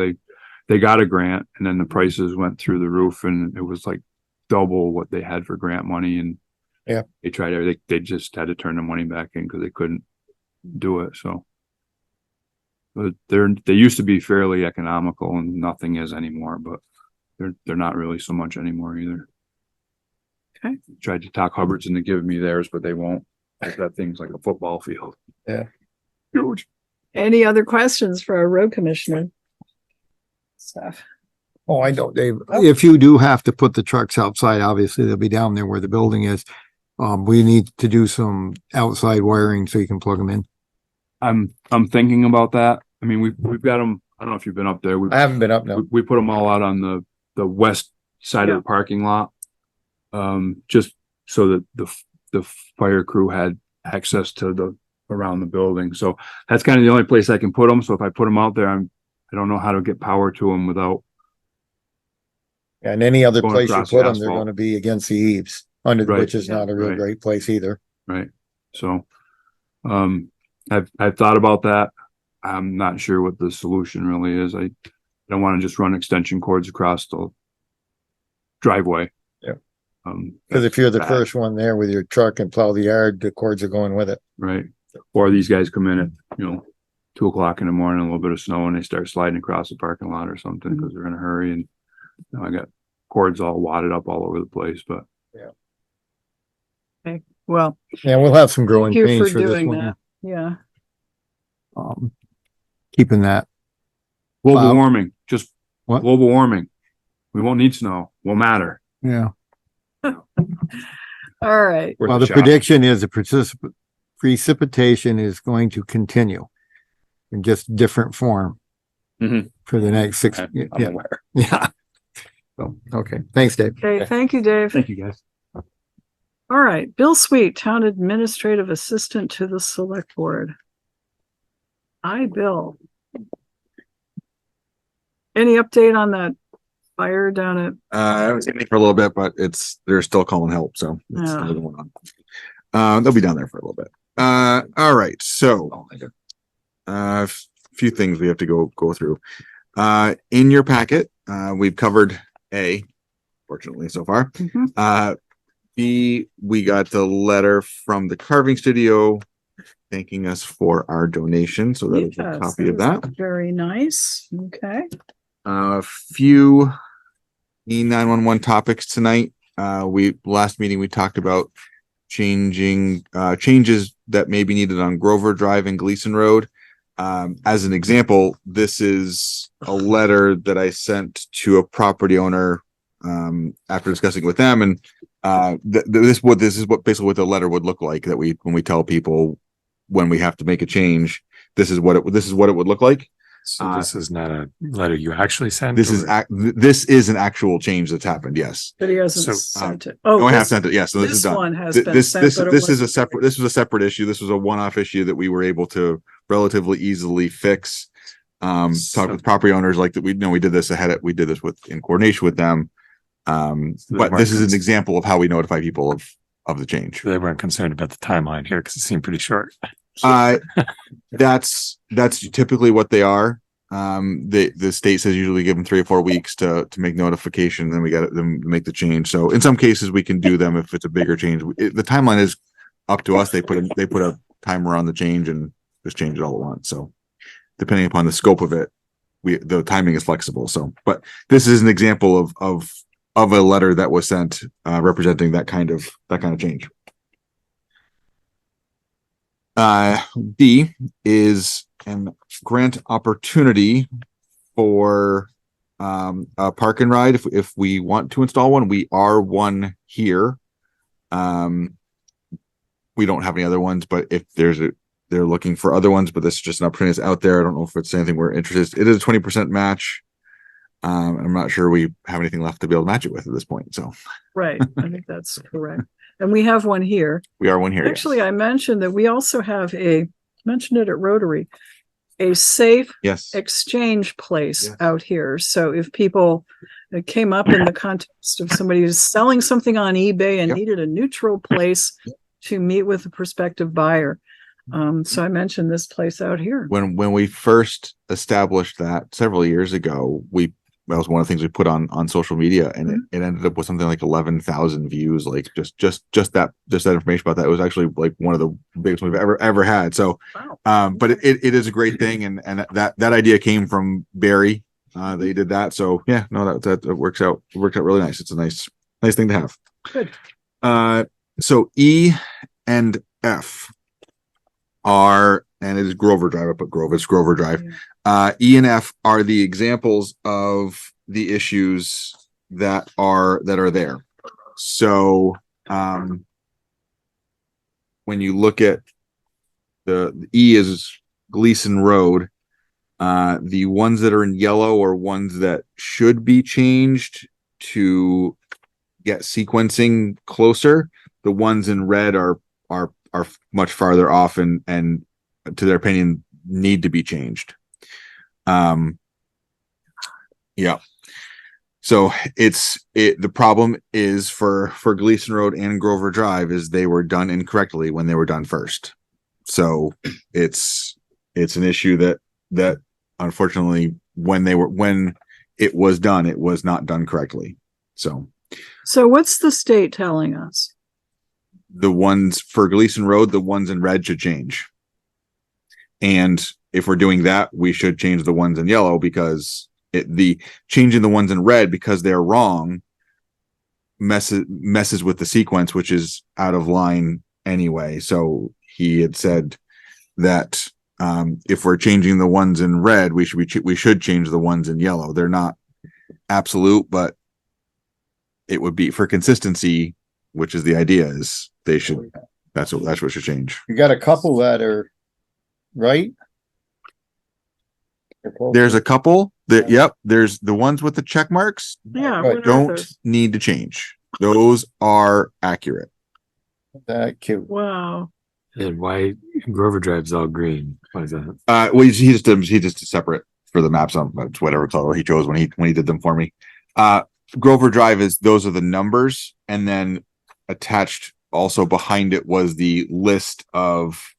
They got a grant and then the prices went through the roof and it was like double what they had for grant money. And yeah, they tried everything. They just had to turn the money back in because they couldn't do it. So, but they used to be fairly economical and nothing is anymore, but they're not really so much anymore either. Okay. Tried to talk Hubbard's into giving me theirs, but they won't. That thing's like a football field. Yeah. Huge. Any other questions for our road commissioner? Stuff. oh, I don't, Dave. If you do have to put the trucks outside, obviously they'll be down there where the building is. We need to do some outside wiring so you can plug them in. I'm thinking about that. I mean, we've got them. I don't know if you've been up there. I haven't been up now. We put them all out on the west side Yeah. of the parking lot. Just so that the fire crew had access to around the building. So that's kind of the only place I can put them. So if I put them out there, I don't know how to get power to them without. And any other Going place you across put the them, they're asphalt. going to be against the eaves, Right. which is not a real Right. great place either. Right. So, I've thought about that. I'm not sure what the solution really is. I don't want to just run extension cords across the driveway. Yeah. Because if you're the bad. first one there with your truck and plow the yard, the cords are going with it. Right. Or these guys come in at, 2:00 in the morning, a little bit of snow and they start sliding across the parking lot or something because they're in a hurry. And I got cords all wadded up all over the place, but Okay. Well, Yeah, we'll have some growing thank you pains for for this doing one. that. Yeah. Keeping that. global Wow. warming, just What? global warming. We won't need snow. Won't matter. Yeah. All right. Worth Well, a the shot. prediction is precipitation is going to continue in just different form Mhm. for the next 6. I'm Yeah. aware. Yeah. So, okay. Thanks, Dave. Okay. Thank you, Dave. Thank you, guys. All right. Bill Sweet, Town Administrative Assistant to the Select Board. Hi, Bill. Any update on that fire down at, I haven't seen it for a little bit, but they're still calling help, so it's Yeah. still going on. They'll be down there for a little bit. All right, so few things we have to go through. In your packet, we've covered A, fortunately so far. B, we got the letter from the carving studio thanking us for our donation. So that is a Yes, copy of that. Very nice. Okay. A few E911 topics tonight. Last meeting we talked about changes that may be needed on Grover Drive and Gleason Road. As an example, this is a letter that I sent to a property owner after discussing with them, and this is basically what the letter would look like, that when we tell people when we have to make a change, this is what it would look like. So this is not a letter you actually sent? This is an actual change that's happened. Yes. But he hasn't So, sent it. I have sent it. Yes. So this is done. One has been sent, but this is a separate. This was a separate issue. This was a one-off issue that we were able to relatively easily fix. Talk with property owners like that. We did this in coordination with them. But this is an example of how we notify people of the change. They weren't concerned about the timeline here because it seemed pretty short. That's typically what they are. The state says usually give them 3 or 4 weeks to make notification, then we got them to make the change. So in some cases we can do them if it's a bigger change. The timeline is up to us. They put a timer on the change and just change it all at once. So depending upon the scope of it, the timing is flexible. So, but this is an example of a letter that was sent representing that kind of change. D is an grant opportunity for a park and ride. If we want to install one, we are one here. We don't have any other ones, but if they're looking for other ones, but this is just an opportunity that's out there. I don't know if it's anything we're interested in. It is a 20% match. I'm not sure we have anything left to be able to match it with at this point. So right. I think that's correct. And we have one here. We are one here. Actually, yes. I mentioned that we also have mentioned it at Rotary, a safe exchange place out here. So if people, it came up in the context of somebody who's selling something on eBay and needed a neutral place to meet with a prospective buyer. So I mentioned this place out here. When we first established that several years ago, that was one of the things we put on social media, and it ended up with something like 11,000 views. Like just that information about that. It was actually like one of the biggest we've ever had. So, but it is a great thing, and that idea came from Barry. They did that. So yeah, no, that works out. It worked out really nice. It's a nice thing to have. Good. So E and F are, and it is Grover Drive. I put Grove. It's Grover Drive. E and F are the examples of the issues that are there. So when you look at the E is Gleason Road, the ones that are in yellow are ones that should be changed to get sequencing closer. The ones in red are much farther off and to their opinion need to be changed. So the problem is for Gleason Road and Grover Drive is they were done incorrectly when they were done first. So it's an issue that unfortunately when it was done, it was not done correctly. So what's the state telling us? The ones for Gleason Road, the ones in red should change. And if we're doing that, we should change the ones in yellow, because the changing the ones in red because they're wrong messes with the sequence, which is out of line anyway. So he had said that if we're changing the ones in red, we should change the ones in yellow. They're not absolute, but it would be for consistency, which is the idea, is they should. That's what should change. You got a couple that are right. There's a couple that, there's the ones with the check marks. Yeah, don't need to change. Those are accurate. That cute. Wow. And why Grover Drive's all green? Why is that? Well, he just separate for the maps on whatever color he chose when he did them for me. Grover Drive those are the numbers, and then attached also behind it was the list of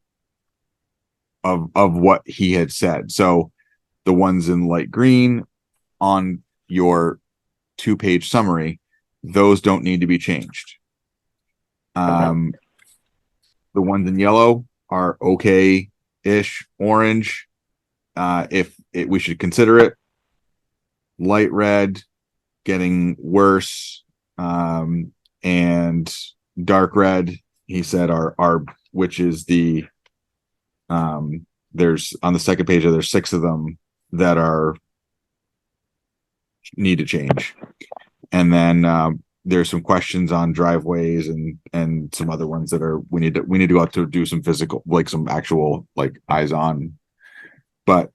what he had said. So the ones in light green on your 2-page summary, those don't need to be changed. The ones in yellow are okay-ish. Orange, we should consider it. Light red, getting worse, and dark red, he said, are which is the there's on the second page, there's 6 of them that need to change. And then there's some questions on driveways and some other ones that are we need to go out to do some physical, like some actual like eyes on. But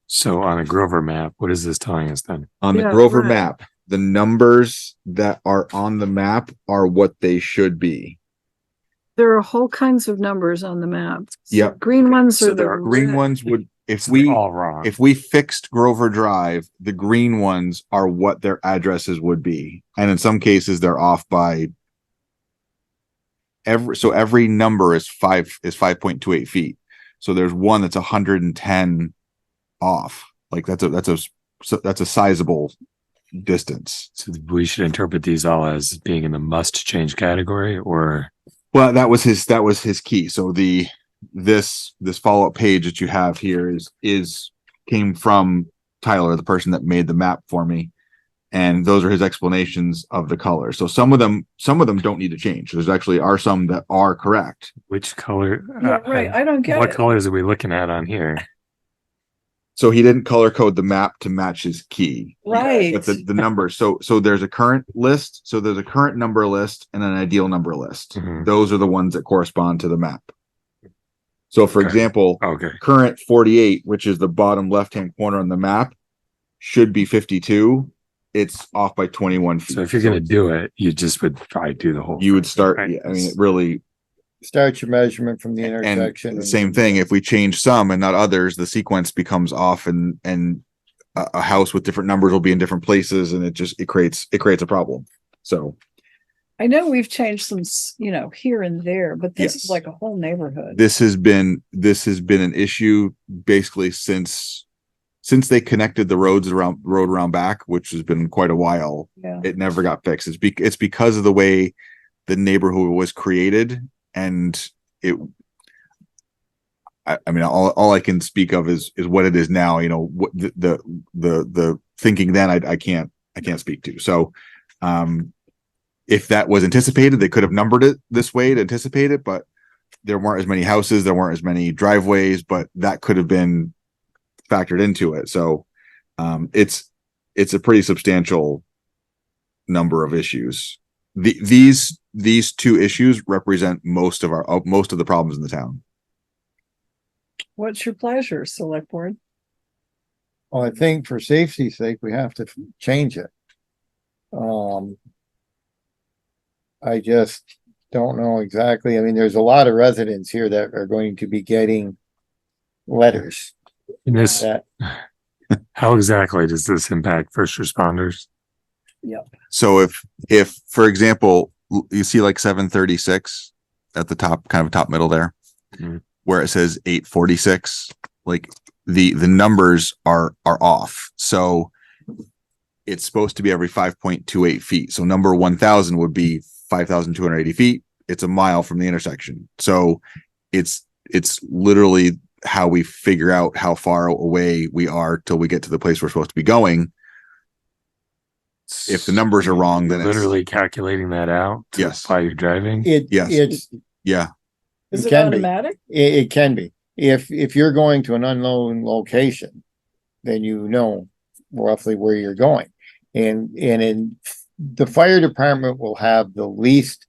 so on a Grover map, what is this telling us then? On the Grover map, the numbers that are on the map are what they should be. There are whole kinds of numbers on the map. Yep. Green ones are the green ones would, if we fixed Grover Drive, the green ones are what their addresses would be. And in some cases they're off by every number is 5.28 feet. So there's one that's 110 off. Like that's a sizable distance. So we should interpret these all as being in the must change category, or well, that was his key. So this follow-up page that you have here came from Tyler, the person that made the map for me, and those are his explanations of the color. So some of them don't need to change. There's actually are some that are correct. Which color? Yeah, right. I don't get what it. colors are we looking at on here? So he didn't color code the map to match his key. Right. But the numbers. So there's a current list. So there's a current number list and an ideal number list. Mm-hmm. Those are the ones that correspond to the map. So for example, current 48, which is the bottom left-hand corner on the map, should be 52. It's off by 21 feet. So if you're going to do it, you just would probably do the whole You would start. Right? I mean, it really start your measurement from the intersection. And the same thing. If we change some and not others, the sequence becomes off, and a house with different numbers will be in different places, and it creates a problem. So I know we've changed some, here and there, but this is like a whole neighborhood. This has been an issue basically since they connected the road around back, which has been quite a while. Yeah. It never got fixed. It's because of the way the neighborhood was created, and I mean, all I can speak of is what it is now. What the thinking then I can't speak to. So, if that was anticipated, they could have numbered it this way to anticipate it, but there weren't as many houses, there weren't as many driveways, but that could have been factored into it. So, it's a pretty substantial number of issues. These 2 issues represent most of the problems in the town. What's your pleasure, Select Board? Well, I think for safety's sake, we have to change it. I just don't know exactly. I mean, there's a lot of residents here that are going to be getting letters. How exactly does this impact first responders? Yep. So if for example, you see like 736 at the top, kind of top middle there, where it says 846, like the numbers are off. So it's supposed to be every 5.28 feet. So number 1000 would be 5,280 feet. It's a mile from the intersection. So it's literally how we figure out how far away we are till we get to the place we're supposed to be going. If the numbers are wrong, then literally calculating that out to apply your driving. Is it automatic? It can be. If you're going to an unknown location, then you know roughly where you're going. And in the fire department will have the least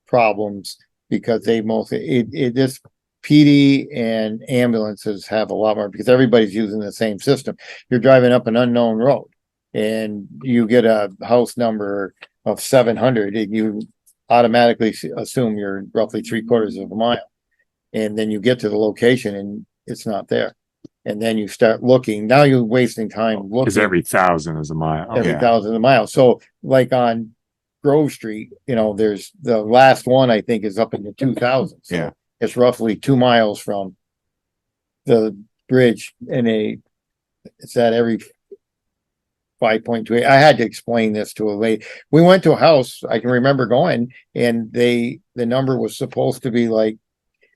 problems because they this PD and ambulances have a lot more because everybody's using the same system. You're driving up an unknown road and you get a house number of 700 and you automatically assume you're roughly 3/4 of a mile. And then you get to the location and it's not there. And then you start looking. Now you're wasting time looking. Because every 1,000 is a mile. Every 1,000 is a mile. So like on Grove Street, there's the last one I think is up in the 2,000. So it's roughly 2 miles from the bridge, and It's at every 5.2. I had to explain this to a lady. We went to a house, I can remember going, and the number was supposed to be like,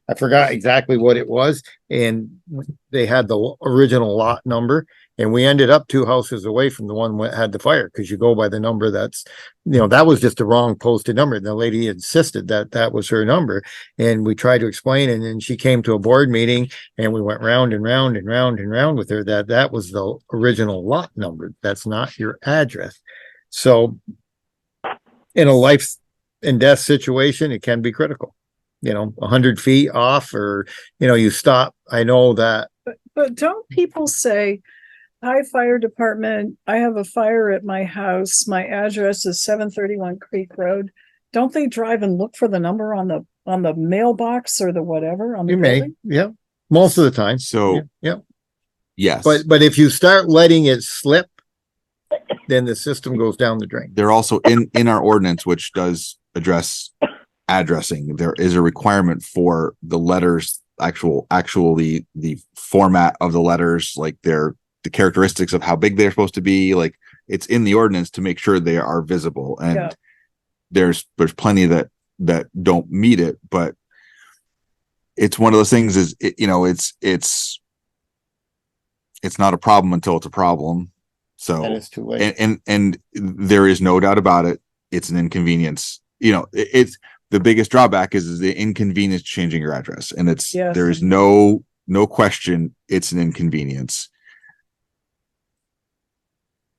I forgot exactly what it was, and they had the original lot number, and we ended up 2 houses away from the one that had the fire, because you go by the number that's, that was just a wrong posted number. And the lady insisted that that was her number, and we tried to explain, and then she came to a board meeting, and we went round and round and round and round with her that that was the original lot number. That's not your address. So in a life and death situation, it can be critical. 100 feet off, or, you stop. I know that. But don't people say, hi, fire department, I have a fire at my house. My address is 731 Creek Road. Don't they drive and look for the number on the mailbox or the whatever on the You may, building? yeah, most of the time. So, yeah. yes. But if you start letting it slip, then the system goes down the drain. They're also in our ordinance, which does address addressing. There is a requirement for the letters, actually the format of the letters, like the characteristics of how big they're supposed to be. Like, it's in the ordinance to make sure they are visible. And there's plenty that don't meet it, but it's one of those things is, it's not a problem until it's a problem. So, And it's too late. And there is no doubt about it. It's an inconvenience. It's the biggest drawback is the inconvenience changing your address. And there is no question. It's an inconvenience.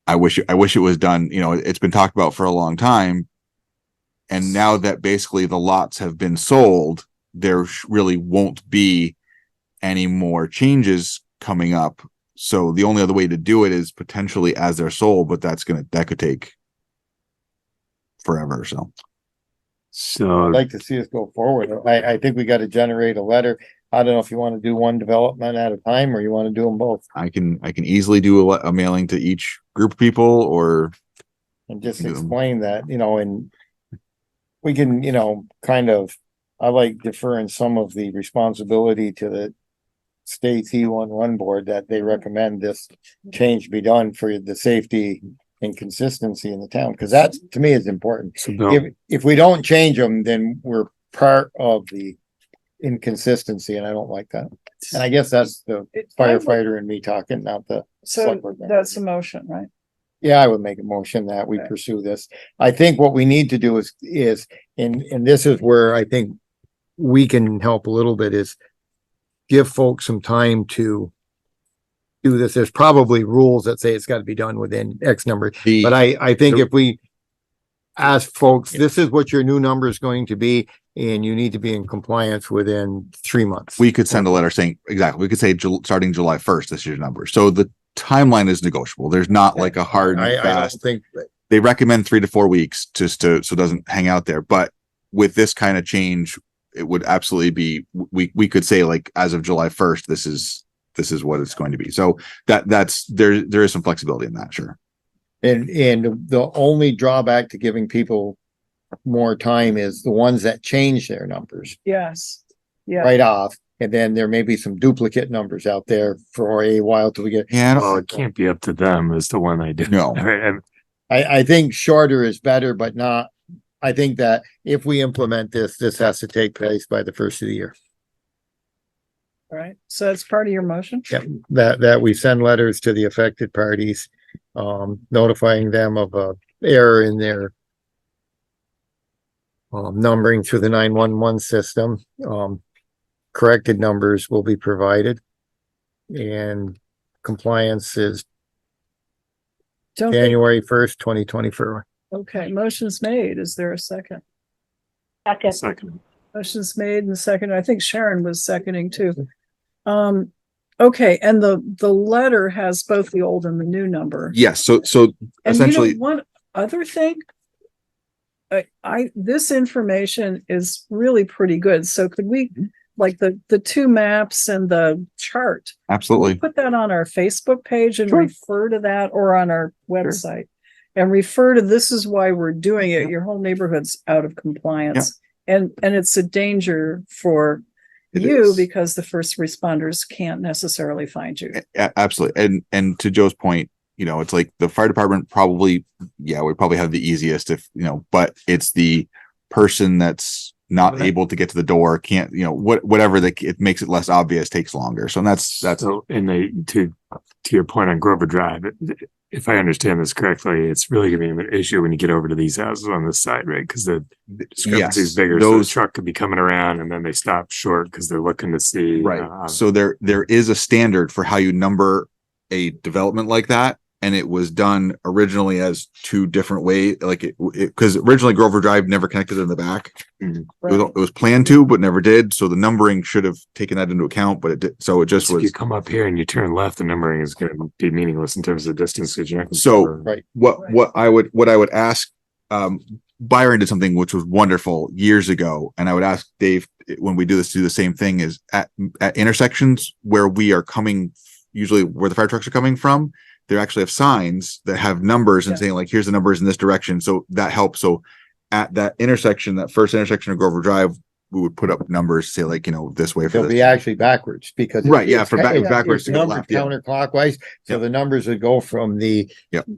I wish it was done. It's been talked about for a long time. And now that basically the lots have been sold, there really won't be any more changes coming up. So the only other way to do it is potentially as they're sold, but that could take forever. So I'd like to see us go forward. I think we got to generate a letter. I don't know if you want to do one development at a time, or you want to do them both. I can easily do a mailing to each group of people, and just explain that, and we can, kind of, I like deferring some of the responsibility to the state E11 board, that they recommend this change be done for the safety and consistency in the town, because that to me is important. So if we don't change them, then we're part of the inconsistency, and I don't like that. And I guess that's the firefighter and me talking, not the select board member. That's a motion, right? Yeah, I would make a motion that we pursue this. I think what we need to do is, and this is where I think we can help a little bit, is give folks some time to do this. There's probably rules that say it's got to be done within X number. But I think if we ask folks, this is what your new number is going to be, and you need to be in compliance within 3 months. we could send a letter saying, exactly, we could say starting July 1st, this is your number. So the timeline is negotiable. There's not like a hard and I don't fast. think They recommend 3 to 4 weeks so it doesn't hang out there. But with this kind of change, it would absolutely be, we could say, like, as of July 1st, this is what it's going to be. So that's there is some flexibility in that, sure. And the only drawback to giving people more time is the ones that change their numbers Yes. Yeah. right off. And then there may be some duplicate numbers out there for a while till we get. well, it can't be up to them as to when they do. No. Right? I think shorter is better, but not, I think that if we implement this has to take place by the first of the year. All right. So that's part of your motion? Yep, that we send letters to the affected parties, notifying them of a error in their numbering through the 911 system. Corrected numbers will be provided, and compliance is Don't January 1st, 2024. Okay, motion's made. Is there a second? Second. Motion's made and second. I think Sharon was seconding too. Okay, and the letter has both the old and the new number. Yes. So And essentially, one other thing, this information is really pretty good. So could we, like the 2 maps and the chart, absolutely. put that on our Facebook page and Sure. refer to that, or on our website and refer to, this is why we're doing it. Your whole neighborhood's out of compliance. And it's a danger for you is. because the first responders can't necessarily find you. Absolutely. And to Joe's point, you know, it's like the fire department probably, yeah, we probably have the easiest if, you know, but it's the person that's not able to get to the door, can't, you know, whatever that it makes it less obvious takes longer. So that's So, and to your point on Grover Drive, if I understand this correctly, it's really gonna be an issue when you get over to these houses on this side, right? Because the discrepancy is bigger, so the truck could be coming around and then they stop short because they're looking to see. right. So there is a standard for how you number a development like that. And it was done originally as two different ways, like it because originally Grover Drive never connected in the back. It was planned to, but never did. So the numbering should have taken that into account, but it did. So it just was. If you come up here and you turn left, the numbering is going to be meaningless in terms of distance. So right. What I would ask, Byron did something which was wonderful years ago, and I would ask Dave when we do this to do the same thing is at intersections where we are coming, usually where the fire trucks are coming from. They actually have signs that have numbers and saying like, here's the numbers in this direction. So that helps. So at that intersection, that first intersection of Grover Drive, we would put up numbers, say like, you know, this way for They'll this. be actually backwards because right. Yeah. For backwards to go numbered left. Yeah. Counterclockwise. So the numbers would go from the,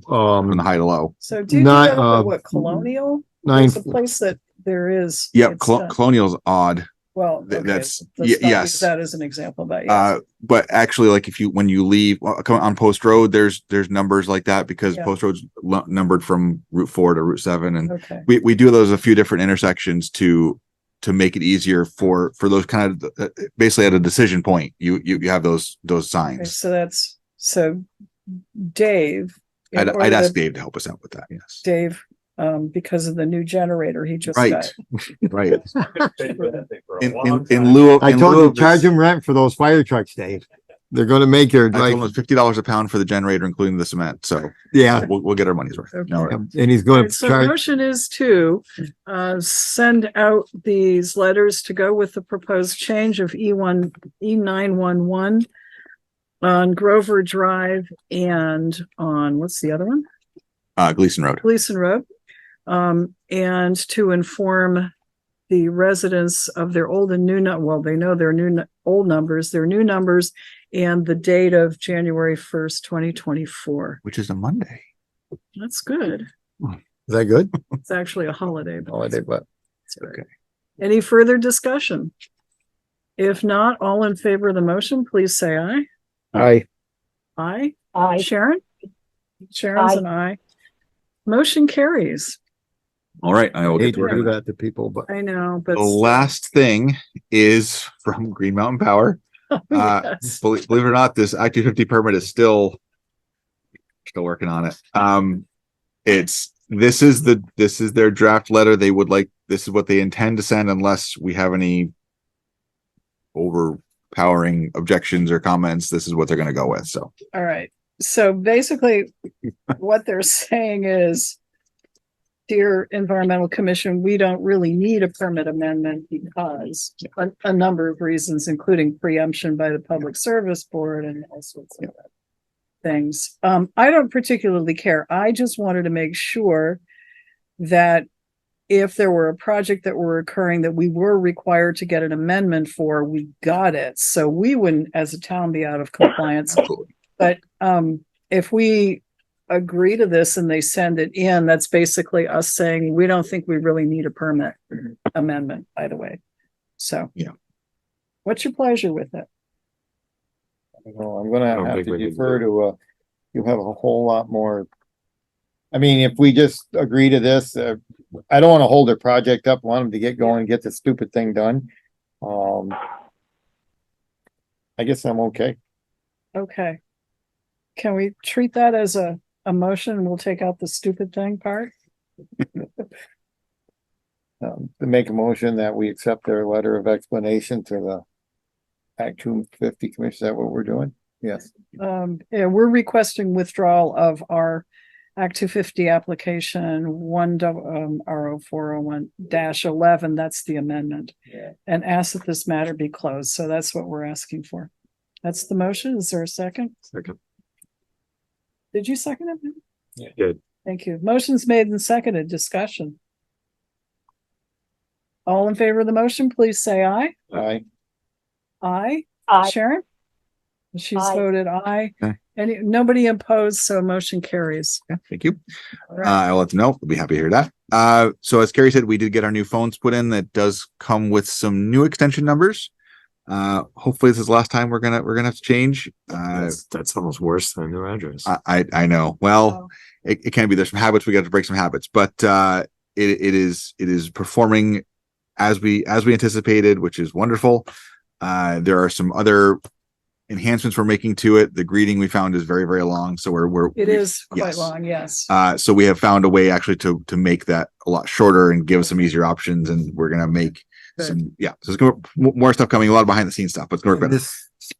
from the high to low. So do you do that at what Colonial? There's a place that there is. Yep. Colonial's odd. Well, okay, that's let's not yes. use that as an example, but yes. But actually, like when you leave on Post Road, there's numbers like that because Post Road's numbered from Route 4 to Route 7, and we do those a few different intersections to make it easier for those kind of basically at a decision point. You have those signs. Okay, so Dave. I'd ask Dave to help us out with that. Yes, Dave. Because of the new generator he just got. Right. in lieu of, I told you, charge them rent for those fire trucks, Dave. They're going to make your like $50 a pound for the generator, including the cement. So yeah, we'll get our money's worth. Okay. No, and he's going to so the motion is to send out these letters to go with the proposed change of E911 on Grover Drive and on what's the other one? Gleason Road. And to inform the residents of their old and new, well, they know their old numbers, their new numbers, and the date of January 1st, 2024. Which is a Monday. That's good. Is that good? It's actually a holiday. But it's okay. Any further discussion? If not, all in favor of the motion, please say aye. Aye. Aye. Aye. Sharon's an aye. Motion carries. All right, I will hate to do that to people, but I know. But the last thing is from Green Mountain Power. Yes. Believe it or not, this Act 250 permit is still working on it. This is their draft letter. They would like, this is what they intend to send unless we have any overpowering objections or comments. This is what they're going to go with. So all right. So basically what they're saying is, dear Environmental Commission, we don't really need a permit amendment because a number of reasons, including preemption by the Public Service Board and all sorts of things. I don't particularly care. I just wanted to make sure that if there were a project that were occurring that we were required to get an amendment for, we got it. So we wouldn't, as a town, be out of compliance. But if we agree to this and they send it in, that's basically us saying we don't think we really need a permit amendment, by the way. So yeah, what's your pleasure with it? I'm gonna have to defer to you have a whole lot more. I mean, if we just agree to this, I don't want to hold their project up, want them to get going and get the stupid thing done. I guess I'm okay. Okay. Can we treat that as a motion and we'll take out the stupid thing part? To make a motion that we accept their letter of explanation to the Act 250 Commission. Is that what we're doing? Yes. Yeah, we're requesting withdrawal of our Act 250 application 1R0401-11. That's the amendment. Yeah. And ask that this matter be closed. So that's what we're asking for. That's the motion. Is there a second? Second. Did you second it? Yeah. Good. Thank you. Motion's made and seconded. Discussion. All in favor of the motion, please say aye. Aye. Aye. Aye. Sharon? She's Aye. voted aye. Okay. Nobody opposed, so motion carries. Yeah, thank you. All right. I'll let them know. We'll be happy to hear that. So as Carrie said, we did get our new phones put in. That does come with some new extension numbers. Hopefully this is the last time we're gonna have to change. That's almost worse than a new address. I know. Well, it can be. There's some habits we got to break some habits, but it is performing as we anticipated, which is wonderful. There are some other enhancements we're making to it. The greeting we found is very, very long, so It is quite yes. long, yes. So we have found a way actually to make that a lot shorter and give us some easier options, and we're gonna make some so it's gonna more stuff coming, a lot of behind the scenes stuff, but it's gonna work better.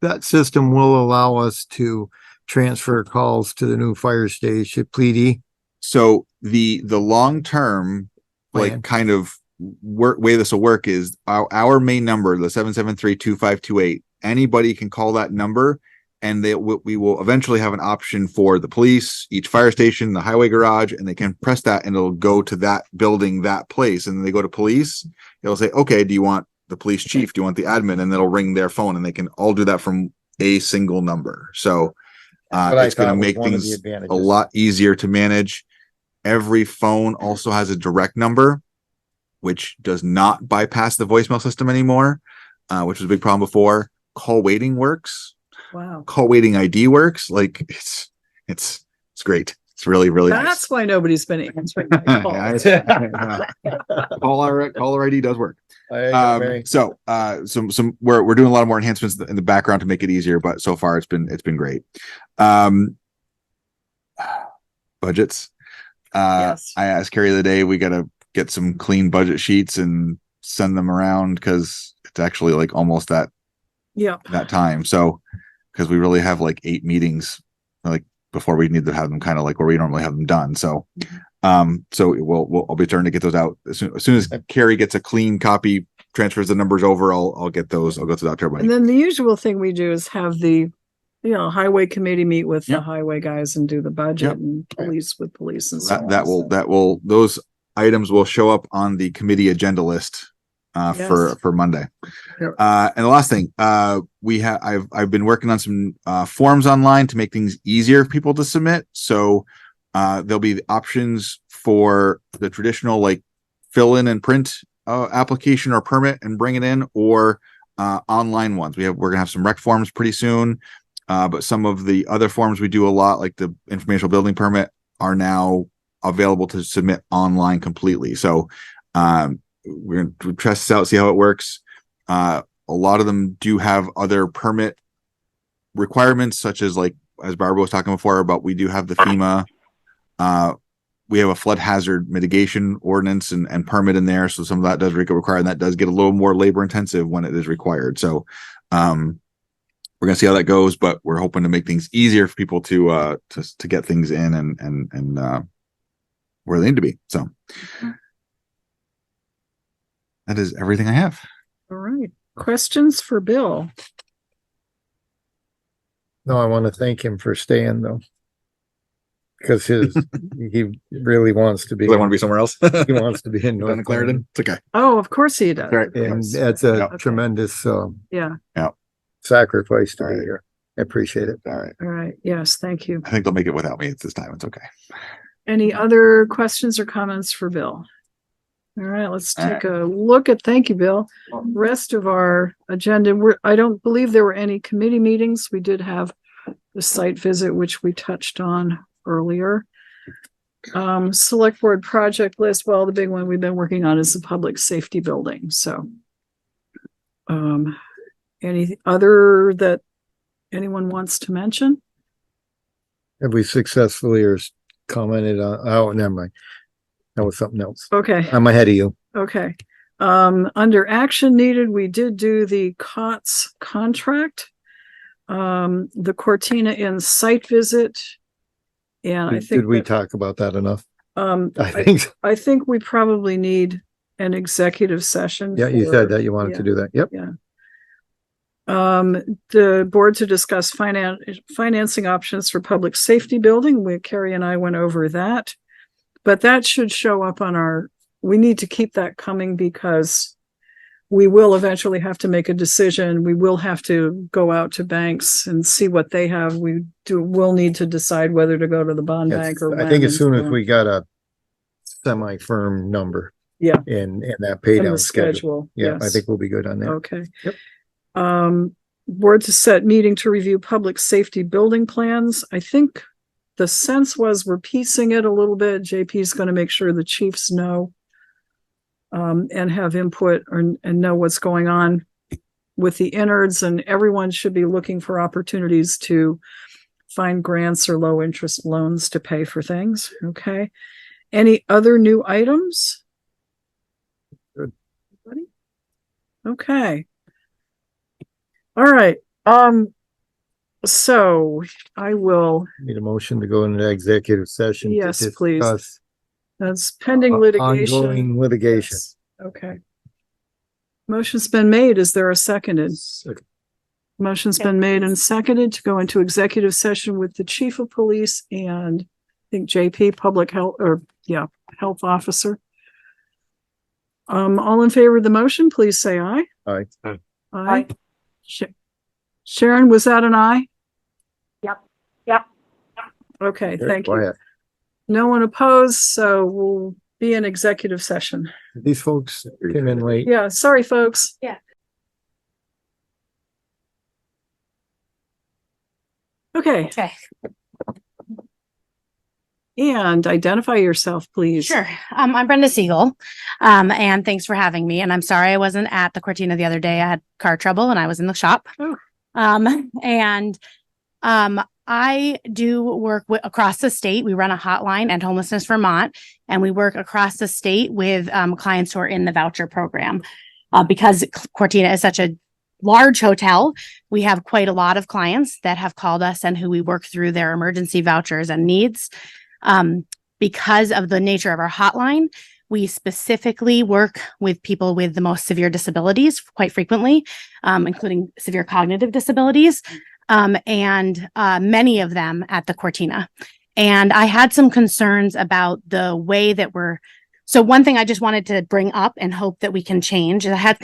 That system will allow us to transfer calls to the new fire station, PD. So the long term, like kind of way this will work is our main number, the 773-2528. Anybody can call that number, and we will eventually have an option for the police, each fire station, the highway garage, and they can press that and it'll go to that building, that place. And then they go to police. It'll say, okay, do you want the police chief? Do you want the admin? And it'll ring their phone, and they can all do that from a single number. So it's going to make things a lot easier to manage. Every phone also has a direct number, which does not bypass the voicemail system anymore, which was a big problem before. Call waiting works. Wow. Call waiting ID works. Like it's great. It's really, really nice. That's why nobody's been answering my calls. Caller ID does work. So we're doing a lot more enhancements in the background to make it easier, but so far it's been great. Budgets. Yes. I asked Carrie the other day, we got to get some clean budget sheets and send them around because it's actually like almost that time. So because we really have like 8 meetings like before we need to have them kind of like where we normally have them done. So I'll be trying to get those out as soon as Carrie gets a clean copy, transfers the numbers over. I'll get those. I'll go through that to everybody. And then the usual thing we do is have the highway committee meet with the highway guys and do the budget and police with police and so on. That will those items will show up on the committee agenda list for Monday. And the last thing, I've been working on some forms online to make things easier for people to submit. So there'll be the options for the traditional like fill in and print application or permit and bring it in, or online ones. We're gonna have some rec forms pretty soon, but some of the other forms we do a lot, like the informational building permit, are now available to submit online completely. So we're going to test this out, see how it works. A lot of them do have other permit requirements, such as like, as Barbara was talking before about, we do have the FEMA, we have a flood hazard mitigation ordinance and permit in there. So some of that does require, and that does get a little more labor intensive when it is required. So we're going to see how that goes, but we're hoping to make things easier for people to get things in and where they need to be. So that is everything I have. All right. Questions for Bill? No, I want to thank him for staying though. Because he really wants to be. I want to be somewhere else. He wants to be in North Clarendon. It's okay. Oh, of course he does. Right. And that's a tremendous sacrifice to be here. I appreciate it. All right. All right. Yes. Thank you. I think they'll make it without me this time. It's okay. Any other questions or comments for Bill? All right, let's take a look at, thank you, Bill. Rest of our agenda. I don't believe there were any committee meetings. We did have the site visit, which we touched on earlier. Select board project list. Well, the big one we've been working on is the public safety building. So, any other that anyone wants to mention? Have we successfully or commented on? Oh, never mind. That was something else. Okay. I'm ahead of you. Okay. Under action needed, we did do the COTS contract, the Cortina Inn site visit. And I think did we talk about that enough? I think we probably need an executive session. Yeah, you said that you wanted to do that. Yep. Yeah. The board to discuss financing options for public safety building. Kari and I went over that. But that should show up on we need to keep that coming because we will eventually have to make a decision. We will have to go out to banks and see what they have. We'll need to decide whether to go to the bond Yes, bank or I when think as and soon so as on. we got a semi-firm number. Yeah. And that pay And the down schedule. schedule, Yeah, I yes. think we'll be good on that. Okay. Yep. Board to set meeting to review public safety building plans. I think the sense was we're piecing it a little bit. JP is going to make sure the chiefs know and have input and know what's going on with the innards, and everyone should be looking for opportunities to find grants or low interest loans to pay for things. Okay. Any other new items? Good. Okay. All right. So I will. Need a motion to go into executive session. Yes, to please. discuss That's pending litigation. Ongoing litigation. Yes. Okay. Motion's been made. Is there a seconded? Motion's been made and seconded to go into executive session with the chief of police and I think JP, public health, health officer. All in favor of the motion, please say aye. Aye. Aye. Sharon, was that an aye? Yep. Okay, Here, thank go you. ahead. No one opposed, so we'll be in executive session. These folks came in late. Yeah, sorry, folks. Yeah. Okay. And identify yourself, please. Sure. I'm Brenda Siegel. And thanks for having me. And I'm sorry I wasn't at the Cortina the other day. I had car trouble and I was in the shop. I do work across the state. We run a hotline and Homelessness Vermont, and we work across the state with clients who are in the voucher program. Because Cortina is such a large hotel, we have quite a lot of clients that have called us and who we work through their emergency vouchers and needs. Because of the nature of our hotline, we specifically work with people with the most severe disabilities quite frequently, including severe cognitive disabilities, and many of them at the Cortina. And I had some concerns about the way that so one thing I just wanted to bring up and hope that we can change is I had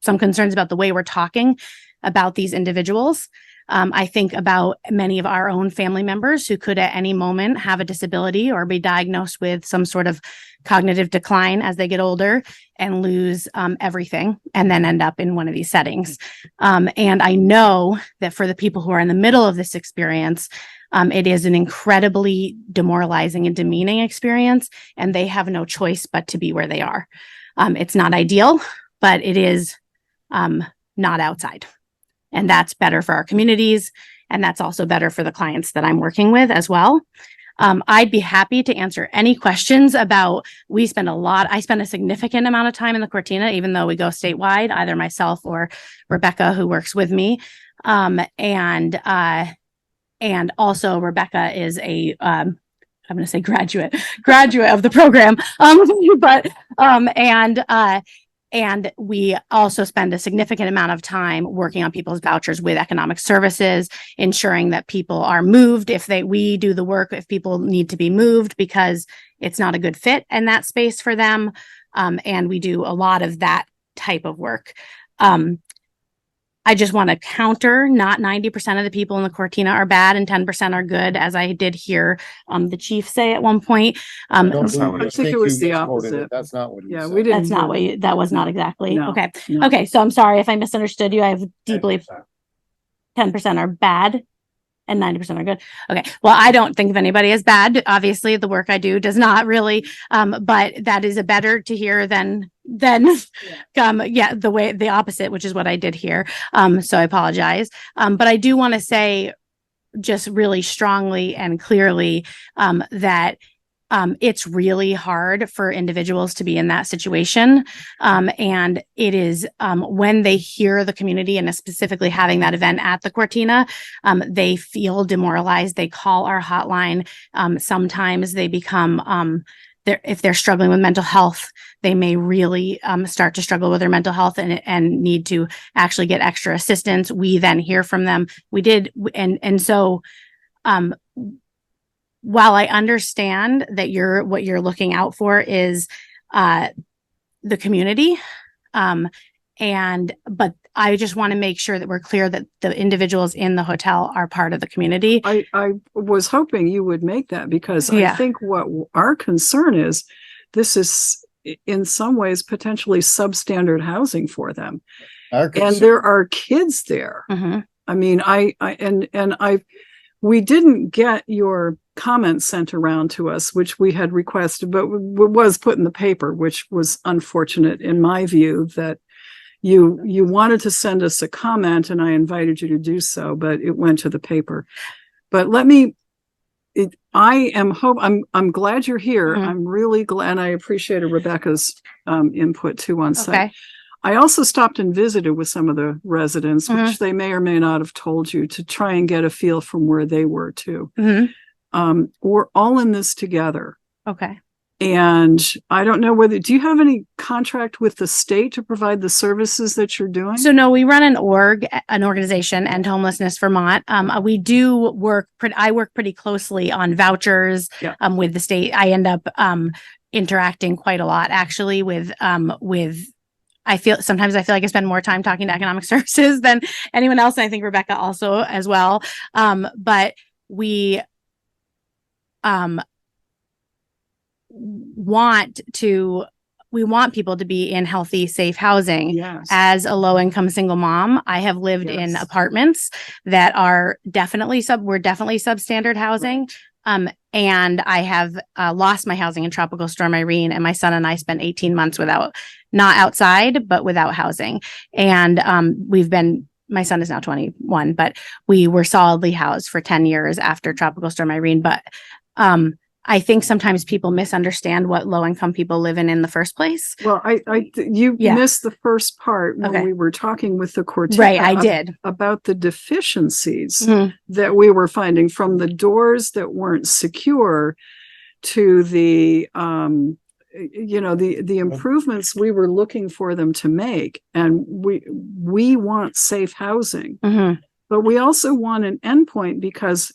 some concerns about the way we're talking about these individuals. I think about many of our own family members who could at any moment have a disability or be diagnosed with some sort of cognitive decline as they get older and lose everything and then end up in one of these settings. And I know that for the people who are in the middle of this experience, it is an incredibly demoralizing and demeaning experience, and they have no choice but to be where they are. It's not ideal, but it is not outside. And that's better for our communities. And that's also better for the clients that I'm working with as well. I'd be happy to answer any questions about, I spend a significant amount of time in the Cortina, even though we go statewide, either myself or Rebecca, who works with me. And also Rebecca is I'm going to say graduate of the program. And we also spend a significant amount of time working on people's vouchers with economic services, ensuring that people are moved we do the work if people need to be moved because it's not a good fit in that space for them. And we do a lot of that type of work. I just want to counter, not 90% of the people in the Cortina are bad and 10% are good, as I did hear the chief say at one point. I think it was the opposite. That's not what he said. We didn't. That's not what that was not exactly. No, okay. no. Okay. So I'm sorry if I misunderstood you. I have 10% are bad and 90% are good. Okay. Well, I don't think of anybody as bad. Obviously, the work I do does not really, but that is a better to hear than the opposite, which is what I did here. So I apologize. But I do want to say just really strongly and clearly that it's really hard for individuals to be in that situation. And it is when they hear the community and specifically having that event at the Cortina, they feel demoralized. They call our hotline. Sometimes they become, if they're struggling with mental health, they may really start to struggle with their mental health and need to actually get extra assistance. We then hear from them. So while I understand that what you're looking out for is the community, But I just want to make sure that we're clear that the individuals in the hotel are part of the community. I was hoping you would make that, because I Yeah. think what our concern is, this is in some ways potentially substandard housing for them. And there are kids there. Mm-hmm. I mean, we didn't get your comments sent around to us, which we had requested, but was put in the paper, which was unfortunate in my view, that you wanted to send us a comment and I invited you to do so, but it went to the paper. But I'm glad you're here. Mm-hmm. I'm really glad. And I appreciated Rebecca's input too on site. Okay. I also stopped and visited with some of the residents, Mm-hmm. which they may or may not have told you, to try and get a feel from where they were too. Mm-hmm. We're all in this together. Okay. And I don't know do you have any contract with the state to provide the services that you're doing? So no, we run an organization, End Homelessness Vermont. We do work, I work pretty closely on vouchers with the state. I end up interacting quite a lot actually with sometimes I feel like I spend more time talking to economic services than anyone else. And I think Rebecca also as well. But we want people to be in healthy, safe housing. Yes. As a low income single mom, I have lived in apartments that are definitely substandard housing. And I have lost my housing in Tropical Storm Irene, and my son and I spent 18 months not outside, but without housing. And my son is now 21, but we were solidly housed for 10 years after Tropical Storm Irene. But I think sometimes people misunderstand what low income people live in the first place. Well, you missed the first part when we were talking with the Cortina. Right, I did. About the deficiencies Mm-hmm. that we were finding, from the doors that weren't secure to the improvements we were looking for them to make. And we want safe housing, mm-hmm. but we also want an endpoint, because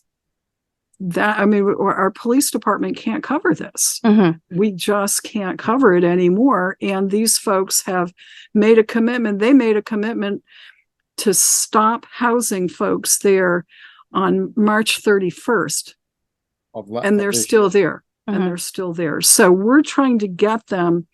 our police department can't cover this. Mm-hmm. We just can't cover it anymore. And these folks have made a commitment. They made a commitment to stop housing folks there on March 31st. And they're still there. Mm-hmm. And they're still there. So we're trying to get them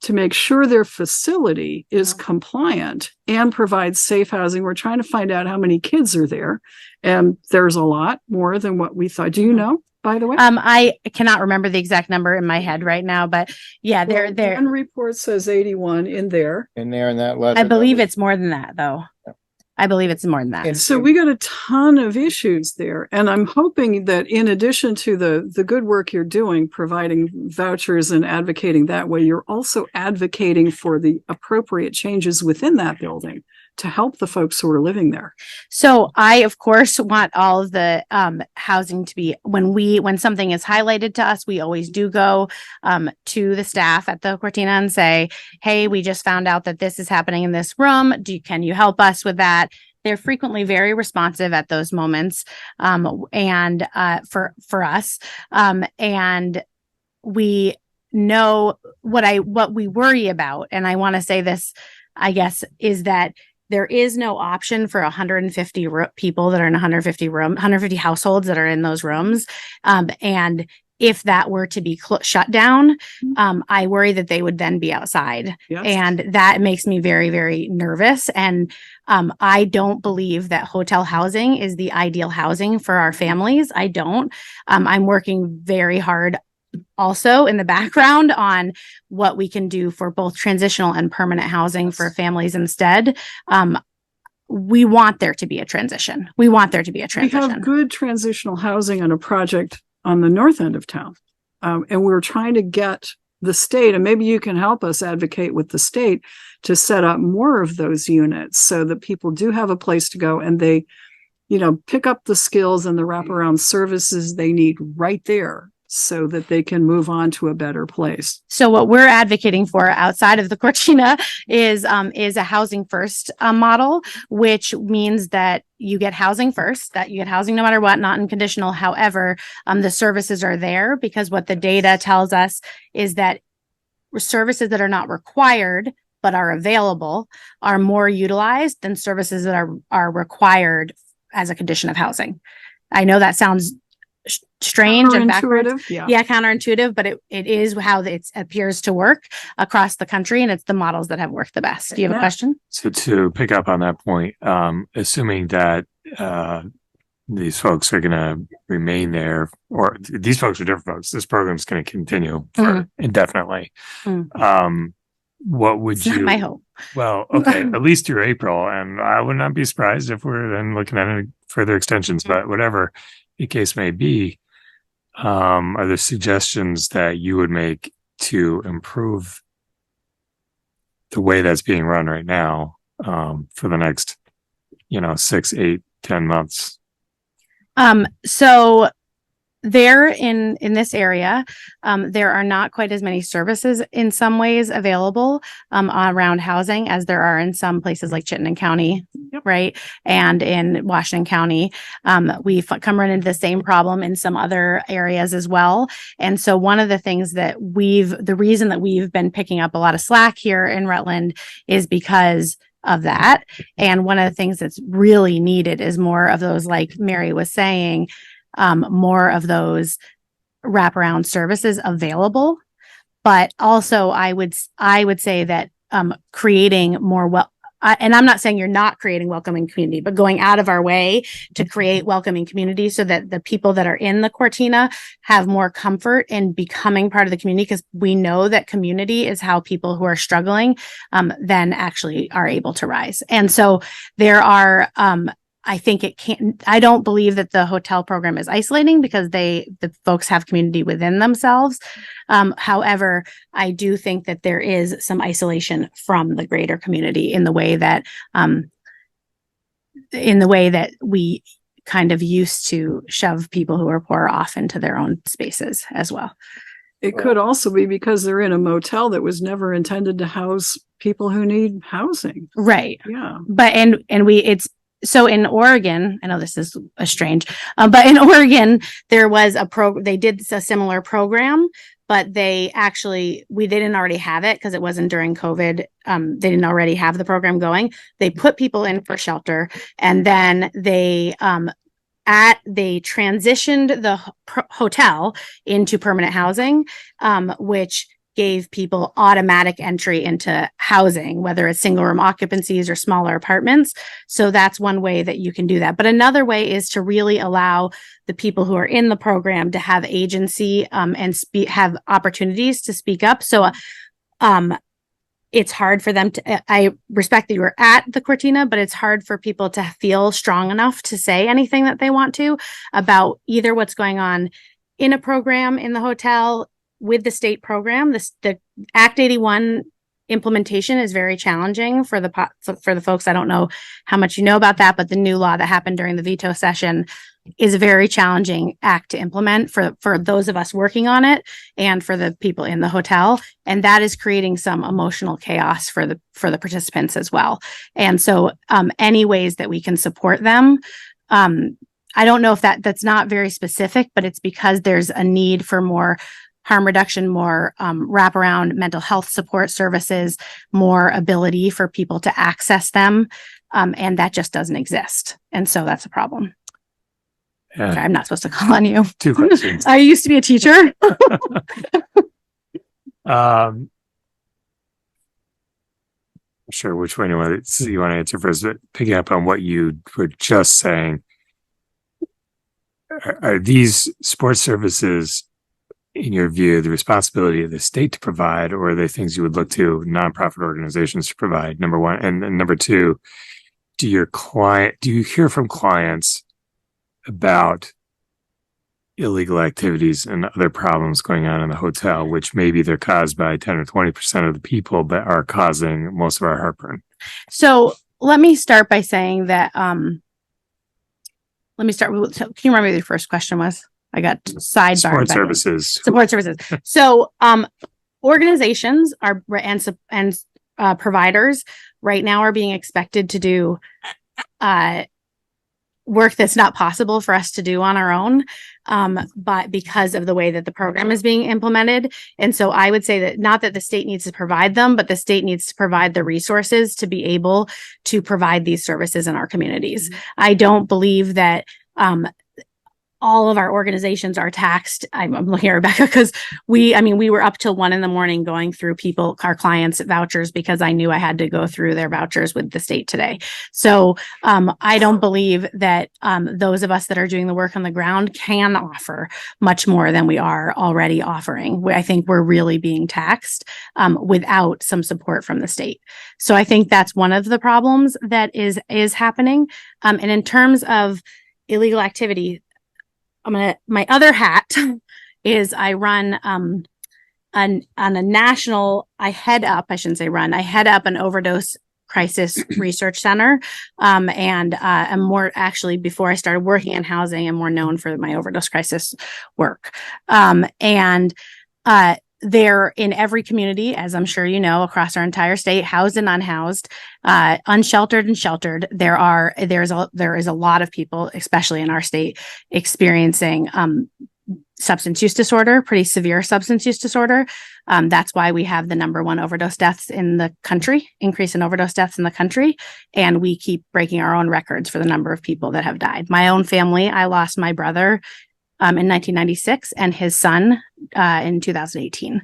to make sure their facility is compliant and provides safe housing. We're trying to find out how many kids are there. And there's a lot more than what we thought. Do you know, by the way? I cannot remember the exact number in my head right now, but yeah, they're one report says 81 in there. In that letter. I believe it's more than that though. I believe it's more than that. And so we got a ton of issues there. And I'm hoping that in addition to the good work you're doing, providing vouchers and advocating that way, you're also advocating for the appropriate changes within that building to help the folks who are living there. So I, of course, want all of the housing to be, when something is highlighted to us, we always do go to the staff at the Cortina and say, hey, we just found out that this is happening in this room. Can you help us with that? They're frequently very responsive at those moments. And for us, and we know what we worry about. And I want to say this, I guess, is that there is no option for 150 people that are in 150 households that are in those rooms. And if that were to be shut down, I worry that they would then be outside. Yes. And that makes me very, very nervous. And I don't believe that hotel housing is the ideal housing for our families. I don't. I'm working very hard also in the background on what we can do for both transitional and permanent housing for families instead. We want there to be a transition. We have good transitional housing on a project on the north end of town. And we're trying to get the state, and maybe you can help us advocate with the state to set up more of those units so that people do have a place to go and they, pick up the skills and the wraparound services they need right there, so that they can move on to a better place. So what we're advocating for outside of the Cortina is a housing first model, which means that you get housing first, that you get housing no matter what, not unconditional. However, the services are there, because what the data tells us is that services that are not required but are available are more utilized than services that are required as a condition of housing. I know that sounds strange and backwards. Counterintuitive, Yeah, counterintuitive, but it is how it appears to work across the country, and it's the models that have worked the best. Do you have a question? So to pick up on that point, assuming that these folks are going to remain there, or these folks are different folks, this program's going to continue for indefinitely. What would It's not my hope. Well, okay, at least through April, and I would not be surprised if we're then looking at any further extensions, but whatever the case may be, are there suggestions that you would make to improve the way that's being run right now, for the next, 6, 8, 10 months? So there in this area, there are not quite as many services in some ways available around housing as there are in some places like Chittenden County, right? And in Washington County. We've come run into the same problem in some other areas as well. And so one of the things that the reason that we've been picking up a lot of slack here in Rutland is because of that. And one of the things that's really needed is more of those, like Mary was saying, more of those wraparound services available. But also I would say that creating more and I'm not saying you're not creating welcoming community, but going out of our way to create welcoming community so that the people that are in the Cortina have more comfort in becoming part of the community, because we know that community is how people who are struggling then actually are able to rise. And so there are I don't believe that the hotel program is isolating because the folks have community within themselves. However, I do think that there is some isolation from the greater community in the way that we kind of used to shove people who are poor off into their own spaces as well. It could also be because they're in a motel that was never intended to house people who need housing. Right. Yeah. But so in Oregon, I know this is a strange, but in Oregon, there was they did a similar program, but they didn't already have it because it wasn't during COVID. They didn't already have the program going. They put people in for shelter, and then they transitioned the hotel into permanent housing, which gave people automatic entry into housing, whether it's single room occupancies or smaller apartments. So that's one way that you can do that. But another way is to really allow the people who are in the program to have agency and have opportunities to speak up. So it's hard for them I respect that you were at the Cortina, but it's hard for people to feel strong enough to say anything that they want to about either what's going on in a program in the hotel with the state program. The Act 81 implementation is very challenging for the folks. I don't know how much you know about that, but the new law that happened during the veto session is a very challenging act to implement for those of us working on it and for the people in the hotel. And that is creating some emotional chaos for the participants as well. And so any ways that we can support them, I don't know if that's not very specific, but it's because there's a need for more harm reduction, more wraparound mental health support services, more ability for people to access them. And that just doesn't exist. And so that's a problem. Yeah. Sorry, I'm not supposed to call on you. 2 questions. I used to be a teacher. I'm sure which one you want to answer first, but picking up on what you were just saying, are these sports services, in your view, the responsibility of the state to provide, or are they things you would look to nonprofit organizations to provide? Number one. And number two, do you hear from clients about illegal activities and other problems going on in the hotel, which maybe they're caused by 10 or 20% of the people that are causing most of our heartburn? So let me start by saying that, can you remember what your first question was? I got sidebarred. Support services. Support services. So, organizations and providers right now are being expected to do work that's not possible for us to do on our own. but because of the way that the program is being implemented. And so I would say that not that the state needs to provide them, but the state needs to provide the resources to be able to provide these services in our communities. I don't believe that all of our organizations are taxed. I'm looking at Rebecca because we were up till 1 a.m. going through our clients' vouchers because I knew I had to go through their vouchers with the state today. So I don't believe that those of us that are doing the work on the ground can offer much more than we are already offering. I think we're really being taxed without some support from the state. So I think that's one of the problems that is happening. And in terms of illegal activity, my other hat is I run on a national, I head up an overdose crisis research center. And I'm more actually, before I started working in housing, I'm more known for my overdose crisis work. They're in every community, as I'm sure you know, across our entire state, housed and unhoused, unsheltered and sheltered. There is a lot of people, especially in our state, experiencing substance use disorder, pretty severe substance use disorder. That's why we have the #1 overdose deaths in the country, increase in overdose deaths in the country. And we keep breaking our own records for the number of people that have died. My own family, I lost my brother in 1996 and his son in 2018,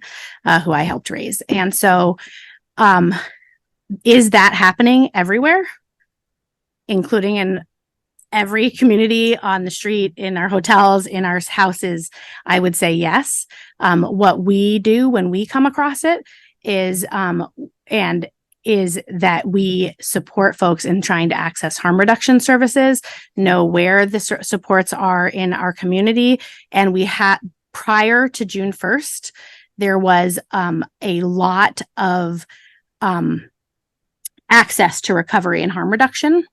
who I helped raise. And so is that happening everywhere, including in every community, on the street, in our hotels, in our houses? I would say yes. What we do when we come across it is that we support folks in trying to access harm reduction services, know where the supports are in our community. And we had, prior to June 1st, there was a lot of access to recovery and harm reduction.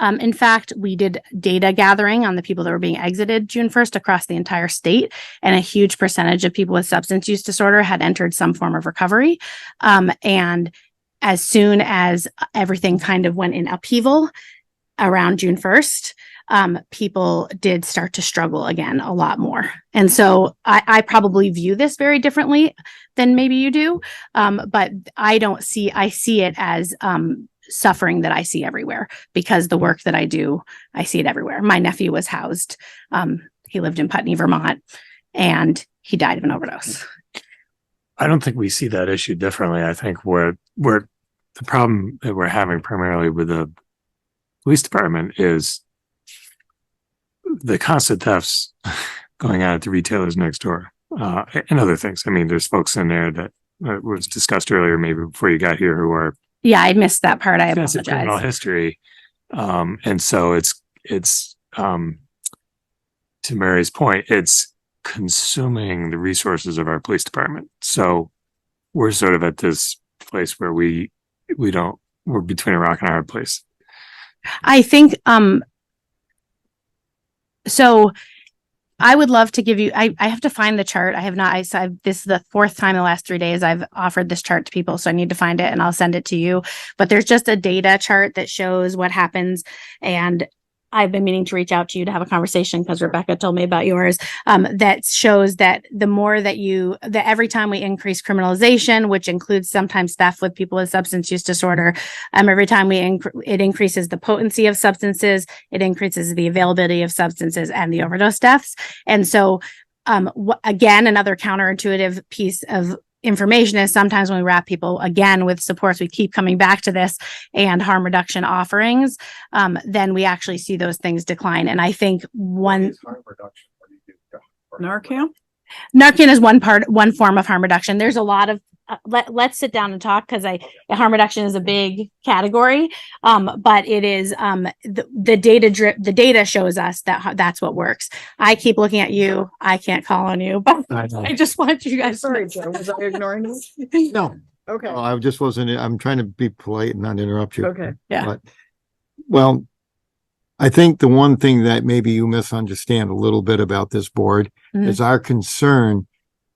In fact, we did data gathering on the people that were being exited June 1st across the entire state, and a huge percentage of people with substance use disorder had entered some form of recovery. And as soon as everything kind of went in upheaval around June 1st, people did start to struggle again a lot more. And so I probably view this very differently than maybe you do. But I see it as suffering that I see everywhere, because the work that I do, I see it everywhere. My nephew was housed. He lived in Putney, Vermont, and he died of an overdose. I don't think we see that issue differently. I think we're the problem that we're having primarily with the police department is the constant thefts going on at the retailers next door, and other things. I mean, there's folks in there that was discussed earlier, maybe before you got here, who are I missed that part. I apologize. Criminal history, and so it's to Mary's point, it's consuming the resources of our police department. So we're sort of at this place where we're between a rock and a hard place. I think, so I would love to give you, I have to find the chart. I have not, this is the 4th time in the last 3 days I've offered this chart to people. So I need to find it and I'll send it to you. But there's just a data chart that shows what happens. And I've been meaning to reach out to you to have a conversation because Rebecca told me about yours, that shows that the more that every time we increase criminalization, which includes sometimes theft with people with substance use disorder, every time it increases the potency of substances, it increases the availability of substances and the overdose deaths. And so, again, another counterintuitive piece of information is sometimes when we wrap people again with supports, we keep coming back to this and harm reduction offerings, then we actually see those things decline. And I think Narcan is one form of harm reduction. There's a lot of let's sit down and talk, because harm reduction is a big category. But it is the data shows us that that's what works. I keep looking at you. I can't call on you, but I just want you guys. Sorry, Joe. Was I ignoring this? No. Okay. I just wasn't, I'm trying to be polite and not interrupt you. Okay. Yeah. But, well, I think the one thing that maybe you misunderstand a little bit about this board is our concern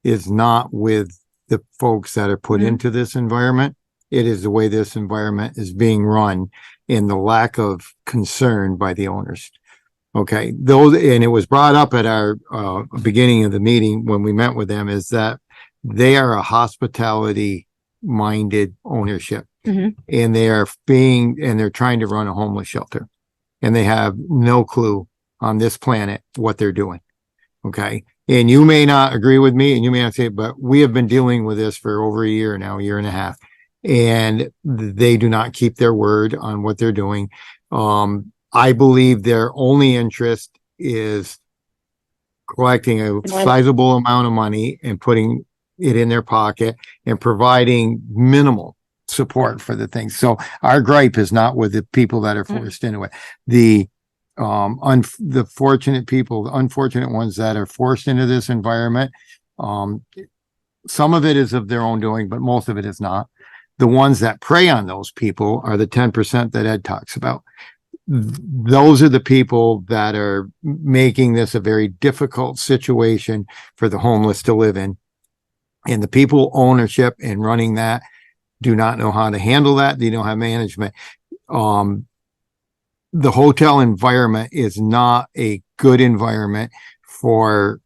is not with the folks that are put into this environment. It is the way this environment is being run and the lack of concern by the owners. Okay, those, and it was brought up at our beginning of the meeting when we met with them, is that they are a hospitality minded ownership. And they are and they're trying to run a homeless shelter. And they have no clue on this planet what they're doing. Okay. And you may not agree with me and you may not say it, but we have been dealing with this for over a year now, a year and a half. And they do not keep their word on what they're doing. I believe their only interest is collecting a sizable amount of money and putting it in their pocket and providing minimal support for the thing. So our gripe is not with the people that are forced into it. The fortunate people, the unfortunate ones that are forced into this environment, some of it is of their own doing, but most of it is not. The ones that prey on those people are the 10% that Ed talks about. Those are the people that are making this a very difficult situation for the homeless to live in. And the people ownership and running that do not know how to handle that. They don't have management. The hotel environment is not a good environment for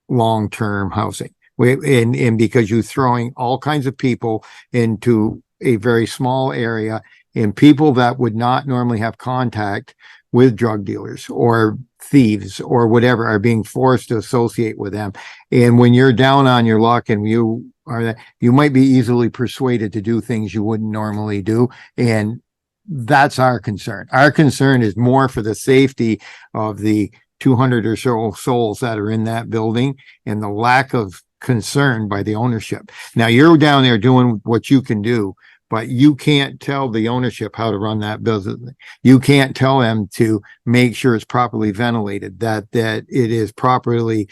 long-term housing. And because you're throwing all kinds of people into a very small area, and people that would not normally have contact with drug dealers or thieves or whatever are being forced to associate with them. And when you're down on your luck and you might be easily persuaded to do things you wouldn't normally do. And that's our concern. Our concern is more for the safety of the 200 or so souls that are in that building and the lack of concern by the ownership. Now you're down there doing what you can do, but you can't tell the ownership how to run that business. You can't tell them to make sure it's properly ventilated, that it is properly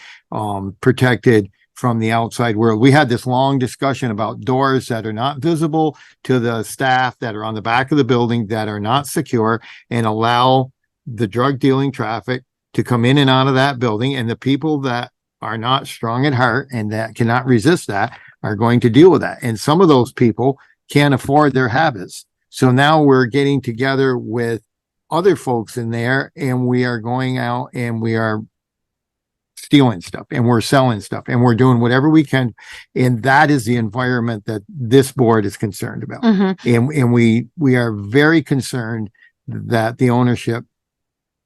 protected from the outside world. We had this long discussion about doors that are not visible to the staff that are on the back of the building that are not secure and allow the drug dealing traffic to come in and out of that building. And the people that are not strong at heart and that cannot resist that are going to deal with that. And some of those people can't afford their habits. So now we're getting together with other folks in there and we are going out and we are stealing stuff and we're selling stuff and we're doing whatever we can. And that is the environment that this board is concerned about. And we are very concerned that the ownership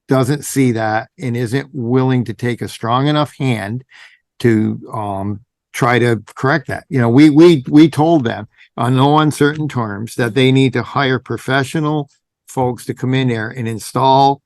doesn't see that and isn't willing to take a strong enough hand to try to correct that. You know, we told them on no uncertain terms that they need to hire professional folks to come in there and install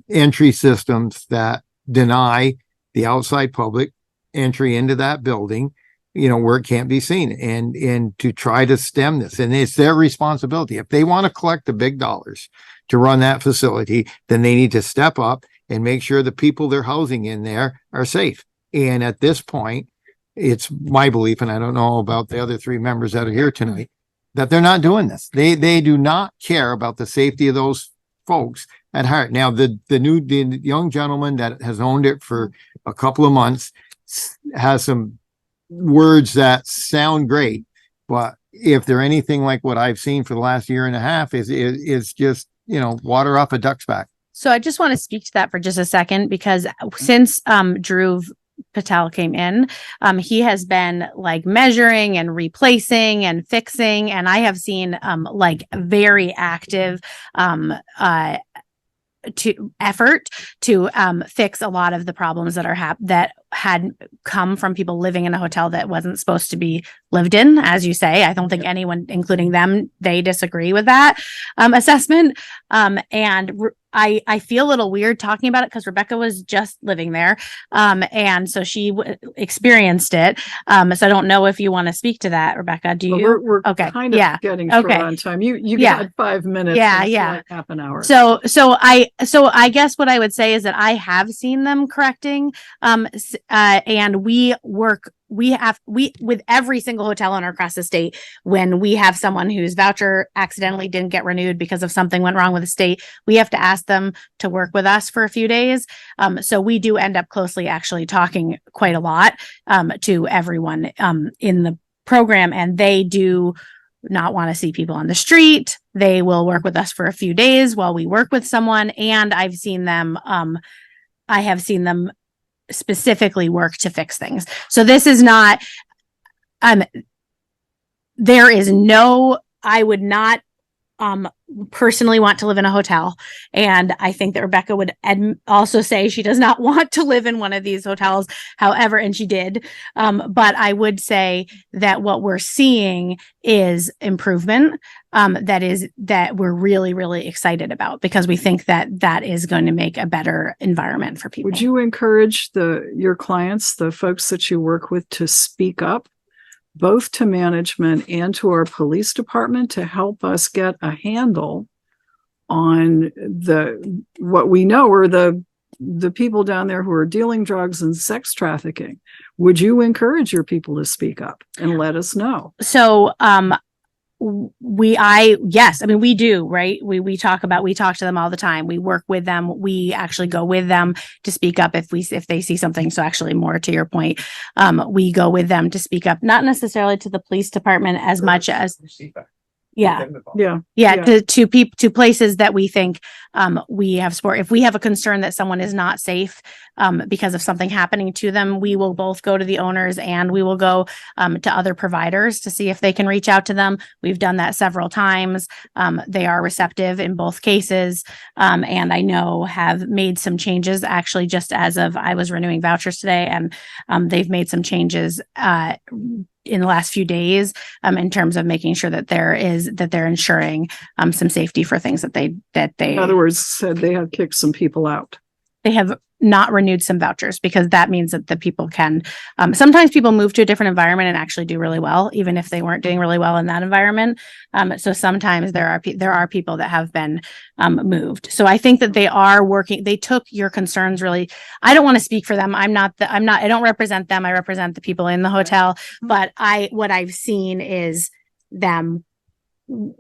entry systems that deny the outside public entry into that building, you know, where it can't be seen, and to try to stem this. And it's their responsibility. If they want to collect the big dollars to run that facility, then they need to step up and make sure the people they're housing in there are safe. And at this point, it's my belief, and I don't know about the other three members that are here tonight, that they're not doing this. They do not care about the safety of those folks at heart. Now, the young gentleman that has owned it for a couple of months has some words that sound great, but if they're anything like what I've seen for the last year and a half, is just, you know, water off a duck's back. So I just want to speak to that for just a second, because since Dhruv Patel came in, he has been like measuring and replacing and fixing, and I have seen like very active effort to fix a lot of the problems that that had come from people living in a hotel that wasn't supposed to be lived in, as you say. I don't think anyone, including them, they disagree with that assessment. And I feel a little weird talking about it because Rebecca was just living there. And so she experienced it. So I don't know if you want to speak to that, Rebecca. Do you? We're okay. kind of getting short on time. You got 5 minutes. Yeah. Half an hour. So I guess what I would say is that I have seen them correcting, and we with every single hotel owner across the state, when we have someone whose voucher accidentally didn't get renewed because of something went wrong with the state, we have to ask them to work with us for a few days. So we do end up closely actually talking quite a lot to everyone in the program, and they do not want to see people on the street. They will work with us for a few days while we work with someone. And I have seen them specifically work to fix things. So this is not, there is no, I would not personally want to live in a hotel. And I think that Rebecca would also say she does not want to live in one of these hotels. However, and she did. But I would say that what we're seeing is improvement that we're really, really excited about, because we think that is going to make a better environment for people. Would you encourage your clients, the folks that you work with, to speak up, both to management and to our police department, to help us get a handle on what we know are the people down there who are dealing drugs and sex trafficking? Would you encourage your people to speak up and let us know? So, yes, I mean, we do, right? We talk to them all the time. We work with them. We actually go with them to speak up if they see something. So actually, more to your point, we go with them to speak up, not necessarily to the police department as much as, to places that we think we have support. If we have a concern that someone is not safe because of something happening to them, we will both go to the owners and we will go to other providers to see if they can reach out to them. We've done that several times. They are receptive in both cases, and I know have made some changes actually just as of I was renewing vouchers today, and they've made some changes in the last few days in terms of making sure that they're ensuring some safety for things that they in other words, said they have kicked some people out. They have not renewed some vouchers, because that means that the people can sometimes people move to a different environment and actually do really well, even if they weren't doing really well in that environment. So sometimes there are people that have been moved. So I think that they are working. They took your concerns really. I don't want to speak for them. I don't represent them. I represent the people in the hotel. But what I've seen is them.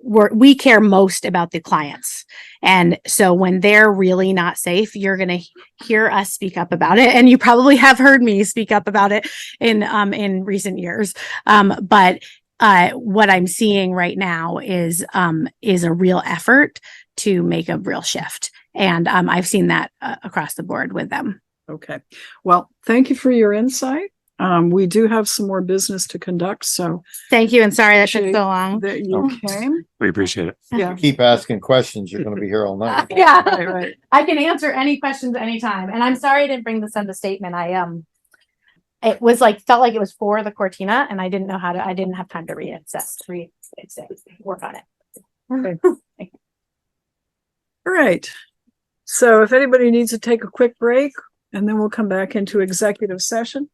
We care most about the clients. And so when they're really not safe, you're going to hear us speak up about it. And you probably have heard me speak up about it in recent years. But what I'm seeing right now is a real effort to make a real shift. And I've seen that across the board with them. Okay. Well, thank you for your insight. We do have some more business to conduct, so thank you, and sorry that took so long. That you came. We appreciate it. Yeah. Keep asking questions. You're going to be here all night. Yeah, right. I can answer any questions anytime. And I'm sorry I didn't bring this in the statement. It was felt like it was for the Cortina, and I didn't have time to read it. So work on it. Okay. All right. So if anybody needs to take a quick break, and then we'll come back into executive session.